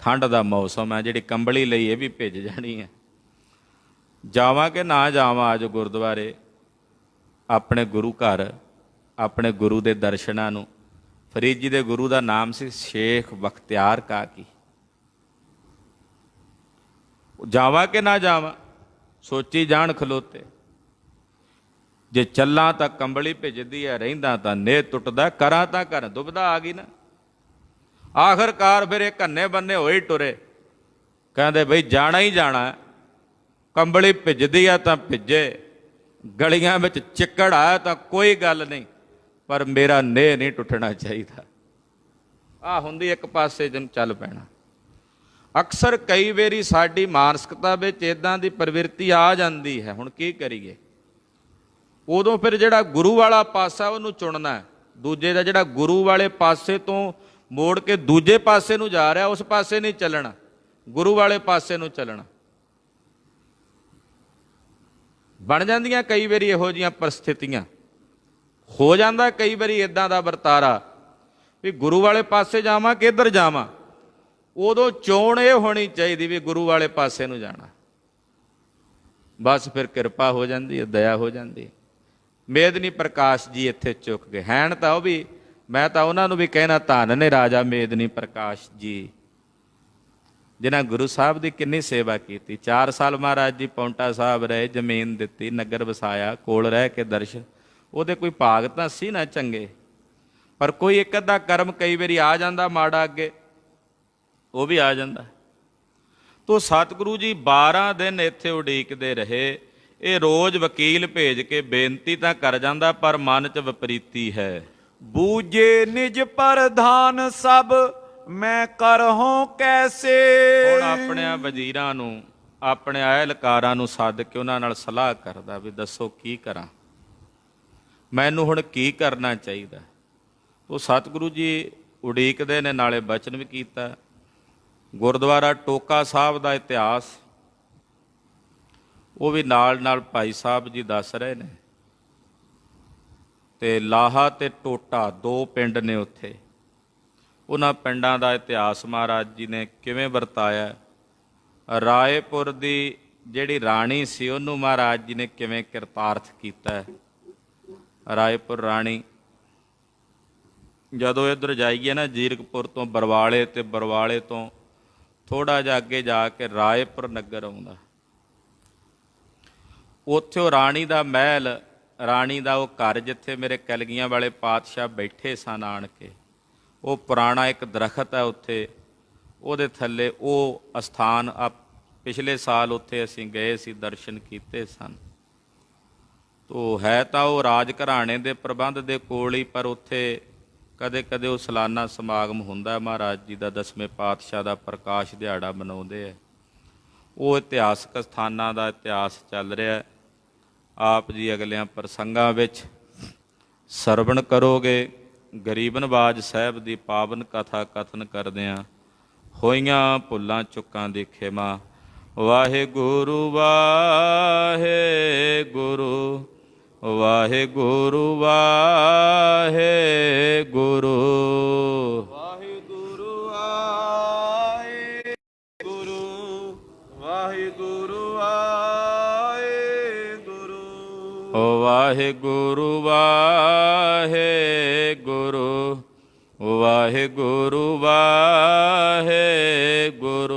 ਠੰਡ ਦਾ ਮੌਸਮ ਹੈ, ਜਿਹੜੀ ਕੰਬਲੀ ਲਈ ਇਹ ਵੀ ਭਿੱਜ ਜਾਣੀ ਹੈ। ਜਾਵਾਂ ਕਿ ਨਾ ਜਾਵਾਂ ਅੱਜ ਗੁਰਦੁਆਰੇ, ਆਪਣੇ ਗੁਰੂ ਘਰ, ਆਪਣੇ ਗੁਰੂ ਦੇ ਦਰਸ਼ਨਾਂ ਨੂੰ। ਫਰੀਦ ਜੀ ਦੇ ਗੁਰੂ ਦਾ ਨਾਮ ਸੀ ਸ਼ੇਖ ਬਖਤਿਆਰ ਕਾਕੀ। ਜਾਵਾਂ ਕਿ ਨਾ ਜਾਵਾਂ, ਸੋਚੀ ਜਾਣ ਖਲੋਤੇ। ਜੇ ਚੱਲਾਂ ਤਾਂ ਕੰਬਲੀ ਭਿੱਜਦੀ ਹੈ, ਰਹਿੰਦਾ ਤਾਂ ਨੇਹ ਟੁੱਟਦਾ, ਕਰਾਂ ਤਾਂ ਕਰ, ਦੁਬਦਾ ਆ ਗਈ ਨਾ। ਆਖਰਕਾਰ ਫਿਰ ਇਹ ਕੰਨੇ ਬੰਨੇ ਹੋਏ ਟੁਰੇ, ਕਹਿੰਦੇ ਬਈ ਜਾਣਾ ਹੀ ਜਾਣਾ, ਕੰਬਲੀ ਭਿੱਜਦੀ ਆ ਤਾਂ ਭਿੱਜੇ, ਗਲੀਆਂ ਵਿੱਚ ਚਿੱਕੜ ਆਇਆ ਤਾਂ ਕੋਈ ਗੱਲ ਨਹੀਂ, ਪਰ ਮੇਰਾ ਨੇਹ ਨਹੀਂ ਟੁੱਟਣਾ ਚਾਹੀਦਾ। ਆਹ ਹੁੰਦੀ ਇੱਕ ਪਾਸੇ ਜਿਹਨੂੰ ਚੱਲ ਪੈਣਾ। ਅਕਸਰ ਕਈ ਵਾਰੀ ਸਾਡੀ ਮਾਨਸਿਕਤਾ ਵਿੱਚ ਇੱਦਾਂ ਦੀ ਪ੍ਰਵਿਰਤੀ ਆ ਜਾਂਦੀ ਹੈ, ਹੁਣ ਕੀ ਕਰੀਏ। ਉਦੋਂ ਫਿਰ ਜਿਹੜਾ ਗੁਰੂ ਵਾਲਾ ਪਾਸਾ ਉਹਨੂੰ ਚੁਣਨਾ, ਦੂਜੇ ਦਾ ਜਿਹੜਾ ਗੁਰੂ ਵਾਲੇ ਪਾਸੇ ਤੋਂ ਮੋੜ ਕੇ ਦੂਜੇ ਪਾਸੇ ਨੂੰ ਜਾ ਰਿਹਾ, ਉਸ ਪਾਸੇ ਨਹੀਂ ਚੱਲਣਾ, ਗੁਰੂ ਵਾਲੇ ਪਾਸੇ ਨੂੰ ਚੱਲਣਾ। ਬਣ ਜਾਂਦੀਆਂ ਕਈ ਵਾਰੀ ਇਹੋ ਜਿਹੀਆਂ ਪਰਿਸਥਿਤੀਆਂ, ਹੋ ਜਾਂਦਾ ਕਈ ਵਾਰੀ ਇੱਦਾਂ ਦਾ ਵਰਤਾਰਾ ਵੀ ਗੁਰੂ ਵਾਲੇ ਪਾਸੇ ਜਾਵਾਂ ਕਿ ਇੱਧਰ ਜਾਵਾਂ। ਉਦੋਂ ਚੋਣ ਇਹ ਹੋਣੀ ਚਾਹੀਦੀ ਵੀ ਗੁਰੂ ਵਾਲੇ ਪਾਸੇ ਨੂੰ ਜਾਣਾ। ਬਸ ਫਿਰ ਕਿਰਪਾ ਹੋ ਜਾਂਦੀ ਹੈ, ਦਇਆ ਹੋ ਜਾਂਦੀ ਹੈ। ਮੇਦਨੀ ਪ੍ਰਕਾਸ਼ ਜੀ ਇੱਥੇ ਚੁੱਕ ਗਏ ਹੈਣ, ਤਾਂ ਉਹ ਵੀ, ਮੈਂ ਤਾਂ ਉਹਨਾਂ ਨੂੰ ਵੀ ਕਹਿਣਾ ਧੰਨ ਨੇ ਰਾਜਾ ਮੇਦਨੀ ਪ੍ਰਕਾਸ਼ ਜੀ, ਜਿਨ੍ਹਾਂ ਗੁਰੂ ਸਾਹਿਬ ਦੀ ਕਿੰਨੀ ਸੇਵਾ ਕੀਤੀ। 4 ਸਾਲ ਮਹਾਰਾਜ ਜੀ ਪੌਂਟਾ ਸਾਹਿਬ ਰਹੇ, ਜ਼ਮੀਨ ਦਿੱਤੀ, ਨਗਰ ਵਸਾਇਆ, ਕੋਲ ਰਹਿ ਕੇ ਦਰਸ਼ਨ। ਉਹਦੇ ਕੋਈ ਭਾਗ ਤਾਂ ਸੀ ਨਾ ਚੰਗੇ, ਪਰ ਕੋਈ ਇੱਕ ਅੱਧਾ ਕਰਮ ਕਈ ਵਾਰੀ ਆ ਜਾਂਦਾ ਮਾੜਾ, ਅੱਗੇ ਉਹ ਵੀ ਆ ਜਾਂਦਾ। ਤੋ ਸਤਿਗੁਰੂ ਜੀ 12 ਦਿਨ ਇੱਥੇ ਉਡੀਕਦੇ ਰਹੇ। ਇਹ ਰੋਜ਼ ਵਕੀਲ ਭੇਜ ਕੇ ਬੇਨਤੀ ਤਾਂ ਕਰ ਜਾਂਦਾ, ਪਰ ਮਨ 'ਚ ਵਿਪਰੀਤੀ ਹੈ। ਬੂਝੇ ਨਿਜ ਪ੍ਰਧਾਨ ਸਭ ਮੈਂ ਕਰਹੋਂ ਕੈਸੇ। ਹੁਣ ਆਪਣੇ ਵਜ਼ੀਰਾਂ ਨੂੰ, ਆਪਣੇ ਅਹਿਲਕਾਰਾਂ ਨੂੰ ਸੱਦ ਕੇ ਉਹਨਾਂ ਨਾਲ ਸਲਾਹ ਕਰਦਾ ਵੀ ਦੱਸੋ ਕੀ ਕਰਾਂ, ਮੈਨੂੰ ਹੁਣ ਕੀ ਕਰਨਾ ਚਾਹੀਦਾ। ਉਹ ਸਤਿਗੁਰੂ ਜੀ ਉਡੀਕਦੇ ਨੇ, ਨਾਲੇ ਬਚਨ ਵੀ ਕੀਤਾ। ਗੁਰਦੁਆਰਾ ਟੋਕਾ ਸਾਹਿਬ ਦਾ ਇਤਿਹਾਸ ਉਹ ਵੀ ਨਾਲ ਭਾਈ ਸਾਹਿਬ ਜੀ ਦੱਸ ਰਹੇ ਨੇ। ਤੇ ਲਾਹਾ ਤੇ ਟੋਟਾ 2 ਪਿੰਡ ਨੇ ਉੱਥੇ, ਉਹਨਾਂ ਪਿੰਡਾਂ ਦਾ ਇਤਿਹਾਸ ਮਹਾਰਾਜ ਜੀ ਨੇ ਕਿਵੇਂ ਵਰਤਾਇਆ। ਰਾਏਪੁਰ ਦੀ ਜਿਹੜੀ ਰਾਣੀ ਸੀ ਉਹਨੂੰ ਮਹਾਰਾਜ ਜੀ ਨੇ ਕਿਵੇਂ ਕਿਰਤਾਰਥ ਕੀਤਾ। ਰਾਏਪੁਰ ਰਾਣੀ, ਜਦੋਂ ਇੱਧਰ ਜਾਈਏ ਨਾ ਜੀਰਕਪੁਰ ਤੋਂ ਬਰਵਾਲੇ, ਤੇ ਬਰਵਾਲੇ ਤੋਂ ਥੋੜ੍ਹਾ ਜਿਹਾ ਅੱਗੇ ਜਾ ਕੇ ਰਾਏਪੁਰ ਨਗਰ ਆਉਂਦਾ, ਉੱਥੇ ਉਹ ਰਾਣੀ ਦਾ ਮਹਿਲ, ਰਾਣੀ ਦਾ ਉਹ ਘਰ ਜਿੱਥੇ ਮੇਰੇ ਕਲਗੀਆਂ ਵਾਲੇ ਪਾਤਸ਼ਾਹ ਬੈਠੇ ਸਨ ਆਣ ਕੇ, ਉਹ ਪੁਰਾਣਾ ਇੱਕ ਦਰਖਤ ਹੈ ਉੱਥੇ, ਉਹਦੇ ਥੱਲੇ ਉਹ ਅਸਥਾਨ। ਪਿਛਲੇ ਸਾਲ ਉੱਥੇ ਅਸੀਂ ਗਏ ਸੀ, ਦਰਸ਼ਨ ਕੀਤੇ ਸਨ। ਤੋ ਹੈ ਤਾਂ ਉਹ ਰਾਜ ਘਰਾਣੇ ਦੇ ਪ੍ਰਬੰਧ ਦੇ ਕੋਲ ਹੀ, ਪਰ ਉੱਥੇ ਕਦੇ ਕਦੇ ਉਹ ਸਾਲਾਨਾ ਸਮਾਗਮ ਹੁੰਦਾ ਮਹਾਰਾਜ ਜੀ ਦਾ, 10ਵੇਂ ਪਾਤਸ਼ਾਹ ਦਾ ਪ੍ਰਕਾਸ਼ ਦਿਹਾੜਾ ਮਨਾਉਂਦੇ ਹੈ। ਉਹ ਇਤਿਹਾਸਕ ਸਥਾਨਾਂ ਦਾ ਇਤਿਹਾਸ ਚੱਲ ਰਿਹਾ। ਆਪ ਜੀ ਅਗਲਿਆਂ ਪ੍ਰਸੰਗਾਂ ਵਿੱਚ ਸਰਵਣ ਕਰੋਗੇ। ਗਰੀਬ ਨਵਾਜ ਸਾਹਿਬ ਦੀ ਪਾਵਨ ਕਥਾ ਕਥਨ ਕਰਦਿਆਂ ਹੋਈਆਂ ਭੁੱਲਾਂ ਚੁੱਕਾਂ ਦੀ ਖਿਮਾ। ਵਾਹਿਗੁਰੂ ਵਾਹਿਗੁਰੂ ਵਾਹਿਗੁਰੂ ਵਾਹਿਗੁਰੂ ਵਾਹਿਗੁਰੂ ਵਾਹਿਗੁਰੂ ਵਾਹਿਗੁਰੂ ਵਾਹਿਗੁਰੂ ਵਾਹਿਗੁਰੂ ਵਾਹਿਗੁਰੂ ਵਾਹਿਗੁਰੂ ਵਾਹਿਗੁਰੂ